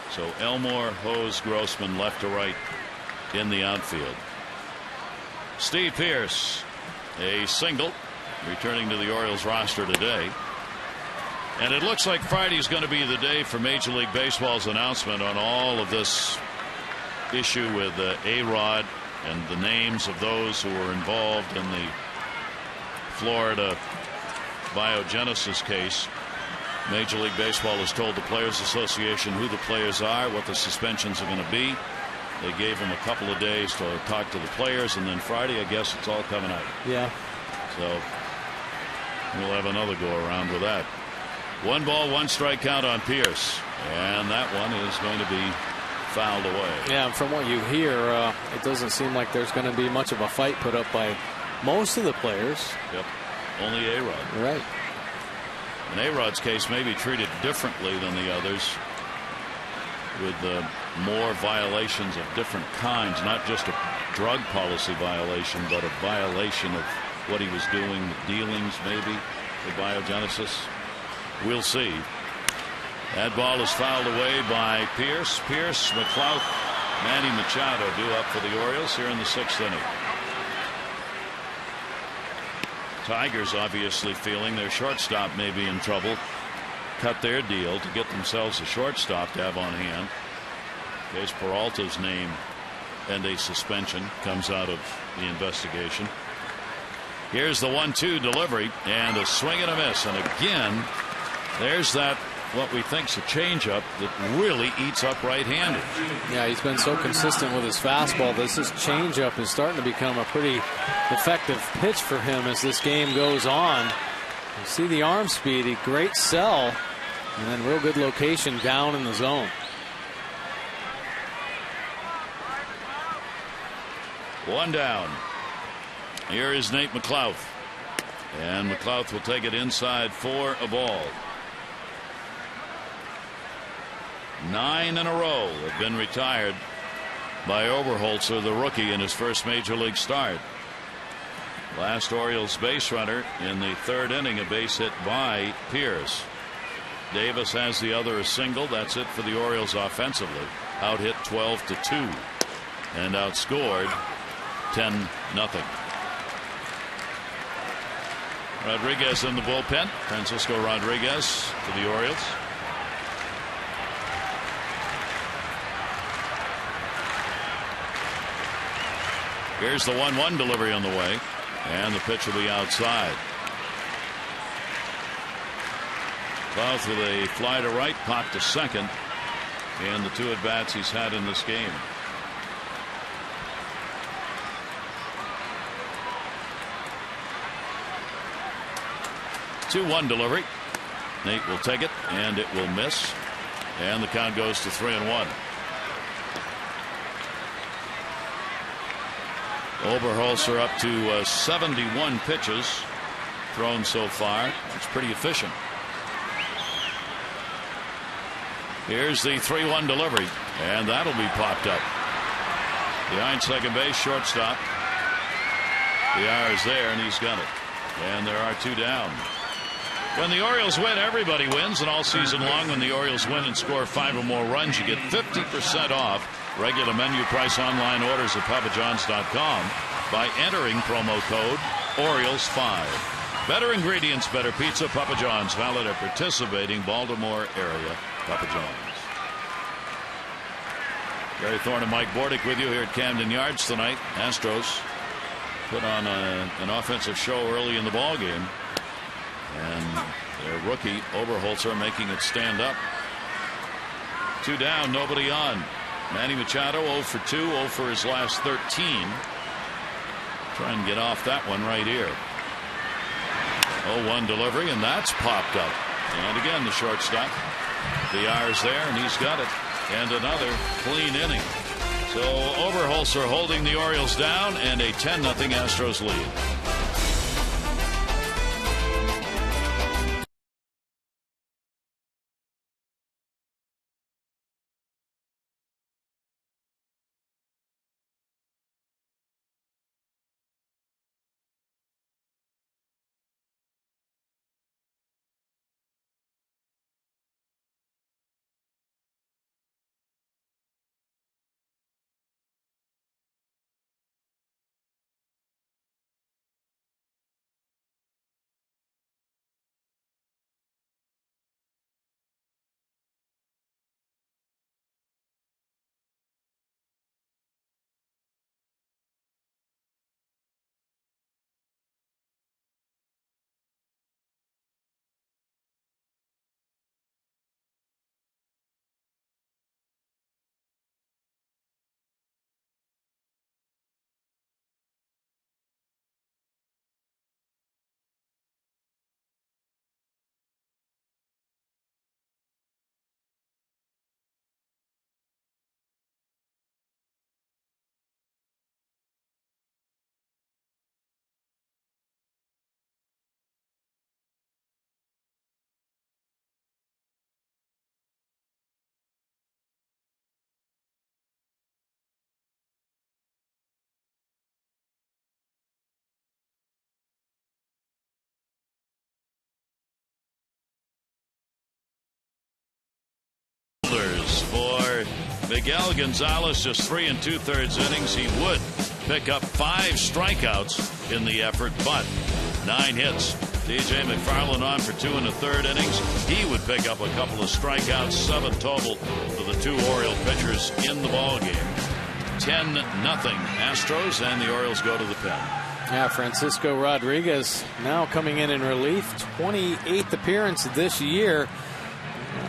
Speaker 1: So Elmore, Hose, Grossman, left to right in the outfield. Steve Pearce, a single, returning to the Orioles roster today. And it looks like Friday is going to be the day for Major League Baseball's announcement on all of this issue with A-Rod and the names of those who were involved in the Florida biogenesis case. Major League Baseball has told the Players Association who the players are, what the suspensions are going to be. They gave them a couple of days to talk to the players, and then Friday, I guess it's all coming out.
Speaker 4: Yeah.
Speaker 1: So we'll have another go around with that. 1 ball, 1 strike count on Pearce, and that one is going to be fouled away.
Speaker 4: Yeah, and from what you hear, it doesn't seem like there's going to be much of a fight put up by most of the players.
Speaker 1: Yep. Only A-Rod.
Speaker 4: Right.
Speaker 1: And A-Rod's case may be treated differently than the others, with more violations of different kinds, not just a drug policy violation, but a violation of what he was doing, dealings maybe, with biogenesis. We'll see. That ball is fouled away by Pearce. Pearce, McLouth, Manny Machado due up for the Orioles here in the 6th inning. Tigers obviously feeling their shortstop may be in trouble. Cut their deal to get themselves a shortstop to have on hand. In case Peralta's name and a suspension comes out of the investigation. Here's the 1-2 delivery, and a swing and a miss. And again, there's that, what we think's a changeup that really eats up right-handers.
Speaker 4: Yeah, he's been so consistent with his fastball. This changeup is starting to become a pretty effective pitch for him as this game goes on. You see the arm speed, a great sell, and then real good location down in the zone.
Speaker 1: One down. Here is Nate McLouth, and McLouth will take it inside for a ball. 9 in a row have been retired by Oberholzer, the rookie, in his first major league start. Last Orioles base runner in the 3rd inning, a base hit by Pearce. Davis has the other, a single. That's it for the Orioles offensively. Out hit 12-2 and outscored 10-0. Rodriguez in the bullpen. Francisco Rodriguez for the Orioles. Here's the 1-1 delivery on the way, and the pitch will be outside. Clouth with a fly to right, pop to second, and the 2 at-bats he's had in this game. Two-1 delivery. Nate will take it, and it will miss, and the count goes to 3-1. Oberholzer up to 71 pitches thrown so far. It's pretty efficient. Here's the 3-1 delivery, and that'll be popped up behind second base, shortstop. The error is there, and he's got it, and there are 2 down. When the Orioles win, everybody wins, and all season long when the Orioles win and score 5 or more runs, you get 50% off regular menu price online orders at papajohns.com by entering promo code Orioles5. Better ingredients, better pizza. Papa John's, valid at participating Baltimore area Papa John's. Gary Thorne and Mike Bordick with you here at Camden Yards tonight. Astros put on an offensive show early in the ball game, and their rookie Oberholzer making it stand up. 2 down, nobody on. Manny Machado 0 for 2, 0 for his last 13. Try and get off that one right here. 0-1 delivery, and that's popped up. And again, the shortstop. VILLAR's there, and he's got it. And another clean inning. So Oberholzer holding the Orioles down, and a 10-0 Astros lead. For Miguel Gonzalez, just 3 2/3 innings. He would pick up 5 strikeouts in the effort, but 9 hits. TJ McFarland on for 2 1/3 innings. He would pick up a couple of strikeouts, 7 total for the 2 Oriole pitchers in the ball game. 10-0 Astros, and the Orioles go to the pen.
Speaker 4: Yeah, Francisco Rodriguez now coming in relief. 28th appearance this year.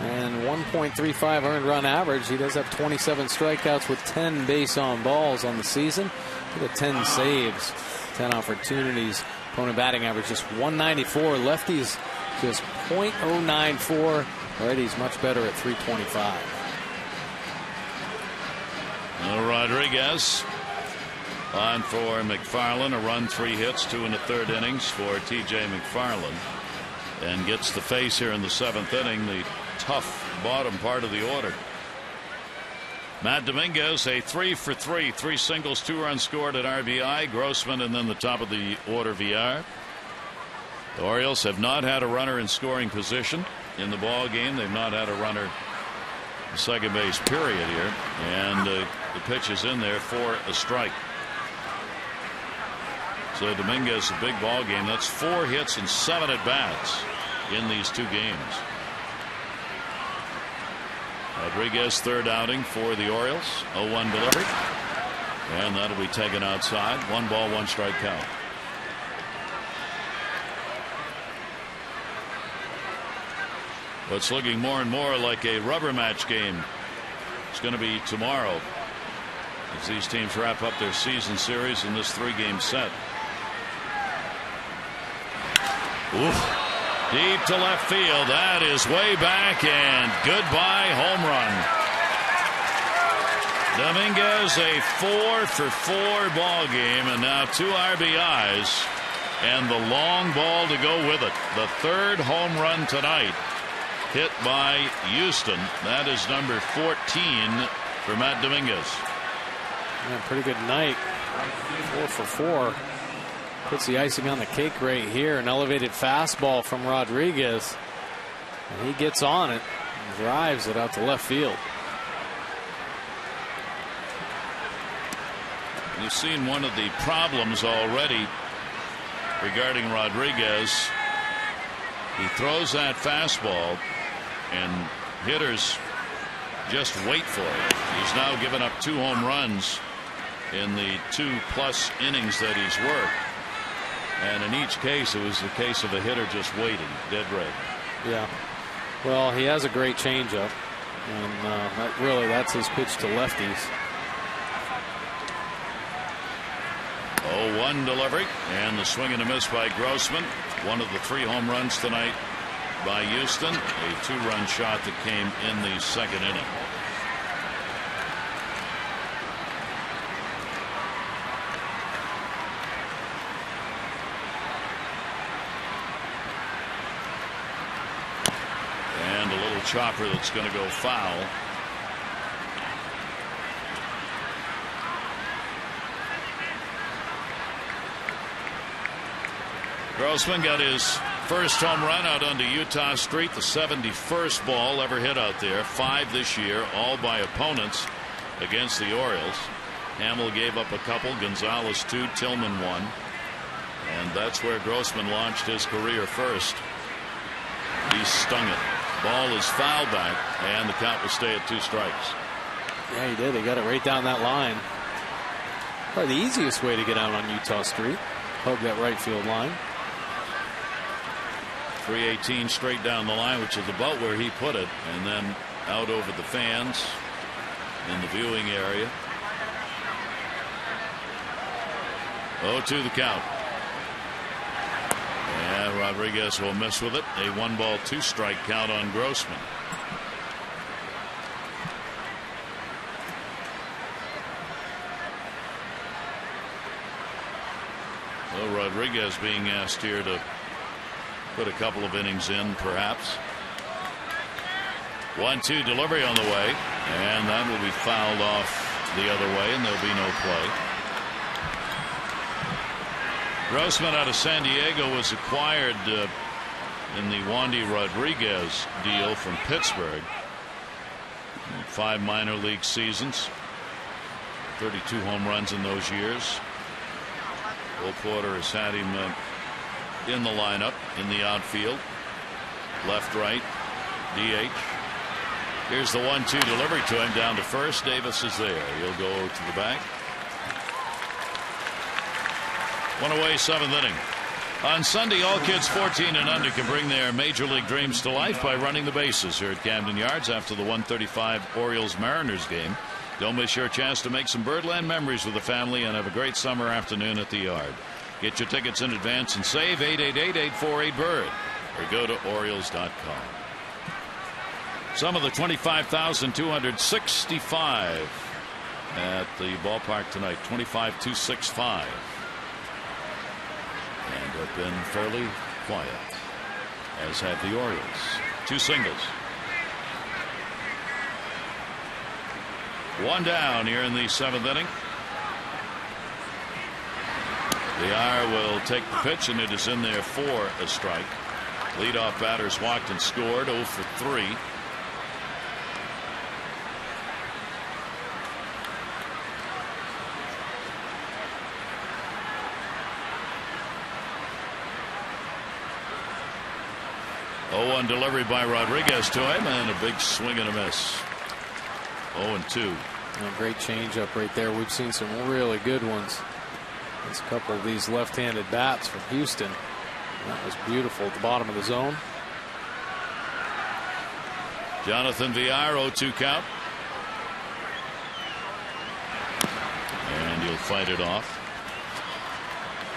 Speaker 4: And 1.35 earned run average. He does have 27 strikeouts with 10 base on balls on the season. He got 10 saves, 10 opportunities. Opponent batting average just 194. Lefties just .094. Righties much better at 325.
Speaker 1: Rodriguez on for McFarland. A run, 3 hits, 2 1/3 innings for TJ McFarland. And gets the face here in the 7th inning. The tough bottom part of the order. Matt Dominguez, a 3 for 3, 3 singles, 2 runs scored at RBI. Grossman, and then the top of the order, Villar. The Orioles have not had a runner in scoring position in the ball game. They've not had a runner in second base, period, here. And the pitch is in there for a strike. So Dominguez, a big ball game. That's 4 hits and 7 at bats in these 2 games. Rodriguez, 3rd outing for the Orioles. 0-1 delivery. And that'll be taken outside. 1 ball, 1 strike count. But it's looking more and more like a rubber match game. It's going to be tomorrow as these teams wrap up their season series in this 3-game set. Oof. Deep to left field. That is way back, and goodbye home run. Dominguez, a 4 for 4 ball game, and now 2 RBIs and the long ball to go with it. The 3rd home run tonight, hit by Houston. That is number 14 for Matt Dominguez.
Speaker 4: Yeah, pretty good night. 4 for 4. Puts the icing on the cake right here. An elevated fastball from Rodriguez. And he gets on it and drives it out to left field.
Speaker 1: You've seen one of the problems already regarding Rodriguez. He throws that fastball and hitters just wait for it. He's now given up 2 home runs in the 2+ innings that he's worked. And in each case, it was the case of a hitter just waiting, dead red.
Speaker 4: Yeah. Well, he has a great changeup. And that's his pitch to lefties.
Speaker 1: 0-1 delivery, and the swing and a miss by Grossman. One of the 3 home runs tonight by Houston. A 2-run shot that came in the second inning. And a little chopper that's going to go foul. Grossman got his first home run out onto Utah Street, the 71st ball ever hit out there. 5 this year, all by opponents against the Orioles. Hamill gave up a couple, Gonzalez 2, Tillman 1. And that's where Grossman launched his career first. He stung it. Ball is foul back, and the count will stay at 2 strikes.
Speaker 4: Yeah, he did. He got it right down that line. Probably the easiest way to get out on Utah Street. Hug that right field line.
Speaker 1: 318 straight down the line, which is about where he put it, and then out over the fans in the viewing area. 0-2 the count. And Rodriguez will miss with it. A 1-ball 2-strike count on Grossman. Well, Rodriguez being asked here to put a couple of innings in, perhaps. 1-2 delivery on the way, and that will be fouled off the other way, and there'll be no play. Grossman out of San Diego was acquired in the Wandy Rodriguez deal from Pittsburgh. 5 minor league seasons, 32 home runs in those years. Will Porter has had him in the lineup in the outfield, left, right, DH. Here's the 1-2 delivery to him down to first. Davis is there. He'll go to the back. 1 away, 7th inning. On Sunday, all kids 14 and under can bring their major league dreams to life by running the bases here at Camden Yards after the 1:35 Orioles-Mariners game. Don't miss your chance to make some Birdland memories with the family and have a great summer afternoon at the Yard. Get your tickets in advance and save 888-848-BIRD or go to Orioles.com. Some of the 25,265 at the ballpark tonight, 25,265, and have been fairly quiet, as have the Orioles. 2 singles. 1 down here in the 7th inning. Villar will take the pitch, and it is in there for a strike. Leadoff batters walked and scored, 0 for 3. Oh, delivery by Rodriguez to him, and a big swing and a miss. 0-2.
Speaker 4: A great changeup right there. We've seen some really good ones. There's a couple of these left-handed bats from Houston. That was beautiful at the bottom of the zone.
Speaker 1: Jonathan Villar, 0-2 count. And he'll fight it off.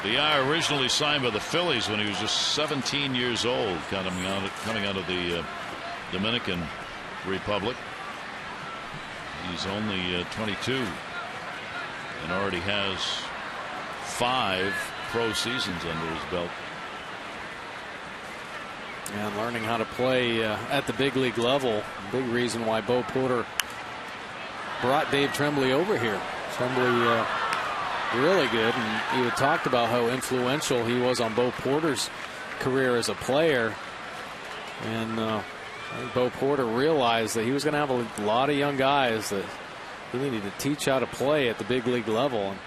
Speaker 1: Villar originally signed by the Phillies when he was just 17 years old, coming out of the Dominican Republic. He's only 22 and already has 5 pro seasons under his belt.
Speaker 4: And learning how to play at the big league level. Big reason why Bo Porter brought Dave Tremblay over here. Tremblay really good, and you had talked about how influential he was on Bo Porter's career as a player. And I think Bo Porter realized that he was going to have a lot of young guys that he needed to teach how to play at the big league level, and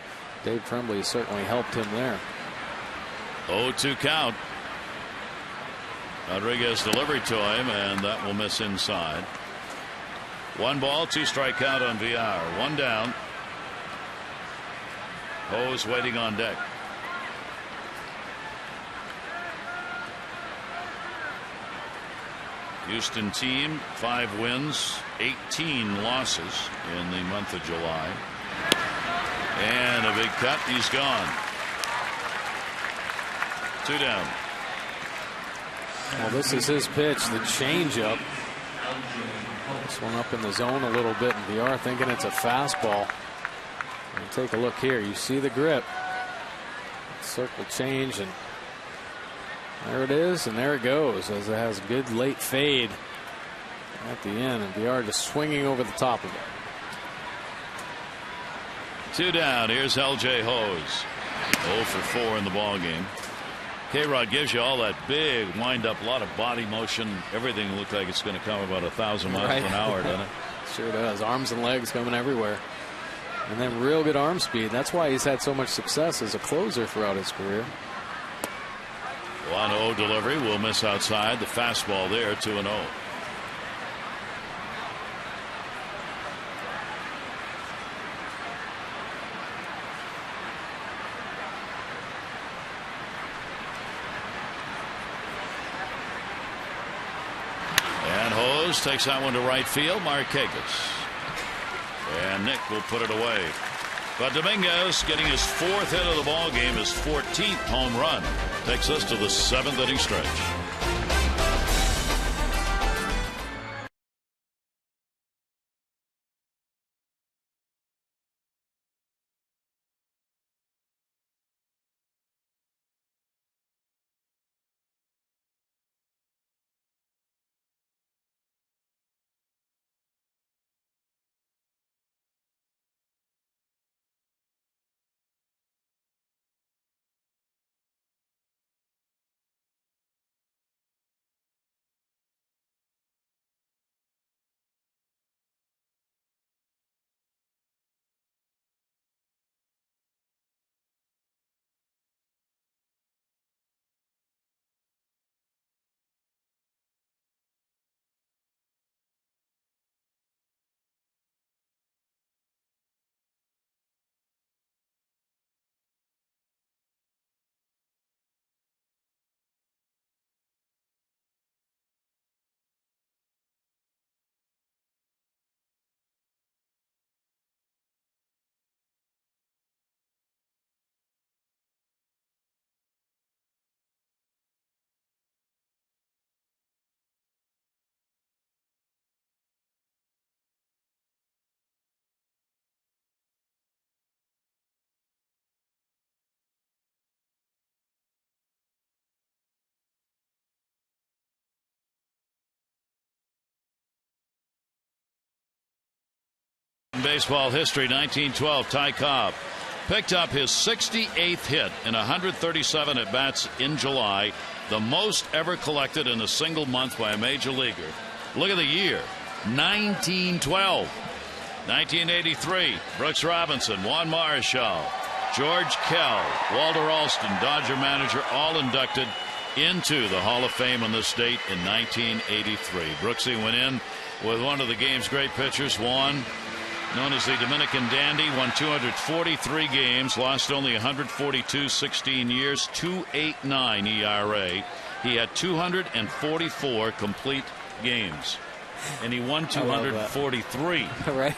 Speaker 4: Dave Tremblay certainly helped him there.
Speaker 1: 0-2 count. Rodriguez delivery to him, and that will miss inside. 1 ball, 2 strike count on Villar. 1 down. Ho's waiting on deck. Houston team, 5 wins, 18 losses in the month of July. And a big cut. He's gone. 2 down.
Speaker 4: Well, this is his pitch, the changeup. This one up in the zone a little bit, and VILLAR thinking it's a fastball. And take a look here. You see the grip. Circle change, and there it is, and there it goes as it has a good late fade at the end, and VILLAR just swinging over the top of it.
Speaker 1: 2 down. Here's LJ Hose. 0 for 4 in the ball game. K-Rod gives you all that big wind up, a lot of body motion. Everything looked like it's going to come about 1,000 miles an hour, doesn't it?
Speaker 4: Sure does. Arms and legs coming everywhere. And then real good arm speed. That's why he's had so much success as a closer throughout his career.
Speaker 1: 1-0 delivery will miss outside. The fastball there, 2-0. And Hose takes that one to right field. Marquez. And Nick will put it away. But Dominguez getting his 4th hit of the ball game, his 14th home run, takes us to the 7th inning stretch. In baseball history, 1912, Ty Cobb picked up his 68th hit in 137 at-bats in July, the most ever collected in a single month by a major leaguer. Look at the year, 1912. 1983, Brooks Robinson, Juan Marichal, George Kell, Walter Alston, Dodger manager, all inducted into the Hall of Fame on this date in 1983. Brooksy went in with one of the game's great pitchers, Juan, known as the Dominican Dandy, won 243 games, lost only 142, 16 years, 2.89 ERA. He had 244 complete games, and he won 243.
Speaker 4: Right.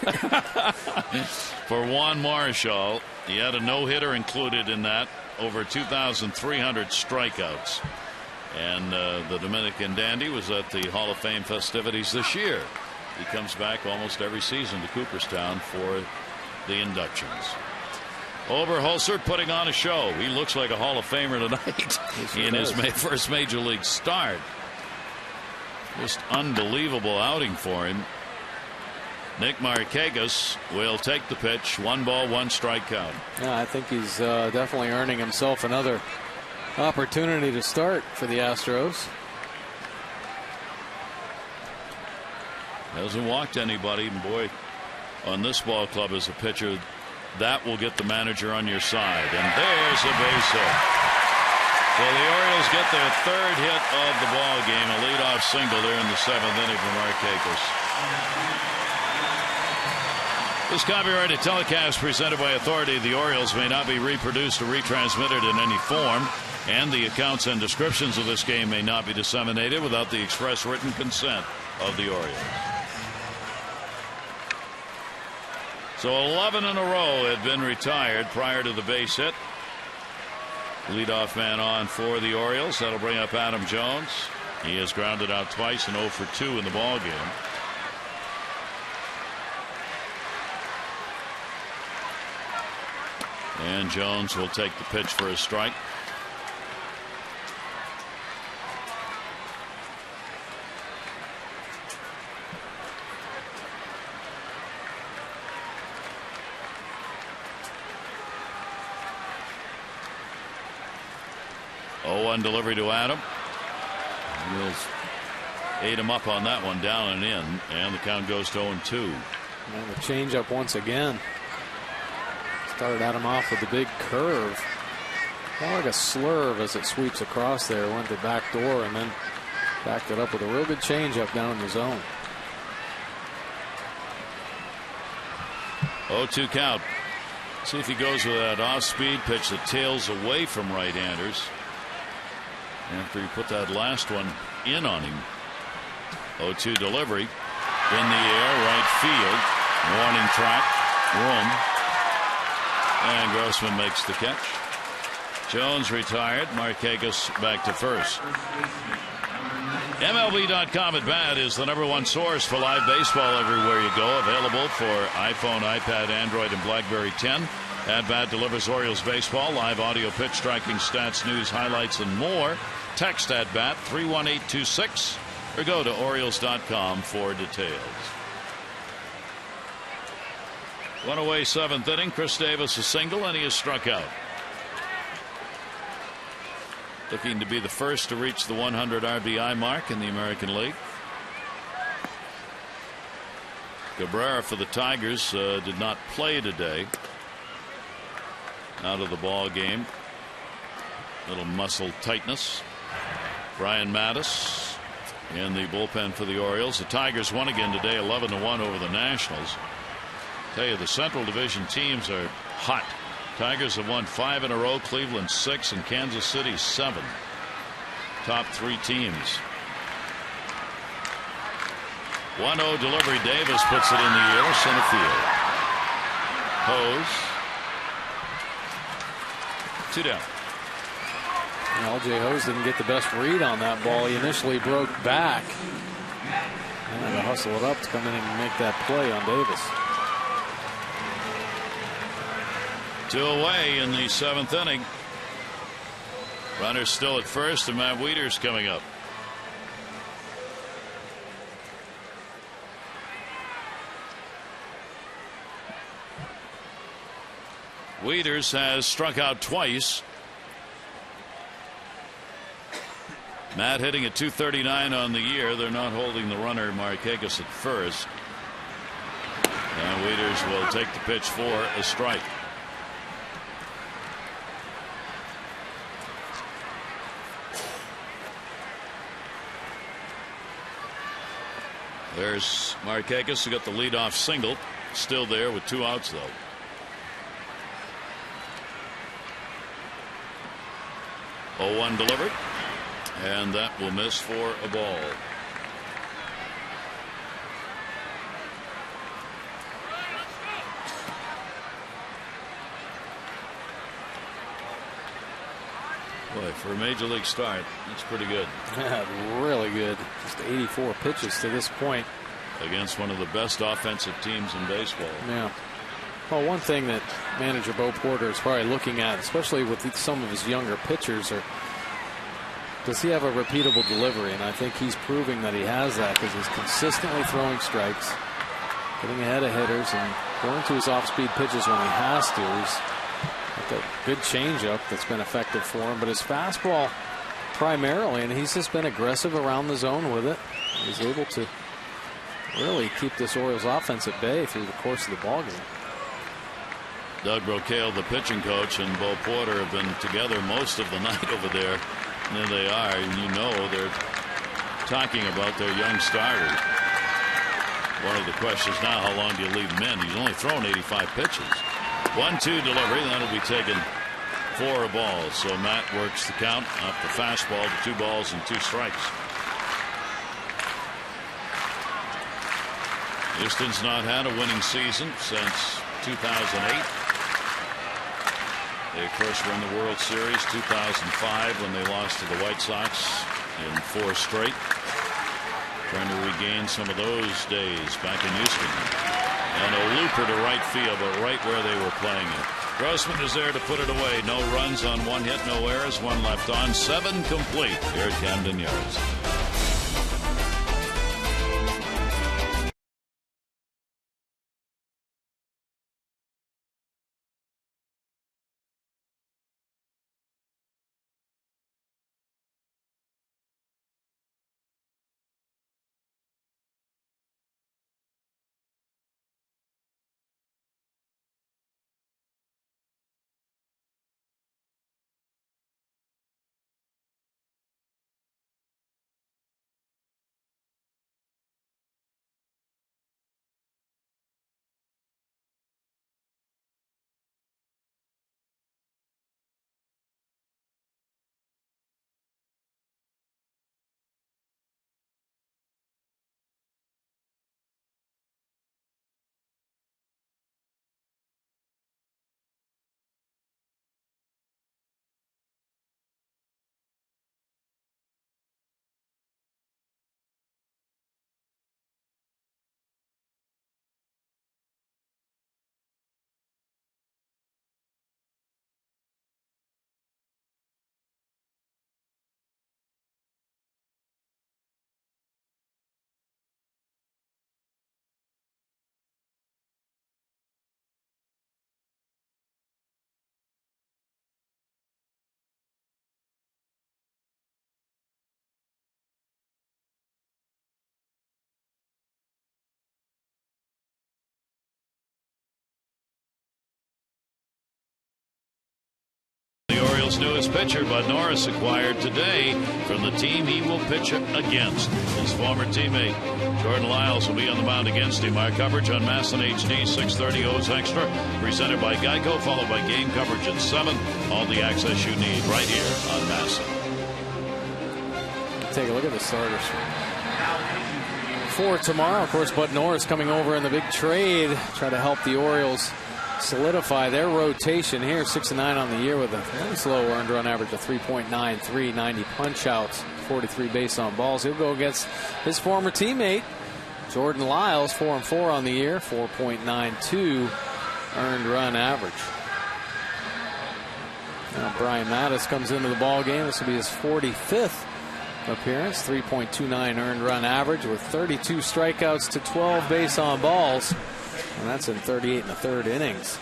Speaker 1: For Juan Marichal, he had a no-hitter included in that, over 2,300 strikeouts. And the Dominican Dandy was at the Hall of Fame festivities this year. He comes back almost every season to Cooperstown for the inductions. Oberholzer putting on a show. He looks like a Hall of Famer tonight in his first major league start. Just unbelievable outing for him. Nick Marquez will take the pitch. 1 ball, 1 strike count.
Speaker 4: Yeah, I think he's definitely earning himself another opportunity to start for the Astros.
Speaker 1: Hasn't walked anybody, and boy, on this ball club as a pitcher, that will get the manager on your side. And there's a base hit. So the Orioles get their 3rd hit of the ball game, a leadoff single there in the 7th inning for Marquez. This copyrighted telecast presented by authority of the Orioles may not be reproduced or retransmitted in any form. And the accounts and descriptions of this game may not be disseminated without the express written consent of the Orioles. So 11 in a row had been retired prior to the base hit. Leadoff man on for the Orioles. That'll bring up Adam Jones. He has grounded out twice and 0 for 2 in the ball game. And Jones will take the pitch for a strike. One delivery to Adam. He'll ate him up on that one, down and in, and the count goes to 0-2.
Speaker 4: And the changeup once again. Started Adam off with the big curve. Kind of like a slurve as it sweeps across there. Went the back door and then backed it up with a real good changeup down in the zone.
Speaker 1: 0-2 count. See if he goes with that off-speed pitch that tails away from right-handers. After he put that last one in on him. 0-2 delivery. In the air, right field. Warning track. Room. And Grossman makes the catch. Jones retired. Markakis back to first. MLB.com at Bat is the #1 source for live baseball everywhere you go. Available for iPhone, iPad, Android, and BlackBerry 10. At Bat delivers Orioles baseball, live audio, pitch tracking, stats, news, highlights, and more. Text at Bat 31826 or go to Orioles.com for details. One away, 7th inning. Chris Davis a single, and he is struck out. Looking to be the first to reach the 100 RBI mark in the American League. Cabrera for the Tigers did not play today. Out of the ball game. Little muscle tightness. Brian Mattis in the bullpen for the Orioles. The Tigers won again today, 11-1 over the Nationals. Tell you, the Central Division teams are hot. Tigers have won 5 in a row, Cleveland 6, and Kansas City 7. Top 3 teams. 1-0 delivery. Davis puts it in the air, center field. Hose. 2 down.
Speaker 4: L.J. Hose didn't get the best read on that ball. He initially broke back. And had to hustle it up to come in and make that play on Davis.
Speaker 1: 2 away in the 7th inning. Runners still at first, and Matt WIETERSC coming up. WIETERSC has struck out twice. Matt hitting at .239 on the year. They're not holding the runner Markakis at first. And WIETERSC will take the pitch for a strike. There's Markakis who got the leadoff single. Still there with 2 outs, though. Oh, 1 delivered. And that will miss for a ball. Boy, for a major league start, that's pretty good.
Speaker 4: Yeah, really good. Just 84 pitches to this point.
Speaker 1: Against one of the best offensive teams in baseball.
Speaker 4: Yeah. Well, one thing that manager Bo Porter is probably looking at, especially with some of his younger pitchers, are does he have a repeatable delivery? And I think he's proving that he has that because he's consistently throwing strikes, getting ahead of hitters, and going to his off-speed pitches when he has to. He's got a good changeup that's been effective for him, but his fastball primarily, and he's just been aggressive around the zone with it. He's able to really keep this Orioles offense at bay through the course of the ballgame.
Speaker 1: Doug Brocail, the pitching coach, and Bo Porter have been together most of the night over there. And there they are, and you know they're talking about their young starter. One of the questions now, how long do you leave him in? He's only thrown 85 pitches. 1-2 delivery, that'll be taken 4 balls. So Matt works the count up the fastball to 2 balls and 2 strikes. Houston's not had a winning season since 2008. They, of course, were in the World Series 2005 when they lost to the White Sox in 4 straight. Trying to regain some of those days back in Houston. And a looper to right field, but right where they were playing it. Grossman is there to put it away. No runs on 1 hit, no errors, 1 left on. 7 complete here at Camden Yards. Newest pitcher, Bud Norris, acquired today from the team he will pitch against. His former teammate Jordan Lyles will be on the mound against him. Our coverage on MASN HD 630 O's Extra, presented by Geico, followed by game coverage at 7. All the access you need right here on MASN.
Speaker 4: Take a look at the starters for tomorrow. Of course, Bud Norris coming over in the big trade, try to help the Orioles solidify their rotation here. 6-9 on the year with a very slow earned run average of 3.93, 90 punch outs, 43 base on balls. He'll go against his former teammate Jordan Lyles, 4-4 on the year, 4.92 earned run average. Now Brian Mattis comes into the ball game. This will be his 45th appearance, 3.29 earned run average with 32 strikeouts to 12 base on balls. And that's in 38 1/3 innings.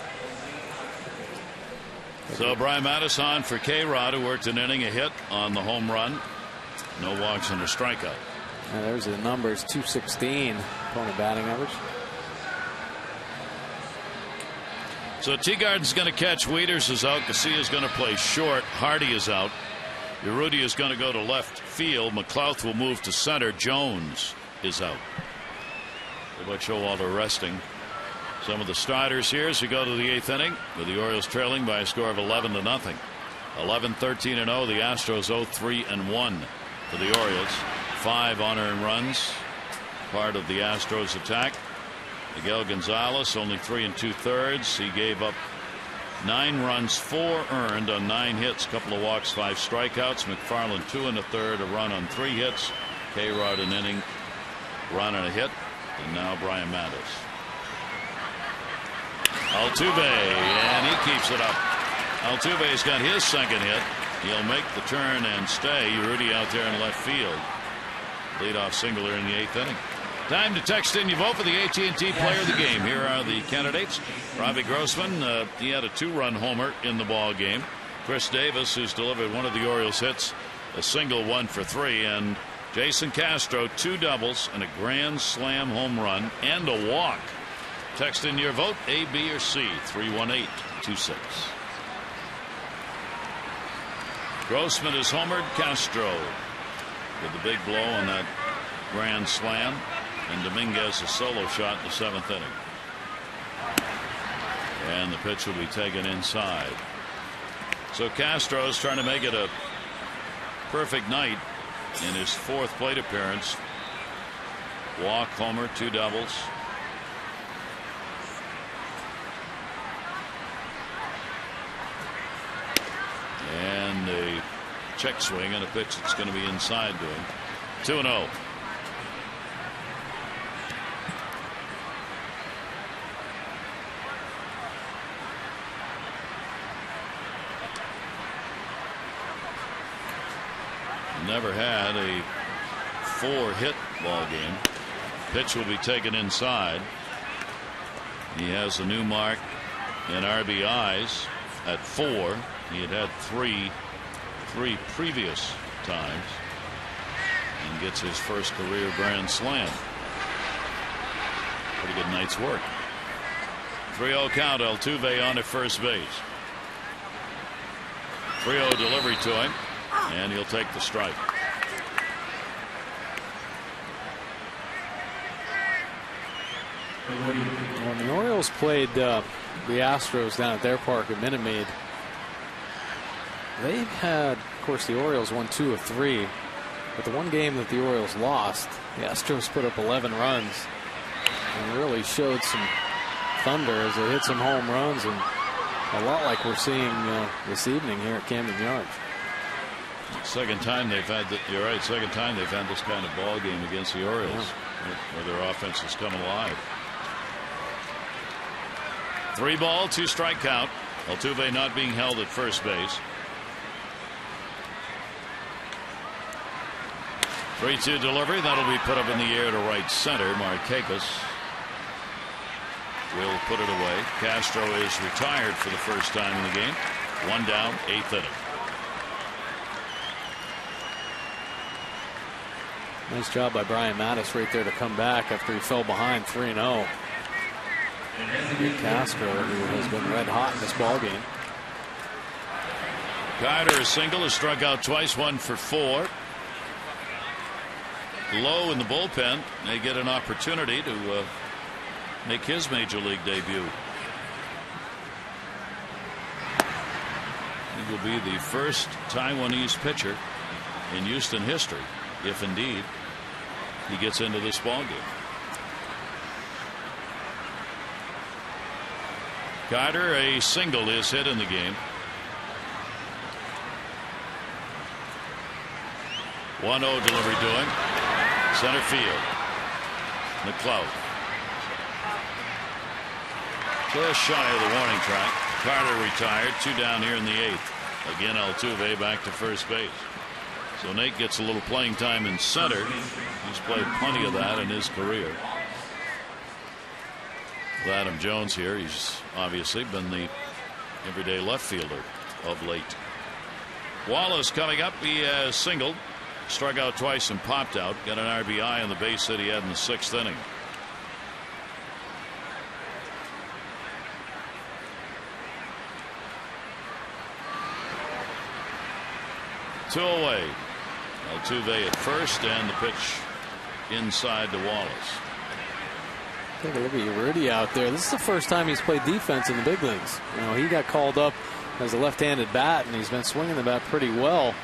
Speaker 1: So Brian Mattis on for K-Rod, who worked an inning, a hit on the home run. No walks and a strikeout.
Speaker 4: And there's the numbers, 216 opponent batting average.
Speaker 1: So Teagarden's going to catch. Wieters is out. Garcia is going to play short. Hardy is out. Urruti is going to go to left field. McLouth will move to center. Jones is out. But Showalter resting. Some of the starters here as we go to the 8th inning, with the Orioles trailing by a score of 11-0. 11-13-0. The Astros 0-3-1 for the Orioles. 5 unearned runs, part of the Astros attack. Miguel Gonzalez only 3 2/3. He gave up 9 runs, 4 earned on 9 hits, couple of walks, 5 strikeouts. McFarland 2 1/3, a run on 3 hits. K-Rod an inning, run and a hit, and now Brian Mattis. Altuve, and he keeps it up. Altuve's got his 2nd hit. He'll make the turn and stay. Urruti out there in left field. Leadoff single in the 8th inning. Time to text in your vote for the AT&T Player of the Game. Here are the candidates. Robbie Grossman, he had a 2-run homer in the ball game. Chris Davis, who's delivered one of the Orioles hits, a single 1 for 3, and Jason Castro, 2 doubles and a grand slam home run and a walk. Text in your vote, A, B, or C, 318-26. Grossman is homered. Castro with the big blow on that grand slam, and Dominguez a solo shot in the 7th inning. And the pitch will be taken inside. So Castro is trying to make it a perfect night in his 4th plate appearance. Walk, homer, 2 doubles. And a check swing and a pitch that's going to be inside to him. 2-0. Never had a 4-hit ball game. Pitch will be taken inside. He has a new mark in RBIs at 4. He had 3 previous times, and gets his first career grand slam. Pretty good night's work. 3-0 count. Altuve on at first base. 3-0 delivery to him, and he'll take the strike.
Speaker 4: When the Orioles played the Astros down at their park at Minute Maid, they've had, of course, the Orioles won 2 of 3, but the one game that the Orioles lost, the Astros put up 11 runs and really showed some thunder as they hit some home runs, and a lot like we're seeing this evening here at Camden Yards.
Speaker 1: Second time they've had you're right. Second time they've had this kind of ball game against the Orioles, where their offense has come alive. 3-ball, 2-strike count. Altuve not being held at first base. 3-2 delivery. That'll be put up in the air to right center. Markakis will put it away. Castro is retired for the first time in the game. 1 down, 8th inning.
Speaker 4: Nice job by Brian Mattis right there to come back after he fell behind 3-0. Castro, who has been red hot in this ball game.
Speaker 1: Carter, a single, has struck out twice, 1 for 4. Low in the bullpen. They get an opportunity to make his major league debut. He will be the first Taiwanese pitcher in Houston history, if indeed he gets into this ball game. Carter, a single is hit in the game. 1-0 delivery to him. Center field. McLeod. Just shy of the warning track. Carter retired. 2 down here in the 8th. Again, Altuve back to first base. So Nate gets a little playing time in center. He's played plenty of that in his career. With Adam Jones here, he's obviously been the everyday left fielder of late. Wallace coming up. He has singled, struck out twice and popped out. Got an RBI on the base that he had in the 6th inning. Two away. Altuve at first, and the pitch inside to Wallace.
Speaker 4: Take a look at Urrutia out there. This is the first time he's played defense in the big leagues. You know, he got called up as a left-handed bat, and he's been swinging the bat pretty well.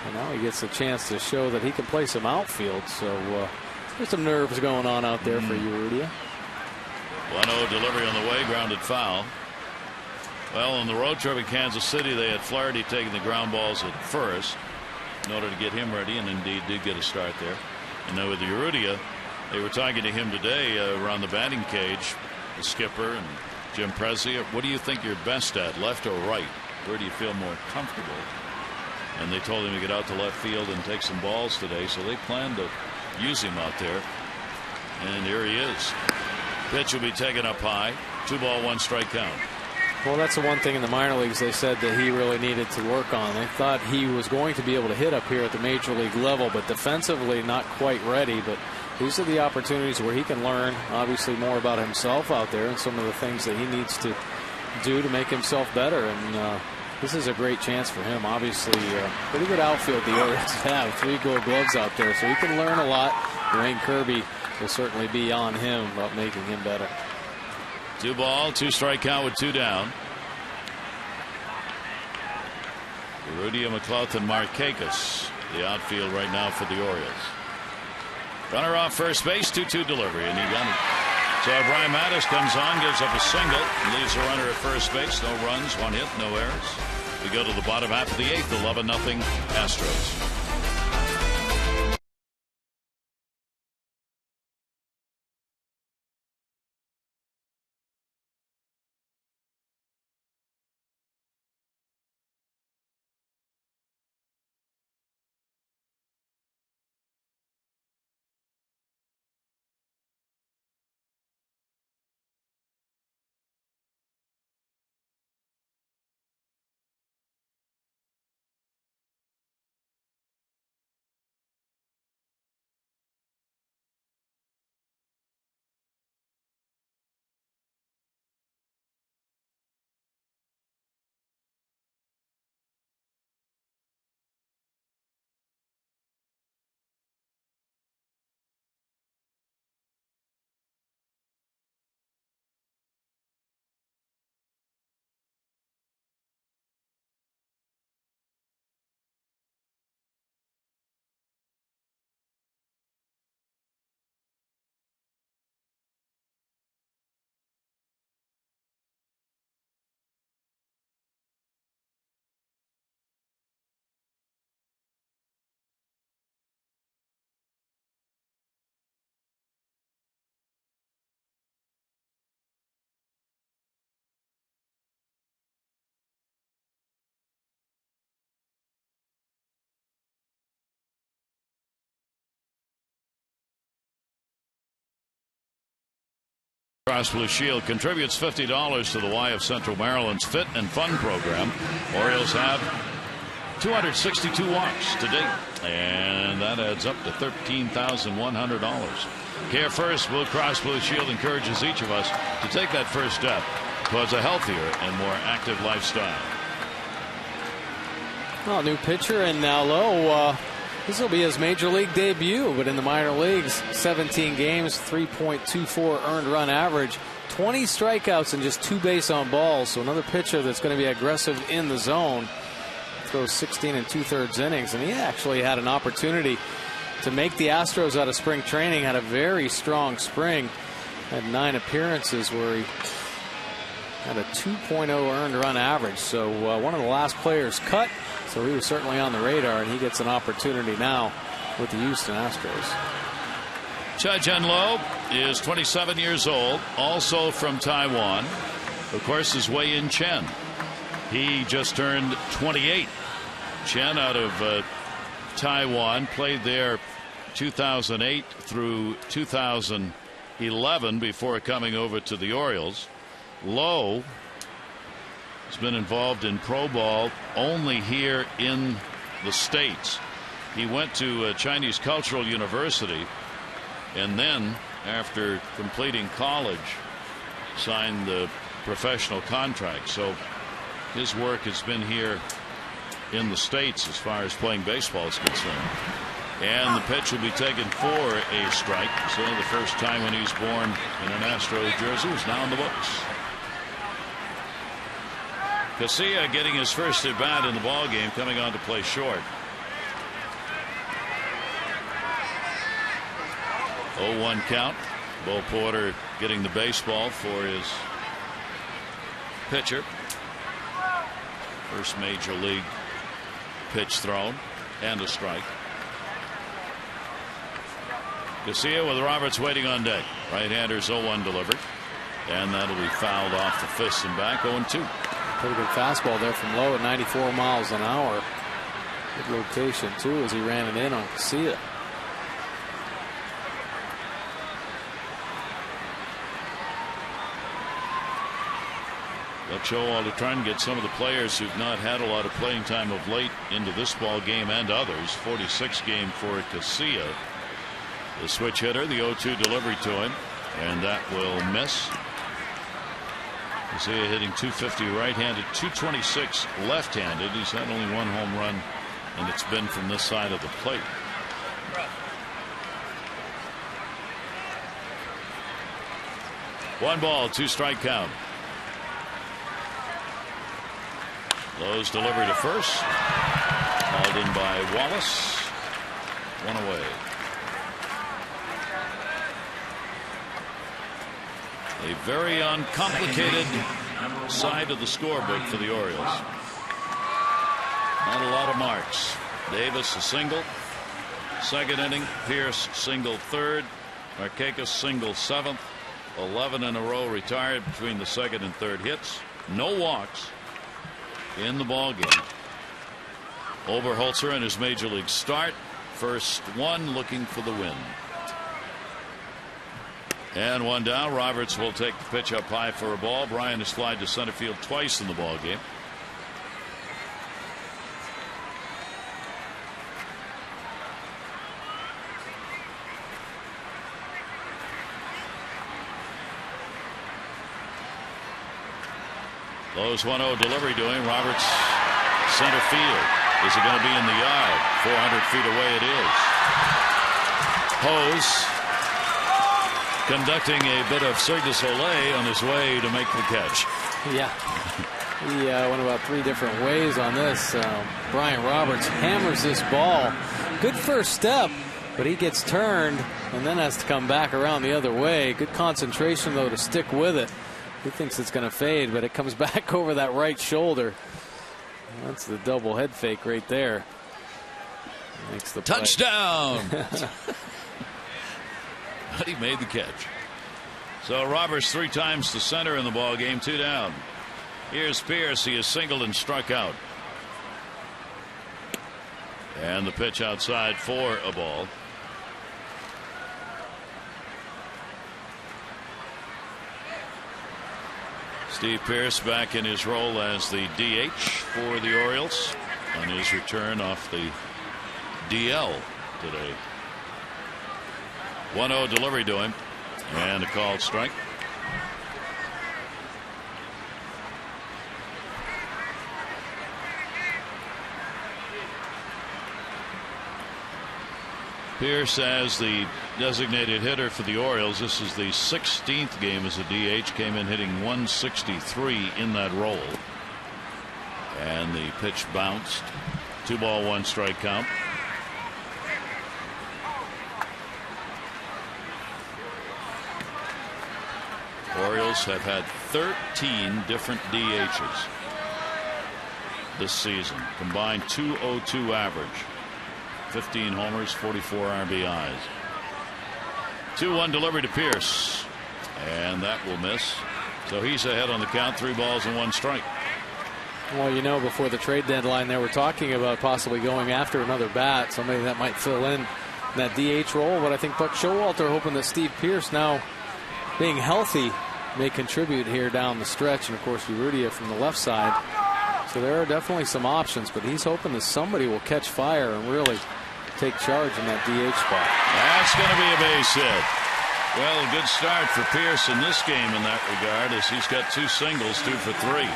Speaker 4: And now he gets a chance to show that he can play some outfield. So there's some nerves going on out there for Urrutia.
Speaker 1: 1-0 delivery on the way, grounded foul. Well, on the road trip in Kansas City, they had Flaherty taking the ground balls at first in order to get him ready, and indeed did get a start there. And then with the Urrutia, they were talking to him today around the batting cage, the skipper and Jim Prezi. What do you think you're best at, left or right? Where do you feel more comfortable? And they told him to get out to left field and take some balls today, so they plan to use him out there. And here he is. Pitch will be taken up high. 2-ball, 1-strike count.
Speaker 4: Well, that's the one thing in the minor leagues they said that he really needed to work on. They thought he was going to be able to hit up here at the major league level, but defensively not quite ready. But these are the opportunities where he can learn, obviously, more about himself out there and some of the things that he needs to do to make himself better. And this is a great chance for him. Obviously, pretty good outfield the Orioles have. 3 Gold Gloves out there, so he can learn a lot. Dwayne Kirby will certainly be on him about making him better.
Speaker 1: 2-ball, 2-strike count with 2 down. Rudy, McLouth, and Markakis, the outfield right now for the Orioles. Runner off first base, 2-2 delivery, and he got it. So Brian Mattis comes on, gives up a single, leaves a runner at first base. No runs, 1 hit, no errors. We go to the bottom half of the 8th, 11-0 Astros. Cross Blue Shield contributes $50 to the Y of Central Maryland's Fit and Fun program. Orioles have 262 walks to date, and that adds up to $13,100. Care First Blue Cross Blue Shield encourages each of us to take that first step towards a healthier and more active lifestyle.
Speaker 4: Well, new pitcher, and now Lowe. This will be his major league debut, but in the minor leagues, 17 games, 3.24 earned run average, 20 strikeouts, and just 2 base on balls. So another pitcher that's going to be aggressive in the zone. Throws 16 2/3 innings, and he actually had an opportunity to make the Astros out of spring training. Had a very strong spring. Had 9 appearances where he had a 2.0 earned run average. So one of the last players cut. So he was certainly on the radar, and he gets an opportunity now with the Houston Astros.
Speaker 1: Cha-Jen Lowe is 27 years old, also from Taiwan. Of course, is Wei-In Chen. He just turned 28. Chen out of Taiwan, played there 2008 through 2011 before coming over to the Orioles. Lowe has been involved in pro ball only here in the States. He went to Chinese Cultural University, and then after completing college signed the professional contract. So his work has been here in the States as far as playing baseball is concerned. And the pitch will be taken for a strike. So the first time when he's born in an Astros jersey is now in the books. Casilla getting his first at bat in the ball game, coming on to play short. 0-1 count. Bo Porter getting the baseball for his pitcher. First major league pitch thrown and a strike. Casilla with Roberts waiting on deck. Right-handers 0-1 delivered, and that'll be fouled off the fist and back. 0-2.
Speaker 4: Pretty good fastball there from Lowe at 94 miles an hour. Good location too as he ran it in on Casilla.
Speaker 1: Buck Showalter trying to get some of the players who've not had a lot of playing time of late into this ball game and others. 46 game for Casilla. The switch hitter, the 0-2 delivery to him, and that will miss. Casilla hitting .250 right-handed, .226 left-handed. He's had only 1 home run, and it's been from this side of the plate. One ball, 2 strike count. Lowe's delivery to first. Hauled in by Wallace. One away. A very uncomplicated side of the scorebook for the Orioles. Not a lot of marks. Davis a single. Second inning. Pierce single third. Markakis single seventh. 11 in a row retired between the second and third hits. No walks in the ball game. Oberholzer in his major league start. First one, looking for the win. And one down. Roberts will take the pitch up high for a ball. Bryan has flied to center field twice in the ball game. Lowe's 1-0 delivery to him. Roberts center field. Is it going to be in the yard? 400 feet away it is. Hose conducting a bit of Cirque du Soleil on his way to make the catch.
Speaker 4: Yeah. He went about 3 different ways on this. Brian Roberts hammers this ball. Good first step, but he gets turned and then has to come back around the other way. Good concentration, though, to stick with it. He thinks it's going to fade, but it comes back over that right shoulder. That's the double head fake right there. Makes the play.
Speaker 1: Touchdown! But he made the catch. So Roberts 3 times to center in the ball game. 2 down. Here's Pierce. He is singled and struck out. And the pitch outside for a ball. Steve Pierce back in his role as the DH for the Orioles on his return off the DL today. 1-0 delivery to him and a called strike. Pierce as the designated hitter for the Orioles. This is the 16th game as a DH. Came in hitting 163 in that role. And the pitch bounced. 2-ball, 1-strike count. Orioles have had 13 different DHs this season. Combined .202 average. 15 homers, 44 RBIs. 2-1 delivery to Pierce. And that will miss. So he's ahead on the count. 3 balls and 1 strike.
Speaker 4: Well, you know, before the trade deadline, they were talking about possibly going after another bat, somebody that might fill in that DH role. But I think Buck Showalter hoping that Steve Pierce, now being healthy, may contribute here down the stretch. And, of course, Urrutia from the left side. So there are definitely some options, but he's hoping that somebody will catch fire and really take charge in that DH spot.
Speaker 1: That's going to be a base hit. Well, a good start for Pierce in this game in that regard, as he's got 2 singles, 2 for 3.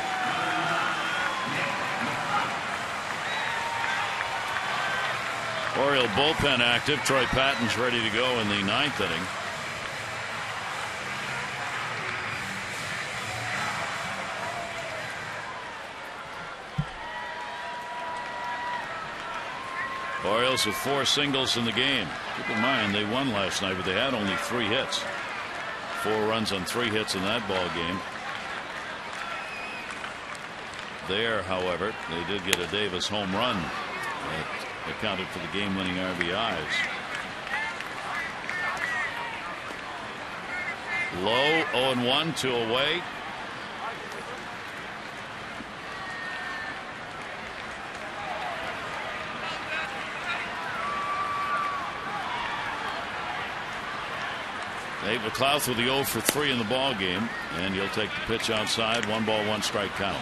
Speaker 1: Oriole bullpen active. Troy Patton's ready to go in the 9th inning. Orioles with 4 singles in the game. Keep in mind they won last night, but they had only 3 hits. 4 runs on 3 hits in that ball game. There, however, they did get a Davis home run that accounted for the game-winning RBIs. Low 0-1, 2 away. Dave McLouth with the 0 for 3 in the ball game, and he'll take the pitch outside. 1 ball, 1 strike count.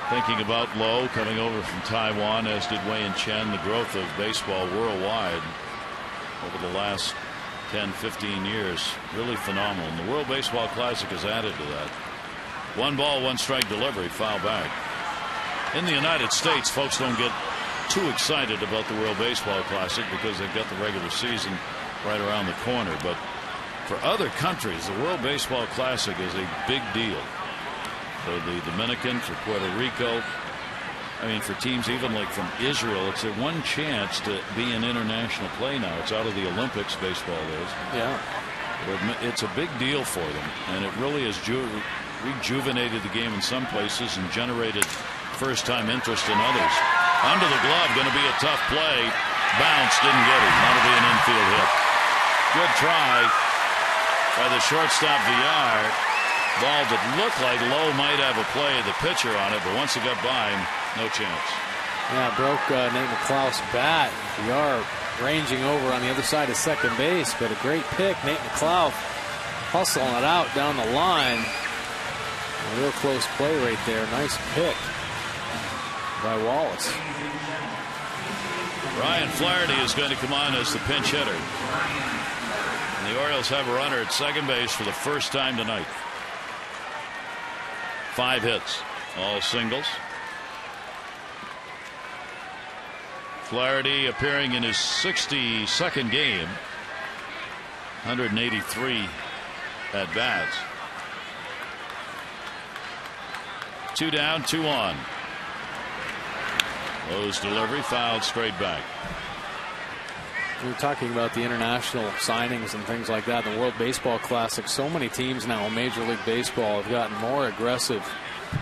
Speaker 1: Thinking about Lowe coming over from Taiwan, as did Wei and Chen. The growth of baseball worldwide over the last 10-15 years, really phenomenal. And the World Baseball Classic has added to that. 1 ball, 1 strike delivery, foul back. In the United States, folks don't get too excited about the World Baseball Classic because they've got the regular season right around the corner. But for other countries, the World Baseball Classic is a big deal. For the Dominican, for Puerto Rico, I mean, for teams even like from Israel, it's their one chance to be in international play now. It's out of the Olympics, baseball is.
Speaker 4: Yeah.
Speaker 1: It's a big deal for them, and it really has rejuvenated the game in some places and generated first-time interest in others. Under the glove, going to be a tough play. Bounce, didn't get it. That'll be an infield hit. Good try by the shortstop VILLAR. Ball that looked like Lowe might have a play of the pitcher on it, but once it got by him, no chance.
Speaker 4: Yeah, broke Nate McLouth's bat. VILLAR ranging over on the other side of second base, but a great pick. Nate McLouth hustling it out down the line. A real close play right there. Nice pick by Wallace.
Speaker 1: Ryan Flaherty is going to come on as the pinch hitter. And the Orioles have a runner at second base for the first time tonight. 5 hits, all singles. Flaherty appearing in his 62nd game. 183 at bats. 2 down, 2 on. Lowe's delivery fouled straight back.
Speaker 4: We were talking about the international signings and things like that. The World Baseball Classic. So many teams now in Major League Baseball have gotten more aggressive,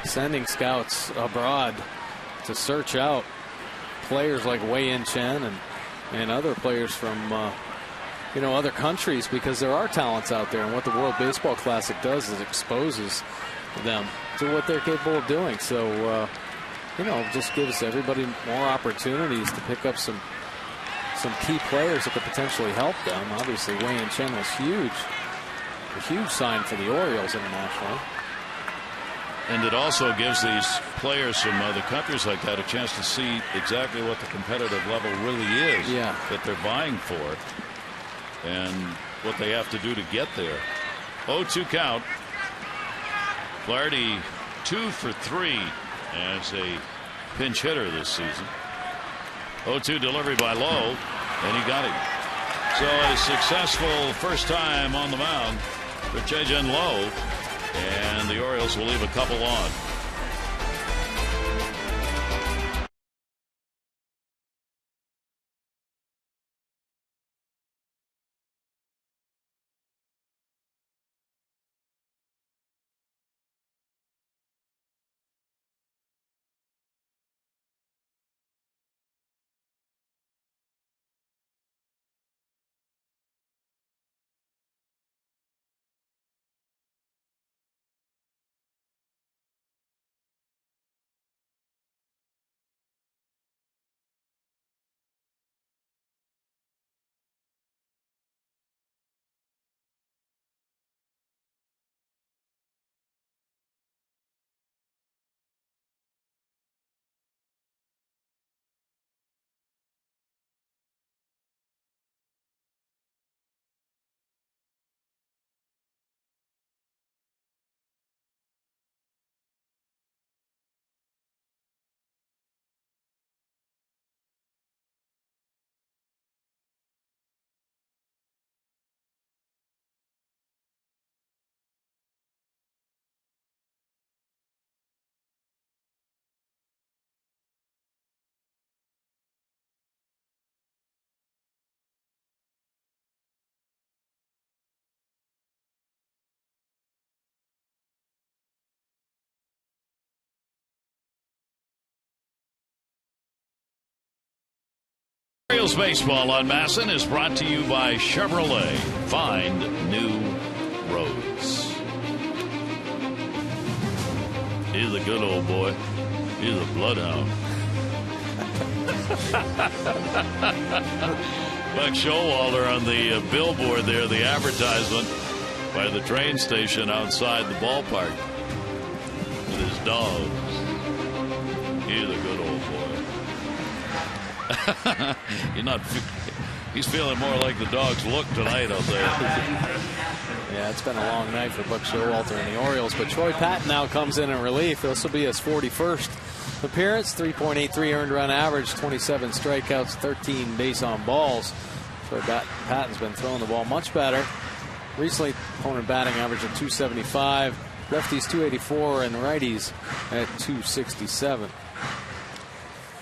Speaker 4: sending scouts abroad to search out players like Wei-Yin Chen and other players from other countries, because there are talents out there, and what the World Baseball Classic does is exposes them to what they're capable of doing. So just gives everybody more opportunities to pick up some key players that could potentially help them. Obviously, Wei-Yin Chen was huge, a huge sign for the Orioles internationally.
Speaker 1: And it also gives these players from other countries like that a chance to see exactly what the competitive level really is that they're vying for and what they have to do to get there. 0-2 count. Flaherty 2 for 3 as a pinch hitter this season. 0-2 delivery by Lowe, and he got it. So a successful first time on the mound for Che-Jin Lowe, and the Orioles will leave a couple on. Orioles baseball on Masson is brought to you by Chevrolet. Find new roads. He's a good old boy. He's a bloodhound. Buck Showalter on the billboard there, the advertisement by the train station outside the ballpark with his dogs. He's a good old boy. He's feeling more like the dogs look tonight out there.
Speaker 4: Yeah, it's been a long night for Buck Showalter and the Orioles, but Troy Patton now comes in relief. This will be his 41st appearance, 3.83 earned run average, 27 strikeouts, 13 base on balls. Troy Patton's been throwing the ball much better. Recently, opponent batting average of 275, lefties 284, and righties at 267.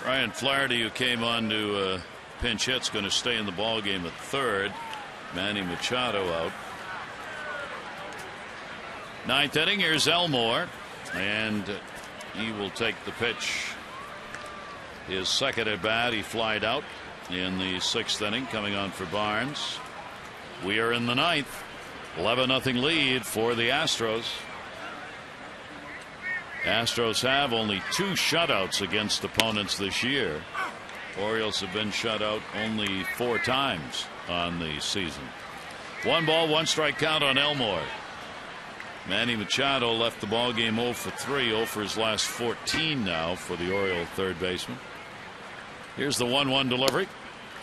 Speaker 1: Ryan Flaherty, who came on to pinch hit's going to stay in the ball game at third. Manny Machado out. Ninth inning, here's Elmore, and he will take the pitch. His second at bat, he flied out in the sixth inning, coming on for Barnes. We are in the ninth. 11-0 lead for the Astros. Astros have only 2 shutouts against opponents this year. Orioles have been shut out only 4 times on the season. 1 ball, 1 strike count on Elmore. Manny Machado left the ball game 0 for 3, 0 for his last 14 now for the Oriole third baseman. Here's the 1-1 delivery,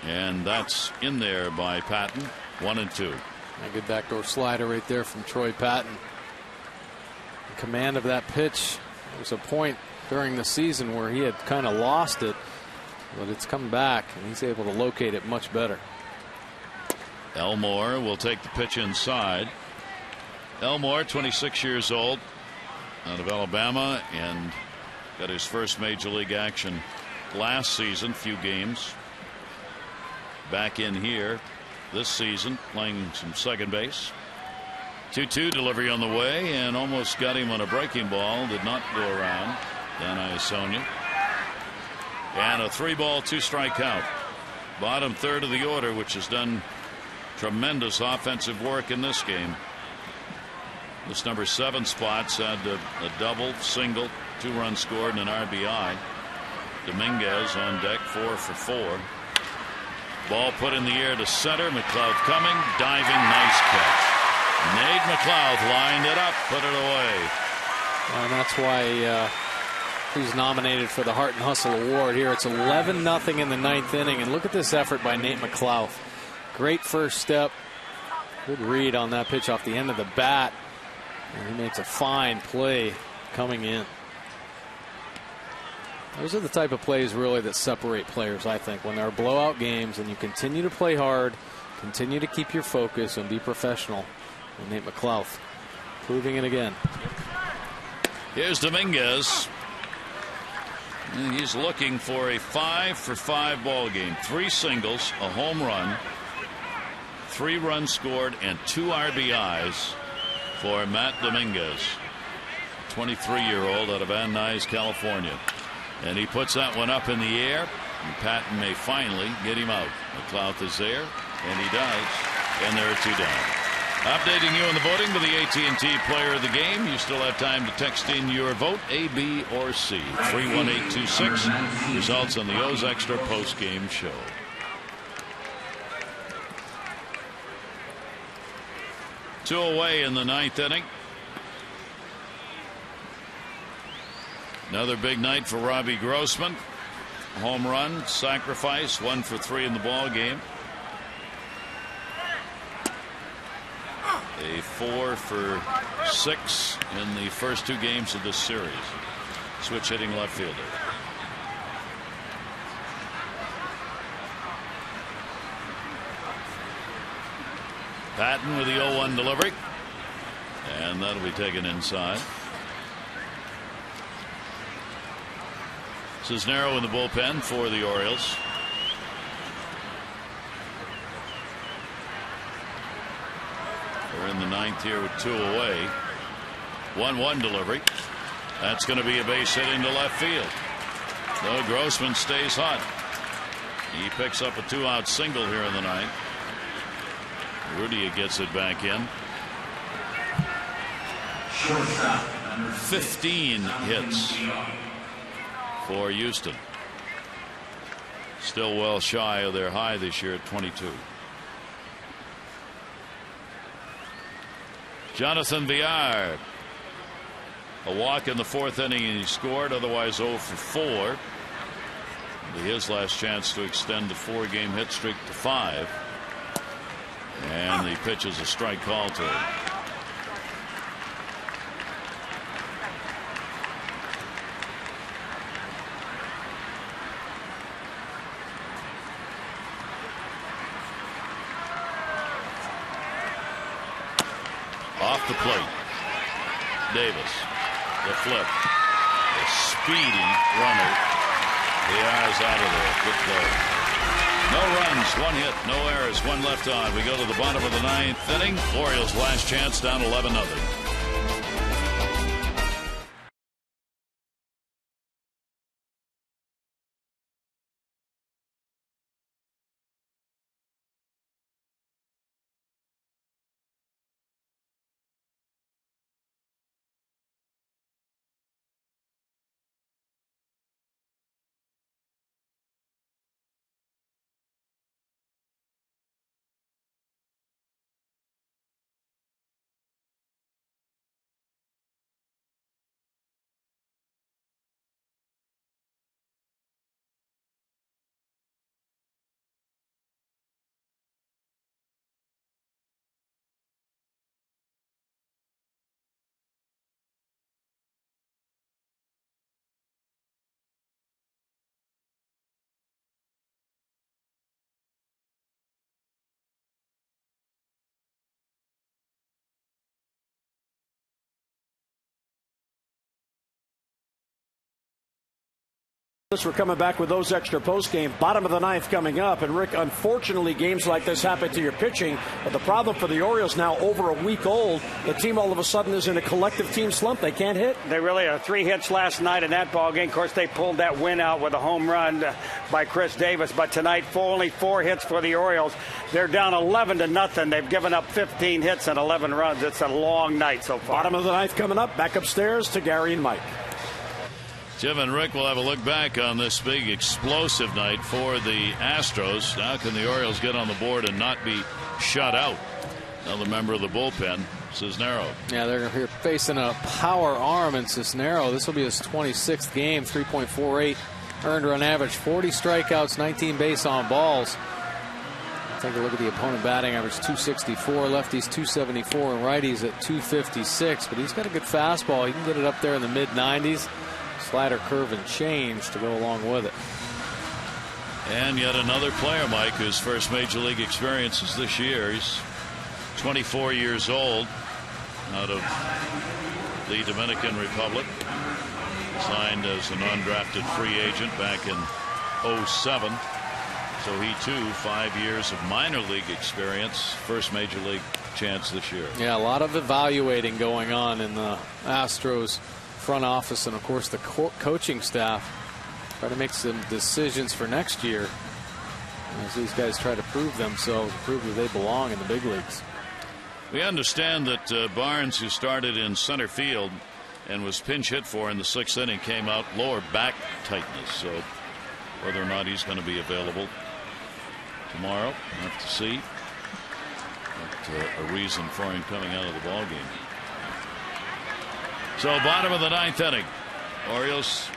Speaker 1: and that's in there by Patton. 1-2.
Speaker 4: A good backdoor slider right there from Troy Patton. In command of that pitch. There was a point during the season where he had kind of lost it, but it's come back, and he's able to locate it much better.
Speaker 1: Elmore will take the pitch inside. Elmore, 26 years old, out of Alabama, and got his first major league action last season, few games. Back in here this season, playing some second base. 2-2 delivery on the way, and almost got him on a breaking ball. Did not go around. Dan Iasonia. And a 3-ball, 2-strike count. Bottom third of the order, which has done tremendous offensive work in this game. This number 7 spot's had a double, single, 2 runs scored, and an RBI. Dominguez on deck, 4 for 4. Ball put in the air to center. McLeod coming, diving, nice catch. Nate McLeod lined it up, put it away.
Speaker 4: And that's why he's nominated for the Heart and Hustle Award here. It's 11-0 in the 9th inning, and look at this effort by Nate McLeod. Great first step. Good read on that pitch off the end of the bat. And he makes a fine play coming in. Those are the type of plays really that separate players, I think. When there are blowout games and you continue to play hard, continue to keep your focus and be professional. And Nate McLeod proving it again.
Speaker 1: Here's Dominguez. And he's looking for a 5 for 5 ball game. 3 singles, a home run, 3 runs scored, and 2 RBIs for Matt Dominguez, 23-year-old out of Van Nuys, California. And he puts that one up in the air, and Patton may finally get him out. McLeod is there, and he does, and there are 2 down. Updating you on the voting with the AT&T Player of the Game. You still have time to text in your vote, A, B, or C. 31826. Results on the O's Extra post-game show. Two away in the 9th inning. Another big night for Robbie Grossman. Home run, sacrifice, 1 for 3 in the ball game. A 4 for 6 in the first 2 games of this series. Switch hitting left fielder. Patton with the 0-1 delivery, and that'll be taken inside. Cisnero in the bullpen for the Orioles. We're in the 9th here with 2 away. 1-1 delivery. That's going to be a base hit into left field. Though Grossman stays hot. He picks up a 2-out single here in the 9th. Rudia gets it back in. 15 hits for Houston. Still well shy of their high this year at 22. Jonathan Villar. A walk in the 4th inning and he scored, otherwise 0 for 4. It'll be his last chance to extend the 4-game hit streak to 5. And the pitch is a strike call to him. Off the plate. Davis. The flip. The speedy runner. The R's out of there. Good play. No runs, 1 hit, no errors, 1 left on. We go to the bottom of the 9th inning. Orioles last chance, down 11-0.
Speaker 5: We're coming back with those extra post game. Bottom of the 9th coming up. And Rick, unfortunately, games like this happen to your pitching. But the problem for the Orioles now, over a week old, the team all of a sudden is in a collective team slump. They can't hit.
Speaker 6: They really are. 3 hits last night in that ball game. Of course, they pulled that win out with a home run by Chris Davis. But tonight, only 4 hits for the Orioles. They're down 11-0. They've given up 15 hits and 11 runs. It's a long night so far.
Speaker 5: Bottom of the 9th coming up. Back upstairs to Gary and Mike.
Speaker 1: Jim and Rick will have a look back on this big explosive night for the Astros. Now can the Orioles get on the board and not be shut out? Another member of the bullpen, Cisnero.
Speaker 4: Yeah, they're here facing a power arm in Cisnero. This will be his 26th game, 3.48 earned run average, 40 strikeouts, 19 base on balls. Take a look at the opponent batting average, 264, lefties 274, and righties at 256. But he's got a good fastball. He can get it up there in the mid-90s. Slider, curve, and change to go along with it.
Speaker 1: And yet another player, Mike, whose first major league experience is this year. He's 24 years old, out of the Dominican Republic. Signed as an undrafted free agent back in 2007. So he too, 5 years of minor league experience, first major league chance this year.
Speaker 4: Yeah, a lot of evaluating going on in the Astros front office, and of course the coaching staff try to make some decisions for next year as these guys try to prove themselves, prove that they belong in the big leagues.
Speaker 1: We understand that Barnes, who started in center field and was pinch hit for in the 6th inning, came out lower back tightness. So whether or not he's going to be available tomorrow, we'll have to see. But a reason for him coming out of the ball game. So bottom of the 9th inning. Orioles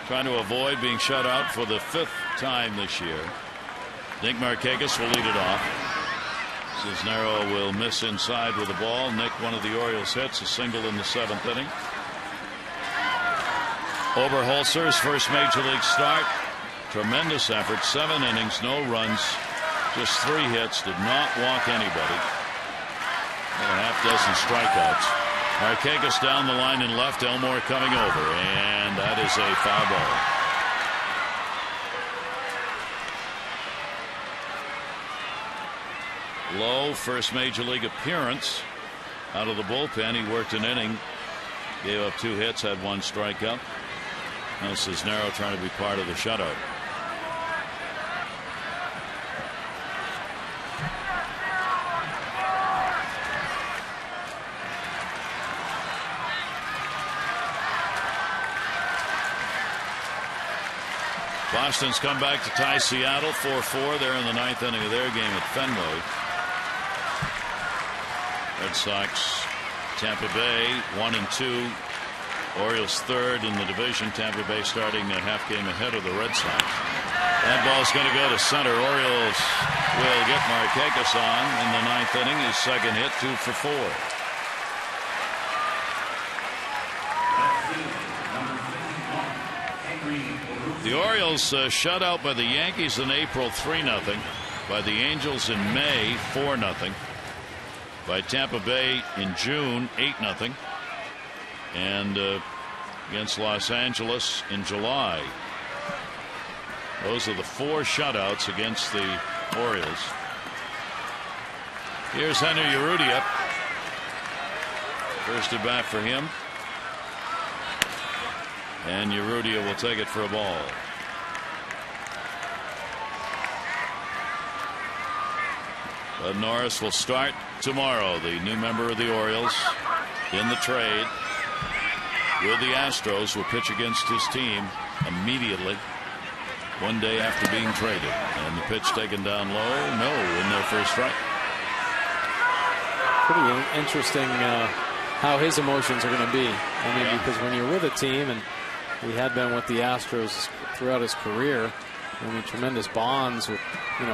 Speaker 1: trying to avoid being shut out for the 5th time this year. Nick Markakis will lead it off. Cisnero will miss inside with the ball. Nick, one of the Orioles hits, a single in the 7th inning. Oberholzer's first major league start. Tremendous effort. 7 innings, no runs, just 3 hits, did not walk anybody. And a half dozen strikeouts. Markakis down the line and left. Elmore coming over, and that is a foul ball. Lowe, first major league appearance out of the bullpen. He worked an inning, gave up 2 hits, had 1 strikeout. Now Cisnero trying to be part of the shutout. Boston's come back to tie Seattle 4-4. They're in the 9th inning of their game at Fenway. Red Sox, Tampa Bay 1-2. Orioles 3rd in the division. Tampa Bay starting a half game ahead of the Red Sox. That ball's going to go to center. Orioles will get Markakis on in the 9th inning. His 2nd hit, 2 for 4. The Orioles shut out by the Yankees in April 3-0, by the Angels in May 4-0. by Tampa Bay in June, 8-0. And against Los Angeles in July. Those are the 4 shutouts against the Orioles. Here's Henry Urrutia. First at bat for him. And Urrutia will take it for a ball. Bud Norris will start tomorrow, the new member of the Orioles in the trade with the Astros, will pitch against his team immediately, one day after being traded. And the pitch taken down low, no, in their first strike.
Speaker 4: Pretty interesting how his emotions are going to be. I mean, because when you're with a team, and he had been with the Astros throughout his career, I mean, tremendous bonds with,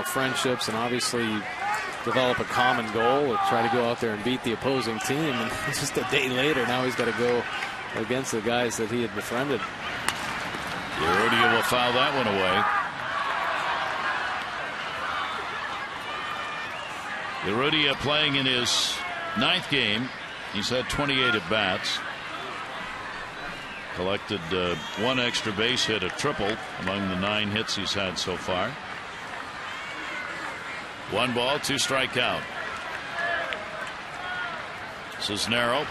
Speaker 4: friendships, and obviously develop a common goal or try to go out there and beat the opposing team. And just a day later, now he's got to go against the guys that he had befriended.
Speaker 1: Urrutia will foul that one away. Urrutia playing in his 9th game. He's had 28 at bats. Collected 1 extra base hit, a triple among the 9 hits he's had so far. 1 ball, 2 strike count. Cisnero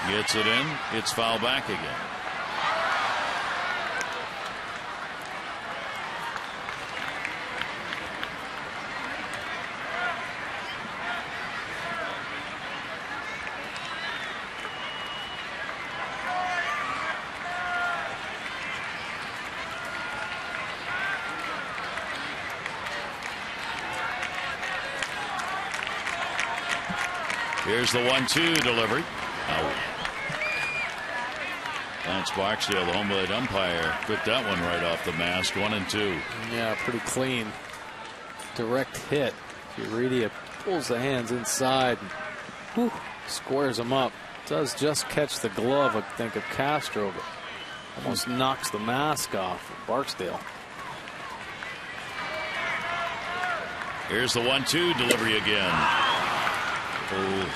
Speaker 1: gets it in. It's foul back again. Here's the 1-2 delivery. Out. Lance Barksdale, the home plate umpire, put that one right off the mast. 1-2.
Speaker 4: Yeah, pretty clean. Direct hit. Urrutia pulls the hands inside. Whew, squares them up. Does just catch the glove, I think, of Castro, but almost knocks the mask off of Barksdale.
Speaker 1: Here's the 1-2 delivery again. Oh,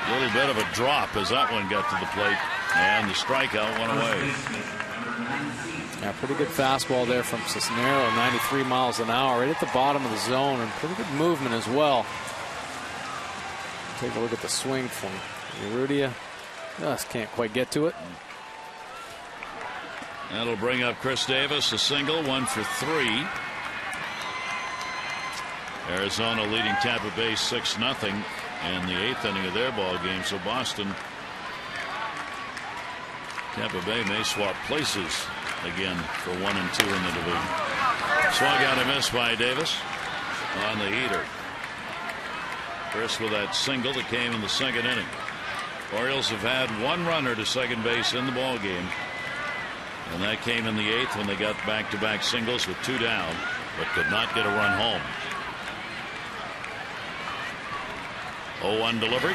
Speaker 1: a little bit of a drop as that one got to the plate, and the strikeout went away.
Speaker 4: Yeah, pretty good fastball there from Cisnero, 93 miles an hour, right at the bottom of the zone, and pretty good movement as well. Take a look at the swing from Urrutia. Just can't quite get to it.
Speaker 1: That'll bring up Chris Davis, a single, 1 for 3. Arizona leading Tampa Bay 6-0 in the 8th inning of their ball game. So Boston, Tampa Bay may swap places again for 1 and 2 in the division. Swung out and missed by Davis on the heater. Chris with that single that came in the 2nd inning. Orioles have had 1 runner to second base in the ball game, and that came in the 8th when they got back-to-back singles with 2 down, but could not get a run home. 0-1 delivery.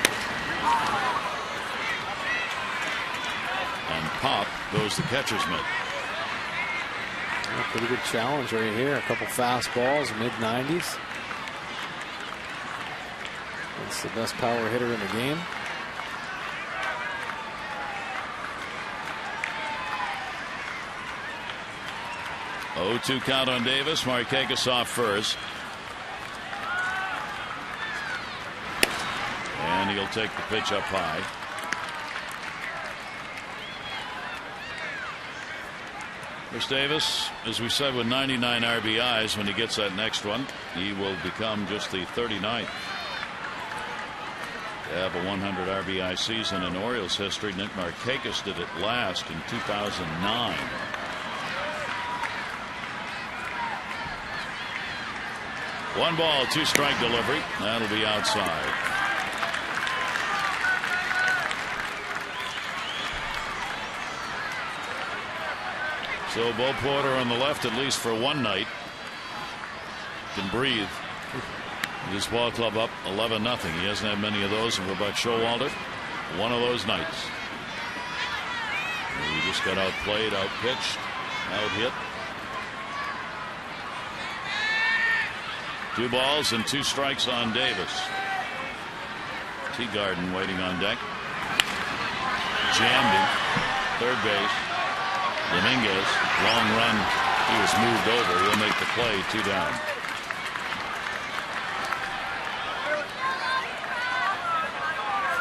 Speaker 1: And pop goes the catcher's mitt.
Speaker 4: Yeah, pretty good challenge right here. A couple fastballs, mid-90s. It's the best power hitter in the game.
Speaker 1: Oh, 2 count on Davis. Markakis off first. And he'll take the pitch up high. Chris Davis, as we said, with 99 RBIs, when he gets that next one, he will become just the 39th to have a 100 RBI season in Orioles history. Nick Markakis did it last in 2009. One ball, 2 strike delivery. That'll be outside. So Bo Porter on the left, at least for one night, can breathe. This ball club up 11-0. He hasn't had many of those. And for Buck Showalter, one of those nights. He just got outplayed, outpitched, out-hit. 2 balls and 2 strikes on Davis. Teagarden waiting on deck. Jammed him. Third base. Dominguez. Long run. He was moved over. He'll make the play. 2 down.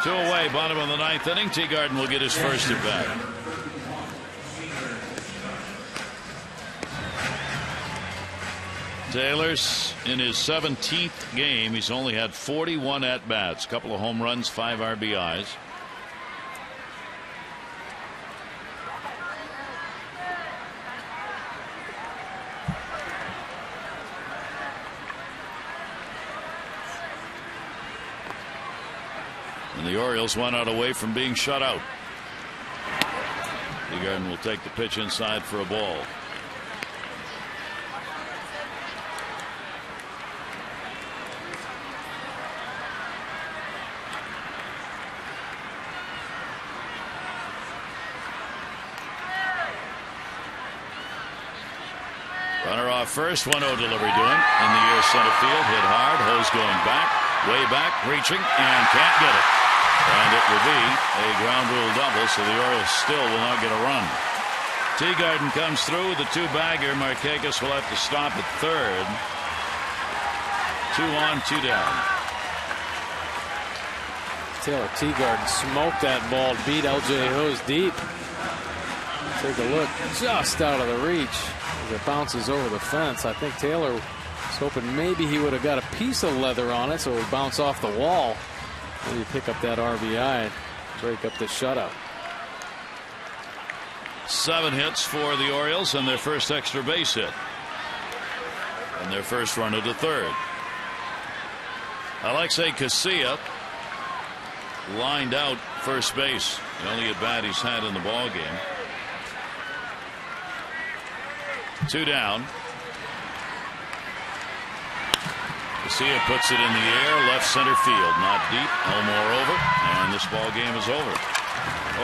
Speaker 1: Two away, bottom of the 9th inning. Teagarden will get his first at bat. Taylor's in his 17th game. He's only had 41 at bats, a couple of home runs, 5 RBIs. And the Orioles 1 out away from being shut out. Teagarden will take the pitch inside for a ball. Runner off first, 1-0 delivery to him. In the air center field, hit hard. Ho's going back, way back, reaching, and can't get it. And it will be a ground rule double, so the Orioles still will not get a run. Teagarden comes through with a 2-bagger. Markakis will have to stop at third. 2 on, 2 down.
Speaker 4: Taylor Teagarden smoked that ball, beat LJ Ho's deep. Take a look, just out of the reach. It bounces over the fence. I think Taylor was hoping maybe he would have got a piece of leather on it so it would bounce off the wall. Maybe pick up that RBI, break up the shutout.
Speaker 1: 7 hits for the Orioles and their first extra base hit. And their first runner to third. Alexei Casilla lined out first base. The only at bat he's had in the ball game. 2 down. Casilla puts it in the air, left center field, not deep. Elmore over, and this ball game is over.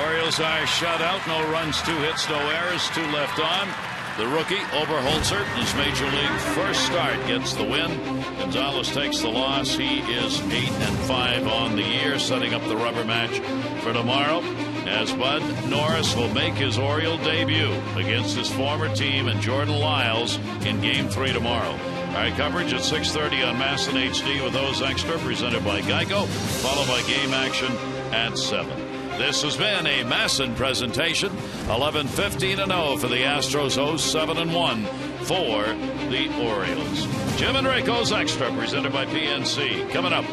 Speaker 1: Orioles are shut out. No runs, 2 hits, no errors, 2 left on. The rookie Oberholzer, his major league first start, gets the win. Gonzalez takes the loss. He is 8-5 on the year, setting up the rubber match for tomorrow, as Bud Norris will make his Oriole debut against his former team and Jordan Lyles in Game 3 tomorrow. All right, coverage at 6:30 on MASN HD with O's Extra, presented by Geico, followed by game action at 7. This has been a MASN presentation. 11-15-0 for the Astros. 7-1 for the Orioles. Jim and Rico's Extra, presented by PNC. Coming up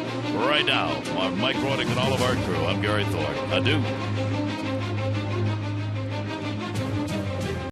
Speaker 1: right now, Mike Roddick and all of our crew. I'm Gary Thorne. Adieu.